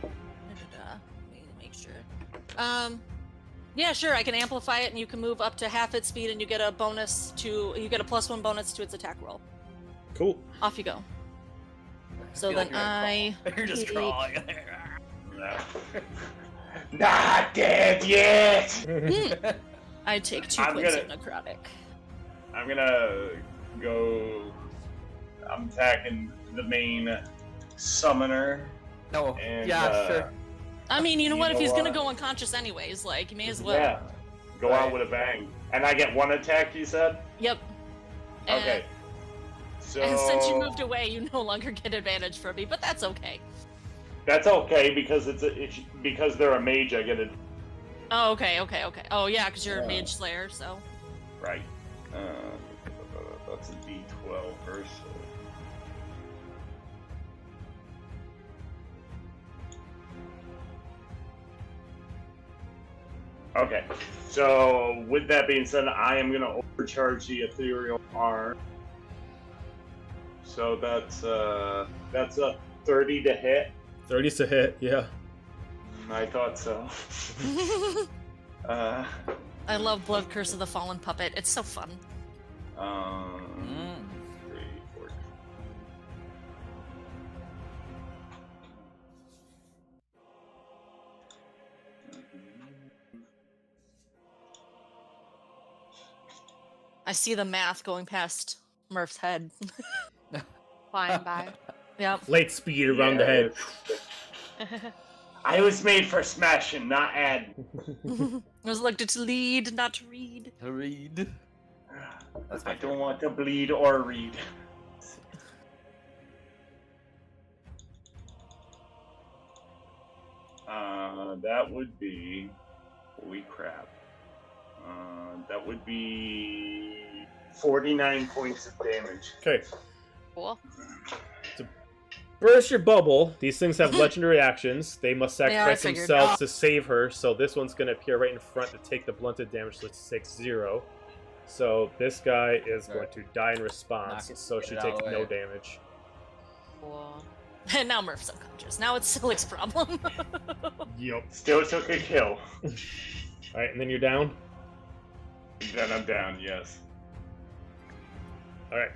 me make sure. Yeah, sure. I can amplify it, and you can move up to half its speed, and you get a +1 bonus to its attack roll. Cool. Off you go. So feel then you're just crawling. Not dead yet. I take 2 points of necrotic. I'm gonna go. I'm attacking the main summoner. No. And, Sure. I mean, you know what? If he's what? gonna go unconscious anyways, like, you may as well. Yeah. Go out with a bang. And I get 1 attack, you said? Yep. Okay. So And since you moved away, you no longer get advantage from me, but that's okay. that's okay because because they're a mage. I get it. Oh, okay. Oh, yeah, because you're a mage slayer, so. Right. That's a D12 first. Okay, so with that being said, I am going to overcharge the ethereal arm. So that's a 30 to hit. 30's to hit, yeah. I thought so. I love Blood Curse of the Fallen Puppet. It's so fun. 3, 4. I see the math going past Murph's head. Flying by. Yep. Light speed around the head. I was made for smashing, not add. I was elected to lead, not to read. To read. I don't want to bleed or read. That would be... Holy crap. That would be 49 points of damage. Okay. Cool. To burst your bubble, these things have legendary actions. They must Yeah, I sacrifice figured. themselves to save her, so this one's going to appear right in front to take the blunted damage, so it takes 0. So this guy is going to die in response, so she takes no damage. Cool. And now Murph's unconscious. Now it's Silik's problem. Yep. Still took a kill. Alright, and then you're down? Then I'm down, yes. Alright.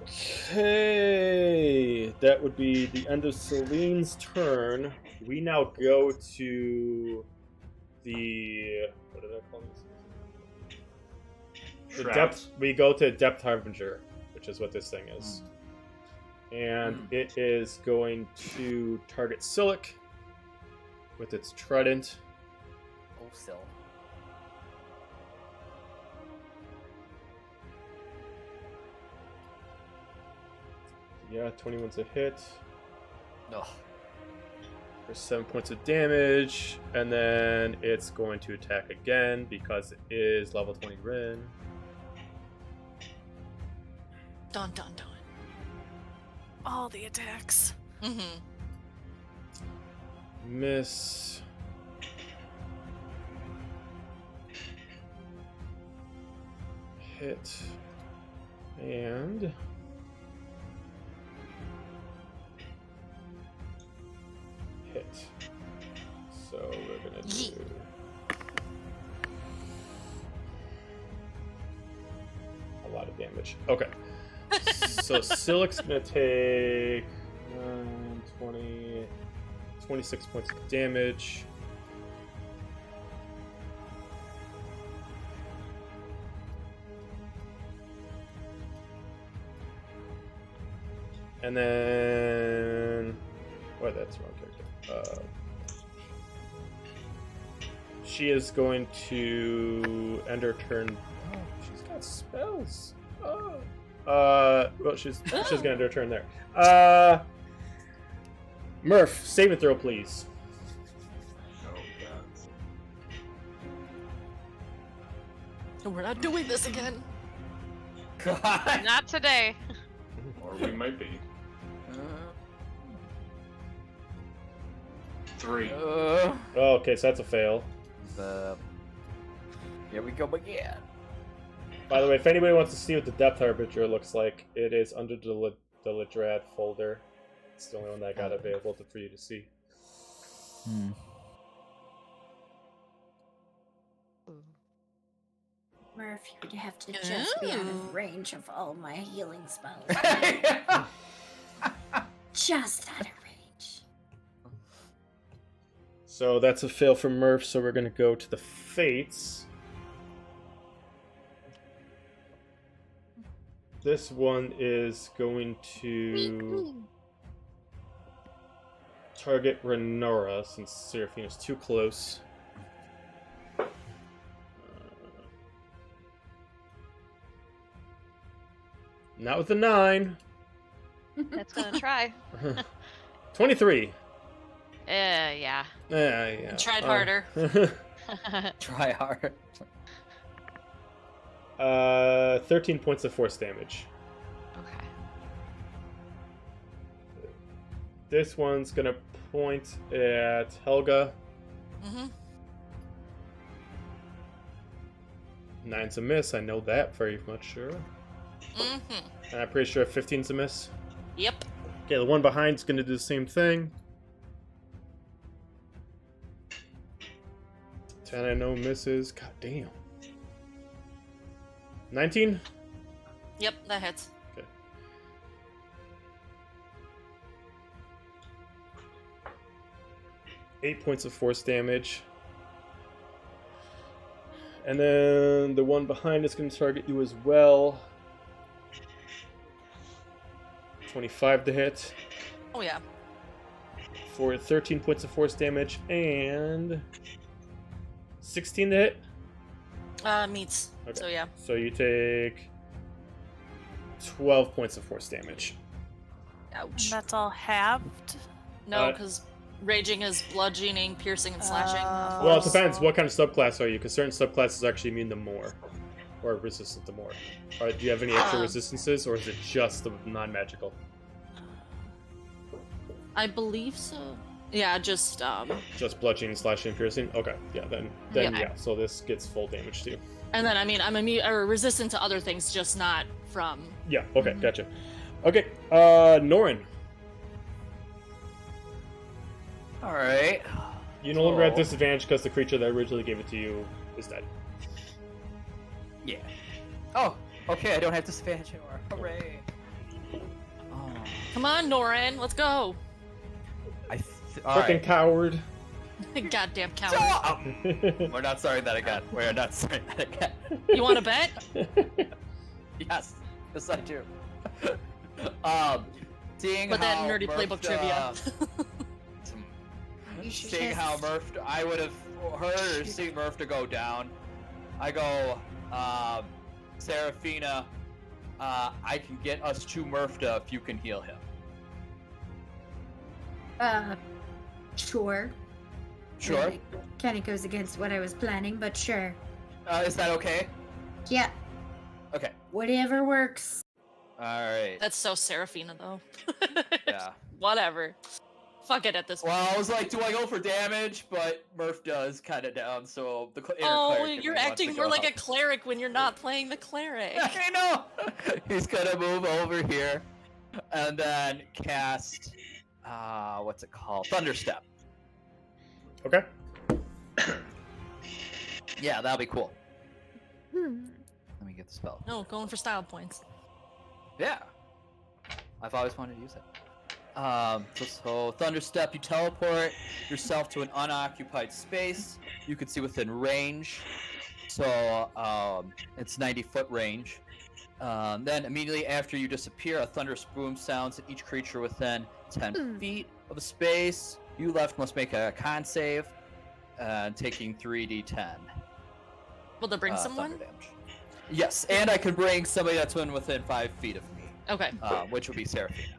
Okay. That would be the end of Celine's turn. We now go to the... What did I call this? The depth. We go to Depth Harbinger, which is what this thing is. And it is going to target Silik with its trident. Oh, still. Yeah, 21's a hit. No. For 7 points of damage. And then it's going to attack again because it is level 20 Rin. Dun dun dun. All the attacks. Mm-hmm. Miss. Hit. And... hit. So we're gonna do... a lot of damage. Okay. So Silik's gonna take 20, 26 points of damage. And then... oh, that's the wrong character. She is going to end her turn... oh, she's got got spells. Oh. Well, she's gonna do her turn there. Murph, save and throw, please. Oh god. We're not doing this again. God. Not today. Or we might be. 3. Oh, okay, so that's a fail. Here we go again. By the way, if anybody wants to see what the depth arbiter looks like, it is under the Lidrad folder. It's the only one that I got available for you to see. Murph, you'd have to just be out of range of all my healing spells. Just out of range. So that's a fail for Murph, so we're going to go to the Fates. This one is going to target Renora, since Seraphina's too close. Not with a 9. It's gonna try. 23. Yeah. Yeah. Tried harder. Try hard. 13 points of force damage. Okay. This one's gonna point at Helga. Mm-hmm. 9's a miss, I know that very much sure. Mm-hmm. And I'm pretty sure 15's a miss. Yep. Okay, the one behind's gonna do the same thing. 10 I know misses. God damn. 19? Yep, that hits. Okay. Eight points of force damage. And then the one behind is going to target you as well. 25 to hit. Oh yeah. For 13 points of force damage and 16 to hit. Meets. Okay. So yeah. So you take 12 points of force damage. Ouch. And that's all halved. No, because raging is bludgeoning, piercing, and slashing. Well, it depends. What kind of subclass are you? Because certain subclasses are actually immune to more. Or resistant to more. Do you have any extra resistances, or is it just the non-magical? I believe so. Yeah, just Just bludgeoning, slashing, piercing? Okay, yeah, then Yeah. so this gets full damage too. And then, I mean, I'm immune or resistant to other things, just not from. Yeah, okay, gotcha. Okay, Norran. Alright. You no longer at disadvantage because the creature that originally gave it to you is dead. Yeah. Oh, okay, I don't have disadvantage anymore. Hooray. Oh. Come on, Norran, let's go. Fucking coward. Goddamn coward. We're not starting that again. We're not starting that again. You want to bet? Yes. Yes, I do. Seeing But how that nerdy Murph, playbook trivia. Seeing how Murph, I would have heard or seen Murph to go down. I go, Seraphina, I can get us to Murphda if you can heal him. Sure. Sure. Kind of goes against what I was planning, but sure. Is that okay? Yeah. Okay. Whatever works. Alright. That's so Seraphina, though. Yeah. Whatever. Fuck it at this point. Well, I was like, do I go for damage? But Murph does kind of down, so the inner Oh, cleric you're wants acting to more go like a up. cleric when you're not playing the cleric. I know. He's gonna move over here, and then cast, what's it called? Thunderstep. Okay. Yeah, that'll be cool. Let me get the spell. No, going for style points. Yeah. I've always wanted to use it. So Thunderstep, you teleport yourself to an unoccupied space. You can see within range. So, it's 90-foot range. Then immediately after you disappear, a thunderous boom sounds, and each creature within 10 feet of a space you left must make a con save, taking 3d10. Will that bring thunder someone? damage. Yes, and I can bring somebody that's within 5 feet of me, Okay. which would be Seraphina.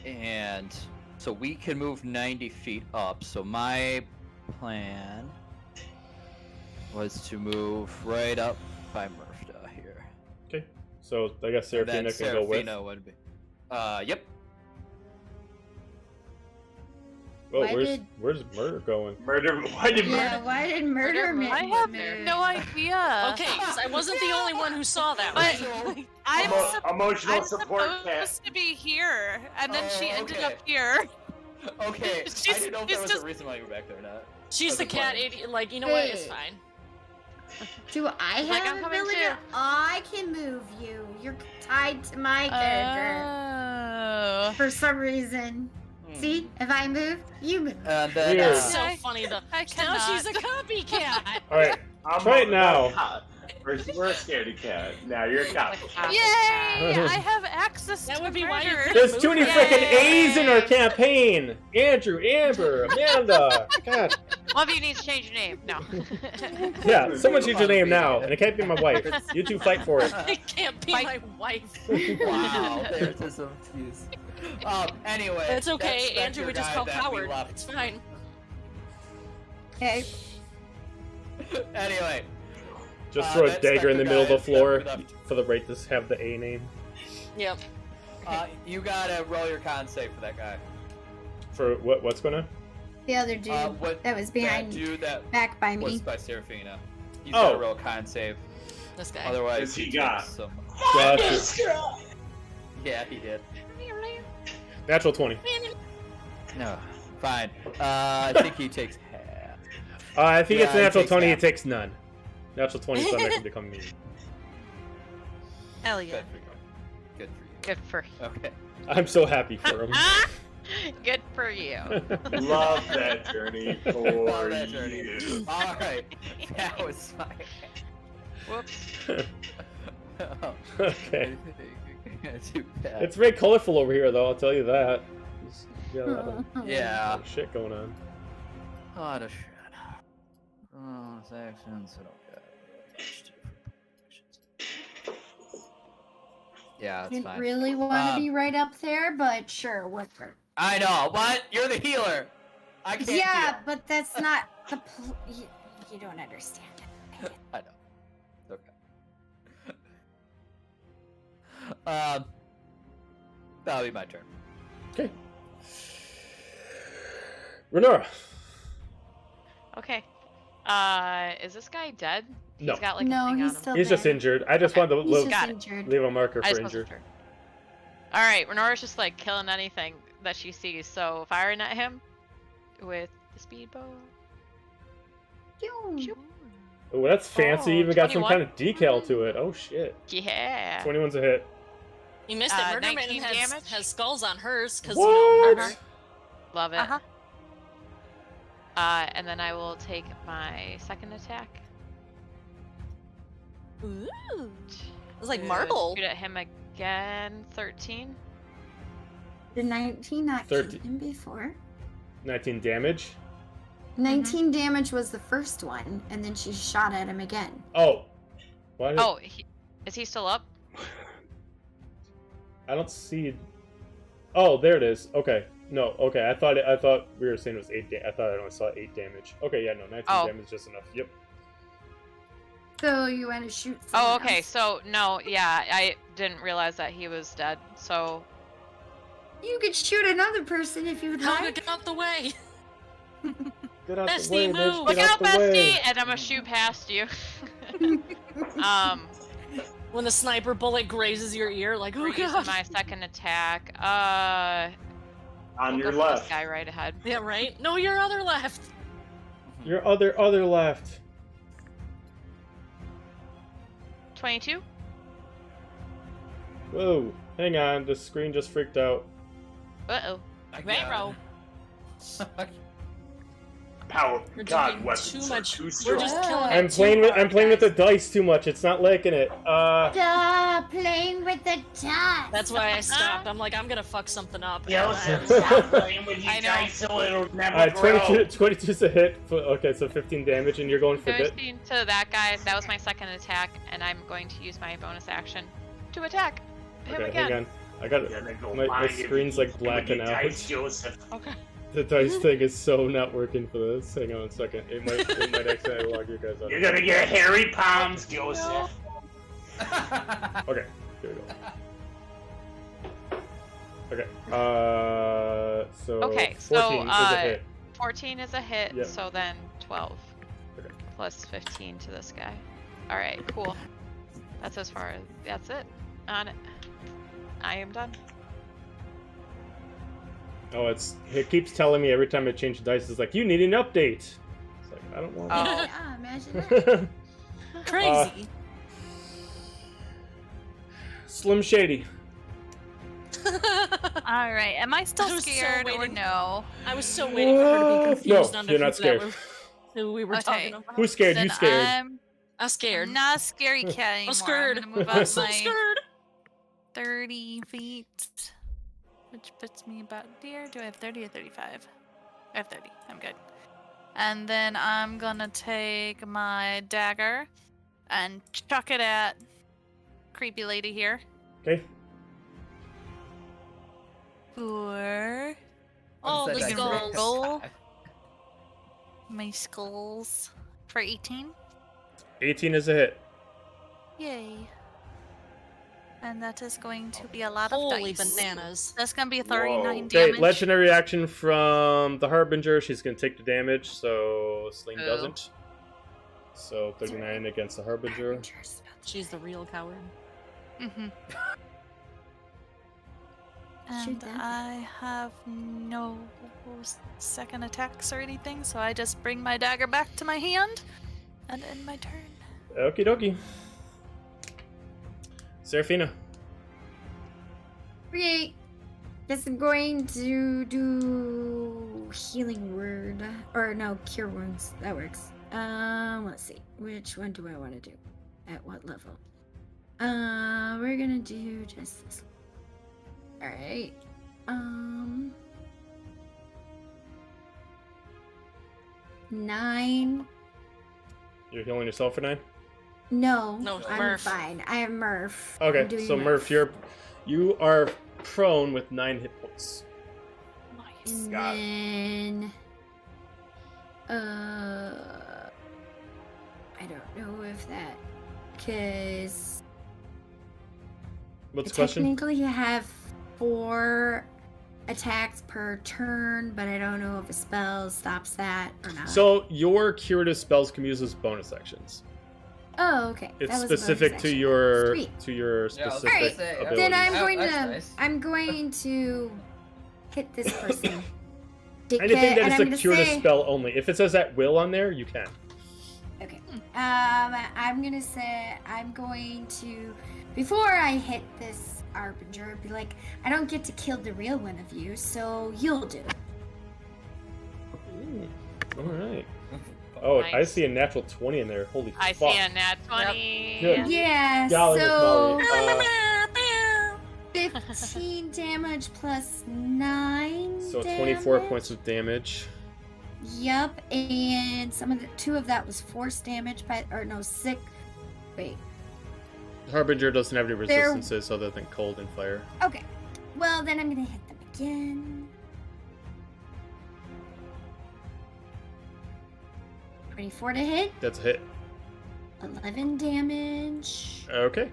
And so we can move 90 feet up. So my plan was to move right up by Murphda here. Okay. So I guess Seraphina can go with. Seraphina would be. Yep. Oh, Why where's Murder going? Murder. Why did Yeah, murder? why did murder make I have move? no idea. Okay, because I wasn't the only one who saw that. But Right? Emotional I'm support supposed cat. to be here, and then she ended okay. up here. Okay. I She's- didn't know if she's there was just- a reason why you were back there or not. She's the That's cat fine. idiot. Like, you know what? It's Hey. fine. Do I Like, I'm have coming ability? too. I can move you. You're tied to my character Oh. for some reason. See, if I move, you move. And then, Weird. That's so I- funny. Though. I Now cannot. she's a copycat. All right. I'm Try it a now. cat. We're a scaredy cat. Now you're a cat. Yay! I have access That to would be why you murder. couldn't There's move too many her. freaking A's in our Yay. campaign. Andrew, Amber, Amanda. God. One of you needs to change your name. No. Yeah, someone change your name now, and it can't be my wife. You two fight for it. It can't be my wife. Wow, there's some excuse. Anyway. It's okay. that's Andrew your would just guy call that we Howard. left. It's fine. Okay. Anyway. Just throw a that's dagger in the the middle of the guy floor that we left. for the right to have the A name. Yep. You gotta roll your con save for that guy. For what's going on? The other dude What that was that behind, dude that back by was me. by Seraphina. He's Oh. gotta roll a con save. This guy. Otherwise, Yes, he takes got. some. Gotcha. Yeah, he did. Natural 20. No, fine. I think he takes half. If he gets a Yeah, he natural takes 20, he half. takes none. Natural 20, so that can become mean. Hell yeah. Good for you. Good for Okay. I'm so happy for him. Good for you. Love that journey for Love that journey. you. All right, that was fine. Whoops. Okay. Too bad. It's very colorful over here, though, I'll tell you that. There's got a lot of Yeah. shit going on. A lot of shit. Oh, it's accents. I don't get it. Yeah, it's Didn't fine. really want to be right up there, but sure, whatever. I know, but you're the healer. I can't Yeah, heal. but that's not the. You don't understand. I know. Okay. That'll be my turn. Okay. Renora. Okay. Is this guy dead? No. He's got like a No, thing he's on him. still He's just there. injured. I just wanted to He's leave, just Got it. injured. leave a marker I for just wasn't injured. sure. All right, Renora's just like killing anything that she sees. So firing at him with the speedbow. Pew. Oh, that's fancy. Oh, Even got some 21. kind of decal to it. Oh, shit. Yeah. 21's a hit. You missed it. Murder 19 Man damage? has skulls on hers because What? murder. Love it. Uh-huh. And then I will take my second attack. Ooh. It's like marble. Shoot at him again. 13. Did 19 not kill 13. him before? 19 damage. 19 damage was the first one, and then she shot at him again. Oh. Why did... Oh, is he still up? I don't see... Oh, there it is. Okay. No, okay. I thought we were saying it was 8 I thought I only saw 8 damage. Okay, yeah, no. 19 Oh. damage is just enough. Yep. So you want to shoot Oh, someone okay. else. So, no, yeah, I didn't realize that he was dead. So, You could shoot another person if you would Helga, like. get out the way. Get out Bestie, the way, move. bitch. look Get out, out the way. bestie! And I'm gonna shoot past you. When the sniper bullet grazes your ear, like, We're oh using god. my second attack. On We'll your go for this left. guy right ahead. Yeah, right? No, your other left. Your other left. 22. Whoa. Hang on. The screen just freaked out. Uh-oh. I got Rainbow. it. power We're god doing weapons too are much. too We're strong. just killing Yeah. it I'm too playing with hard, the guys. dice too much. It's not liking it. Stop playing with the dice. That's why I stopped. I'm like, I'm gonna fuck something up. Joseph, and stop playing with your I know. dice so it'll never grow. 22's a hit. Okay, so 15 damage, and you're going for bit. 15 to that guy. That was my second attack, and I'm going to use my bonus action to attack him Okay, again. hang on. I got it. You're gonna go My find screen's your like blacking dice, out. Joseph. Okay. The dice thing is so not working for this. Hang on a second. It might accidentally log you guys out. You're gonna get hairy palms, Joseph. Okay, here we go. Okay. So Okay, 14 so is a hit. 14 is a hit, Yep. so then 12 Okay. plus 15 to this guy. All right, cool. That's as far as that's it. On it. I am done. Oh, it keeps telling me every time I change the dice. It's like, you need an update. It's like, I don't want. Oh. Yeah, imagine that. Crazy. Slim Shady. All right. Am I still I was so scared or waiting. no? I was so waiting for her to be confused No, on you're not scared. who we were Okay. talking about. Who's scared? Then You scared? I'm scared. I'm not a scary cat anymore. I'm scared. I'm gonna move I'm up so my scared. 30 feet, which puts me about here. Do I have 30 or 35? I have 30. I'm good. And then I'm gonna take my dagger and chuck it at creepy lady here. Okay. For Oh, Said the that skulls. Skull. my skulls for 18. 18 is a hit. Yay. And that is going to be a lot Holy of dice. bananas. That's gonna be 39 Whoa. damage. Okay, legendary action from the Harbinger. She's going to take the damage, so Sling Oh. doesn't. So 39 against the Harbinger. She's the real coward. Mm-hmm. Shoot And that. I have no second attacks or anything, so I just bring my dagger back to my hand and end my turn. Okie dokie. Seraphina. Okay. Guess I'm going to do healing word. Or no, cure wounds. That works. Let's see. Which one do I want to do? At what level? We're gonna do just this. Alright. 9. You're healing yourself for 9? No, No, I'm Murph. fine. I have Murph. Okay, I'm doing so Murph, you are prone with 9 hit points. Nice. And Got it. then, I don't know if that, because What's I the question? technically have 4 attacks per turn, but I don't know if a spell stops that or not. So your curative spells can be used as bonus actions. oh, okay. It's That was a bonus specific to action. your Sweet. Yeah, I was specific gonna say, ability. Then I'm Oh, going that's to nice. I'm going to hit this person. Anything that and is I'm a gonna curative say- spell only. If it says at will on there, you can. Okay. I'm gonna say I'm going to before I hit this Harbinger, be like, I don't get to kill the real one of you, so you'll do. All right. Oh, I Nice. see a natural 20 in there. Holy I fuck. see a nat 20. Good. Yeah. Golly, So Miss Molly. 15 damage plus 9. So 24 damage. points of damage. Yep, and 2 of that was force damage, or no, sick. Wait. Harbinger doesn't have any There- resistances other than cold and fire. Okay. Well, then I'm gonna hit them again. 24 to hit. That's a hit. 11 damage. Okay.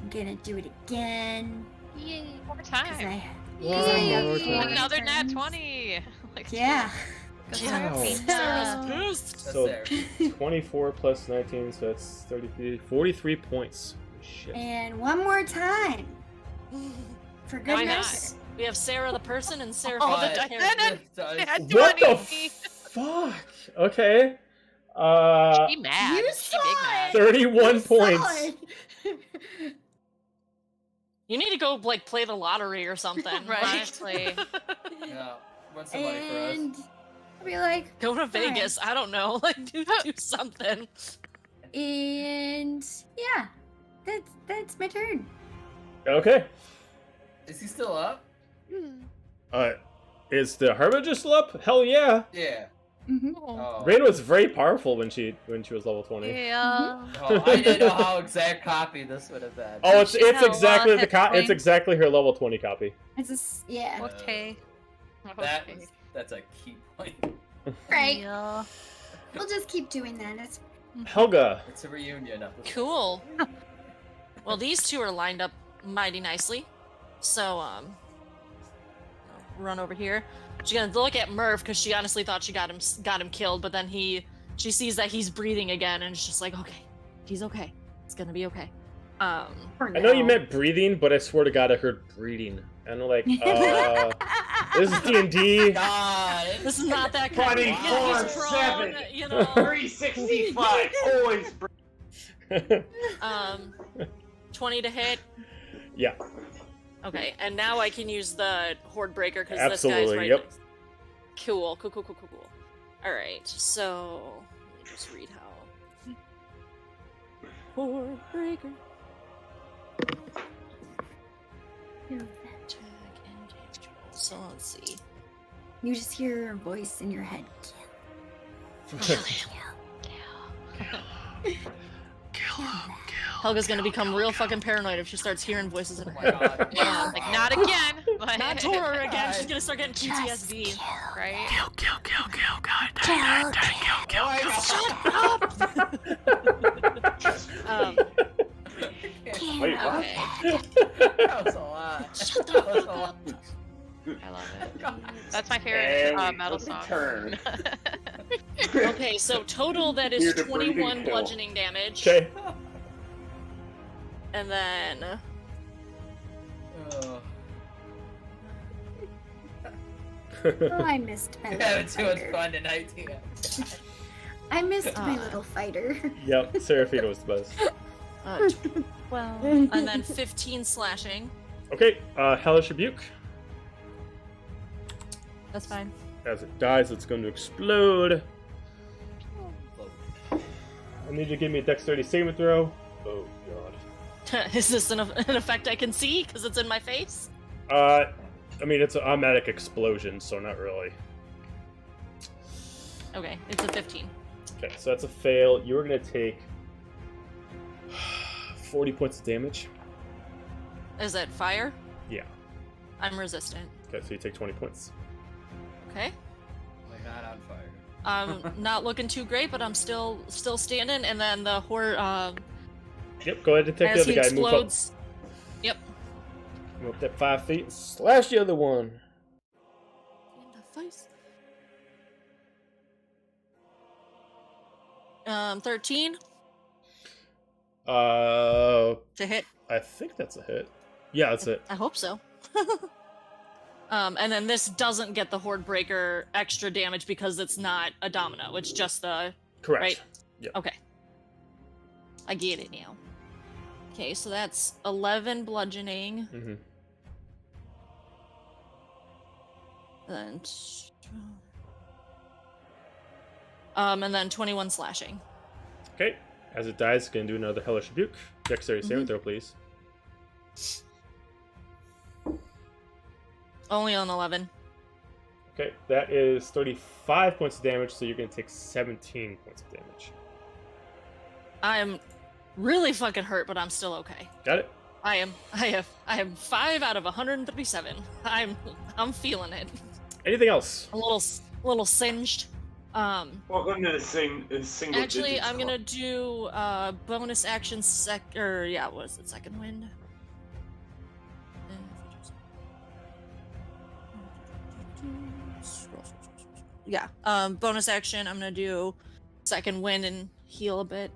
I'm gonna do it again. Yay, more Cause time. I, Wow, cause I have more 4 time. Another nat turns. 20. Like, Yeah. Wow. Sarah's pissed. That's So there. 24 plus 19, so that's 33, 43 points. Shit. And one more time. For Why not? goodness. We have Sarah the person and Sarah Oh, the the character. Nat What the 20. fuck? Okay. She mad. You She saw big mad. it. 31 You saw points. it. You need to go like play the lottery or something. Right. Honestly. Yeah, win some money for us. And I'll be like, Go to Vegas. Fine. I don't know. Like, do something. And yeah, that's my turn. Okay. Is he still up? Is the Harbinger still up? Hell yeah. Yeah. Mm-hmm. Oh. Rain was very powerful when she was level 20. Yeah. Oh, I didn't know how exact copy this would have been. Oh, it's She's had a lot exactly of the hit it's points. exactly her level 20 copy. It's yeah. Okay. That's a key point. Right. Yeah. We'll just keep doing that. It's Helga. It's a reunion of the Cool. Well, these two are lined up mighty nicely. So, I'll run over here. She's gonna look at Murph because she honestly thought she got him killed, but then she sees that he's breathing again, and it's just like, okay, he's okay. It's gonna be okay. I know you meant breathing, but I swear to God, I heard breeding. And I'm like, this is D&D. God, This is not that kind of 24/7, you know. 365, always. 20 to hit. Yeah. Okay, and now I can use the Horde Breaker because this Absolutely, guy's right yep. next. Cool. Alright, so let me just read how. Horde Breaker. Attack and damage roll. So let's see. You just hear a voice in your head. Helga's gonna become real fucking paranoid if she starts hearing voices in her Oh head. my God. Yeah. Like, not again. But... Not Tora again. She's gonna start getting PTSD. Right? Wait, what? Okay. That was a lot. Shut That was a lot. up. I love it. That's my favorite And metal took a song. turn. Okay, so total that is Here's a breathing 21 kill. bludgeoning damage. Okay. And then Oh. Oh, I missed my little Having too much fighter. fun tonight, Tina. I missed my little fighter. Yep, Seraphina was the best. 12, and then 15 slashing. Okay, Hellish Rebuke. That's fine. As it dies, it's going to explode. I need you to give me a Dexterity saving throw. Oh, God. Is this an effect I can see because it's in my face? I mean, it's an automatic explosion, so not really. Okay, it's a 15. Okay, so that's a fail. You're going to take 40 points of damage. Is it fire? Yeah. I'm resistant. Okay, so you take 20 points. Okay. Like not on fire. I'm not looking too great, but I'm still standing. And then the horde, Yep, go ahead and take as the he other guy. explodes. Yep. Move up that 5 feet and slash the other one. In the face. 13 To hit. I think that's a hit. Yeah, that's it. I hope so. And then this doesn't get the Horde Breaker extra damage because it's not a domino. It's just the... Correct. Right? Yep. Okay. I get it now. Okay, so that's 11 bludgeoning. Mm-hmm. And then 21 slashing. Okay. As it dies, it's going to do another Hellish Rebuke. Dexterity saving throw, please. Only on 11. Okay, that is 35 points of damage, so you're going to take 17 points of damage. I'm really fucking hurt, but I'm still okay. Got it? I am 5 out of 137. I'm feeling it. Anything else? A little singed. Welcome to the single. Actually, digits I'm club. gonna do bonus action what is it? Second wind. Yeah. Bonus action. I'm gonna do second wind and heal a bit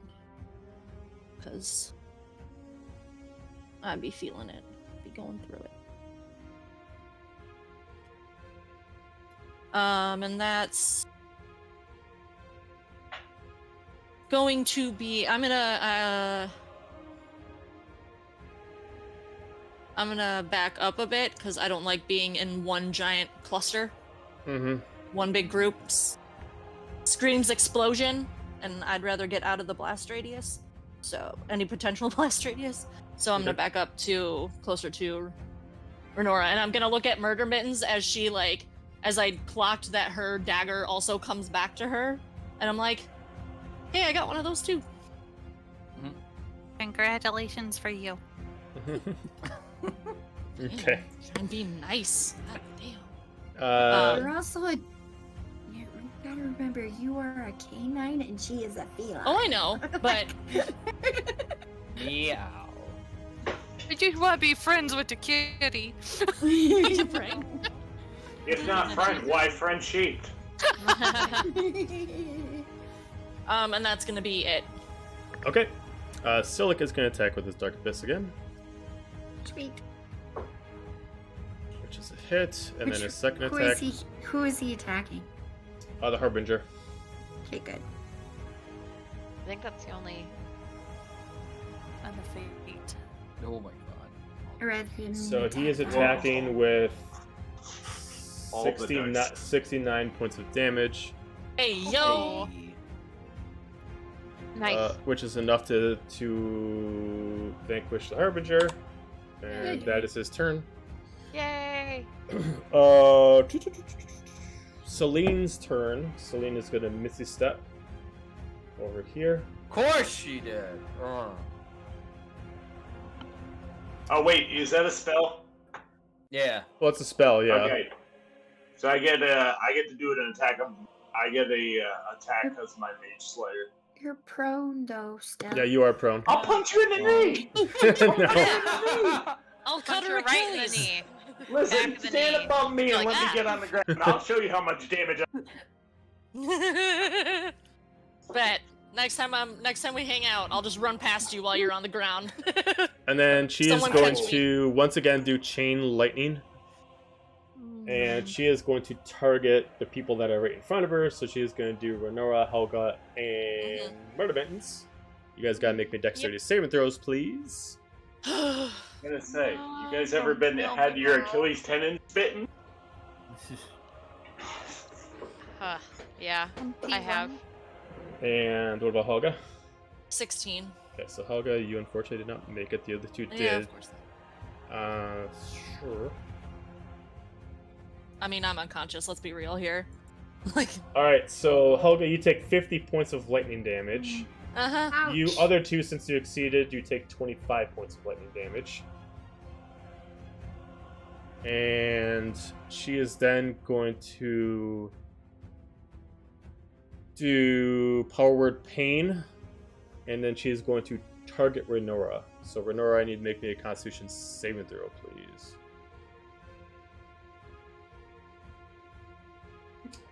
because I'd be feeling it. Be going through it. And that's going to be. I'm gonna back up a bit because I don't like being in one giant cluster. Mm-hmm. one big group screams explosion, and I'd rather get out of the blast radius. So, any potential blast radius. So I'm gonna back up to closer to Renora, and I'm gonna look at Murder Mittens as she, like, as I clocked that her dagger also comes back to her, and I'm like, hey, I got one of those too. Congratulations for you. Okay. And be nice. God damn. You're also a. You gotta remember, you are a canine and she is a feline. Oh, I know, but Meow. I just want to be friends with the kitty. If not friend, why friendship? and that's gonna be it. Okay. Silic is going to attack with his Dark Abyss again, Sweet. which is a hit, and then his second attack. Who is he attacking? The Harbinger. Okay, good. I think that's the only. On the feet. Oh my god. Rather than So he is attack. attacking with All the 69 points of damage, Hey, yo! Nice. which is enough to vanquish the Harbinger, and that is his turn. Yay! Celine's turn. Celine is going to Misty Step over here. Of course she did. Oh wait, is that a spell? Yeah. Well, it's a spell, yeah. Okay. So I get to do an attack. I get a attack as my Mage Slayer. You're prone though, still. Yeah, you are prone. I'll punch you in the knee. No. I'll cut Punch her her right in the Achilles. knee. Listen, Back of the stand knee. above me You're and like, let me "Ah." get on the ground. I'll show you how much damage. Bet. Next time we hang out, I'll just run past you while you're on the ground. And then she is Someone going catch me. to once again do chain lightning, and she is going to target the people that are right in front of her. So she is going to do Renora, Helga, and Murder Mittens. You guys gotta make me dexterity saving throws, please. I'm gonna say, you guys ever had your Achilles tendon bitten? Yeah, I have. And what about Helga? 16. Okay, so Helga, you unfortunately did not make it. The other two Yeah, did. of course. Sure. I mean, I'm unconscious. Let's be real here. Like. All right, so Helga, you take 50 points of lightning damage. Uh-huh. You other two, since you exceeded, you take 25 points of lightning damage. And she is then going to do Power Word Pain, and then she is going to target Renora. So Renora, I need to make me a Constitution saving throw, please.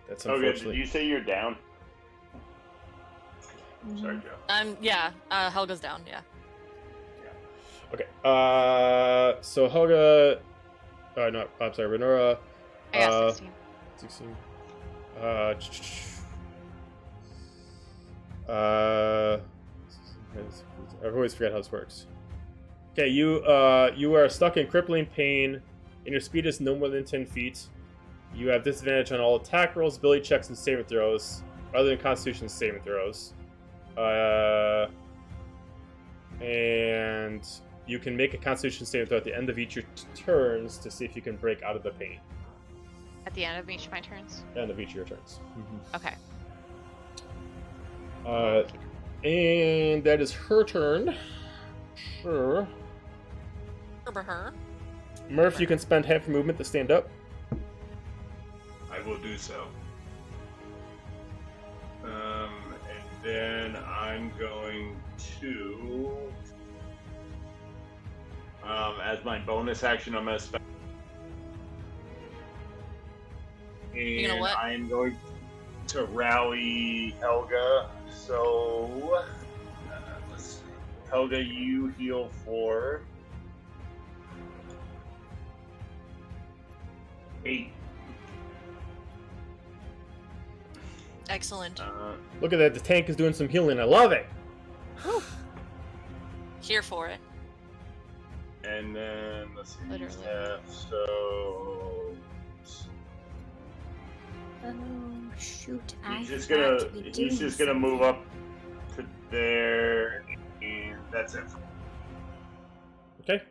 That's Okay, unfortunately. did you say you're down? Sorry, Joe. Helga's down, yeah. Okay. So Helga. No, I'm sorry, Renora. I got 16. 16. I always forget how this works. Okay, you are stuck in crippling pain, and your speed is no more than 10 feet. You have disadvantage on all attack rolls, ability checks, and saving throws, other than Constitution saving throws. And you can make a Constitution saving throw at the end of each of your turns to see if you can break out of the pain. At the end of each of my turns? End of each of your turns. Okay. And that is her turn. Sure. Her. Murph, you can spend half your movement to stand up. I will do so. And then I'm going to, as my bonus action, I'm going to spend. You know what? I'm going to rally Helga. So, let's see. Helga, you heal for 8. Excellent. Look at that, the tank is doing some healing. I love it. Here for it. And then, let's see. Literally. So, Oh shoot! He's just gonna move up to there, and that's it. Okay.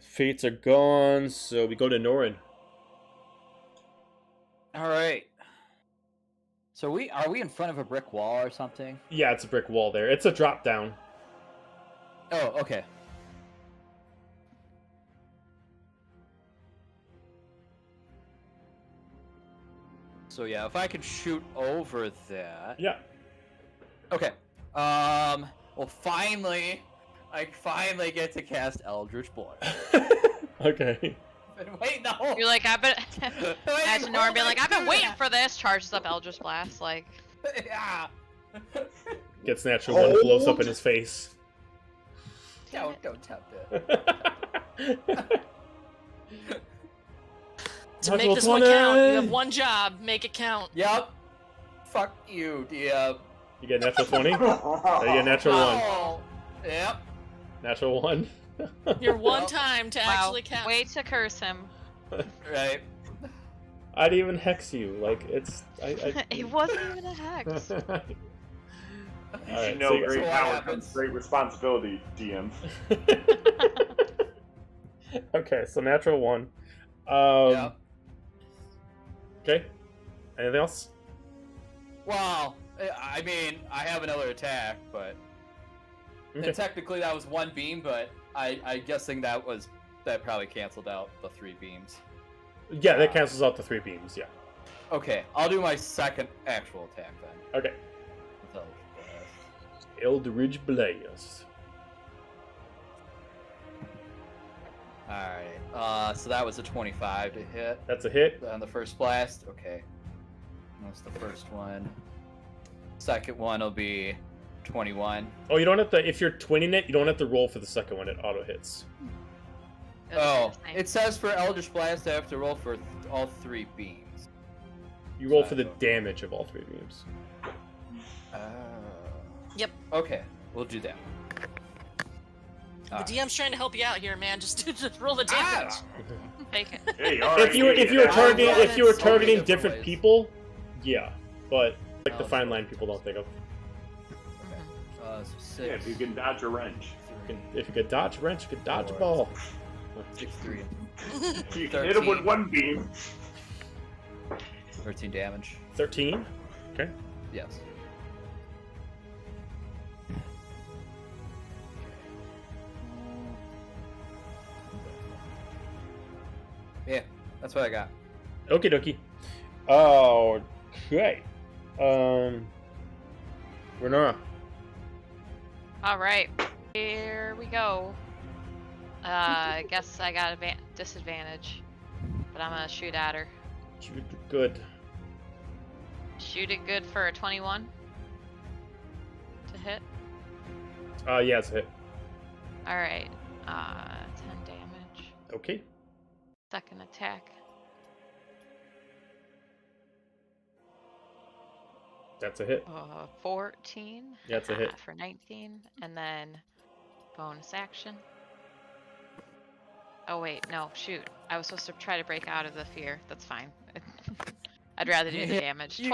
Fates are gone, so we go to Norran. All right. So are we in front of a brick wall or something? Yeah, it's a brick wall there. It's a drop down. Oh, okay. So yeah, if I could shoot over that. Yeah. Okay. Well, finally, I finally get to cast Eldritch Blast. Okay. Wait, no. You're like, I've been. Imagine Norran being like, I've been waiting for this. Charges up Eldritch Blast, like. Yeah. Gets natural one, blows up in his face. Don't tempt it. To make this one count, you have one job. Make it count. Yep. Fuck you, DM. You get natural 20? You get natural 1. Oh. Yep. Natural 1. Your one time to actually count. Way to curse him. Right. I'd even hex you. Like, it's... It wasn't even a hex. You Alright, should know so great what power happens? comes great responsibility, DM. Okay, so natural 1. Yeah. Okay. Anything else? Well, I mean, I have another attack, but Okay. and technically that was one beam, but I'm guessing that probably canceled out the 3 beams. Yeah, that cancels out the 3 beams, yeah. Okay, I'll do my second actual attack then. Okay. With Eldritch Blast. Eldritch Blast. Alright, so that was a 25 to hit That's a hit. on the first blast. Okay. That's the first one. Second one will be 21. Oh, you don't have to... If you're twinning it, you don't have to roll for the second one. It auto-hits. Oh, it says for Eldritch Blast I have to roll for all 3 beams. You roll for the damage of all 3 beams. Yep. Okay, we'll do that. The DM's trying to help you out here, man. Just roll the damage. Take it. Hey, all right, If you were targeting different different ways. people, yeah. But like the Oh, fine line people don't think of. So 6. Yeah, if you can dodge a wrench. If you could dodge wrench, you could dodge a Four. ball. 6, 3. You can hit him with 1 beam. 13 damage. 13. Okay. Yes. Yeah, that's what I got. Okie dokie. Okay. Renora. All right, here we go. I guess I got a disadvantage, but I'm gonna shoot at her. Shoot good. Shoot it good for a 21 to hit. Yeah, it's a hit. All right, 10 damage. Okay. Second attack. That's a hit. 14. Yeah, it's a hit. For 19, and then bonus action. Oh wait, no, shoot. I was supposed to try to break out of the fear. That's fine. I'd rather do the damage. 20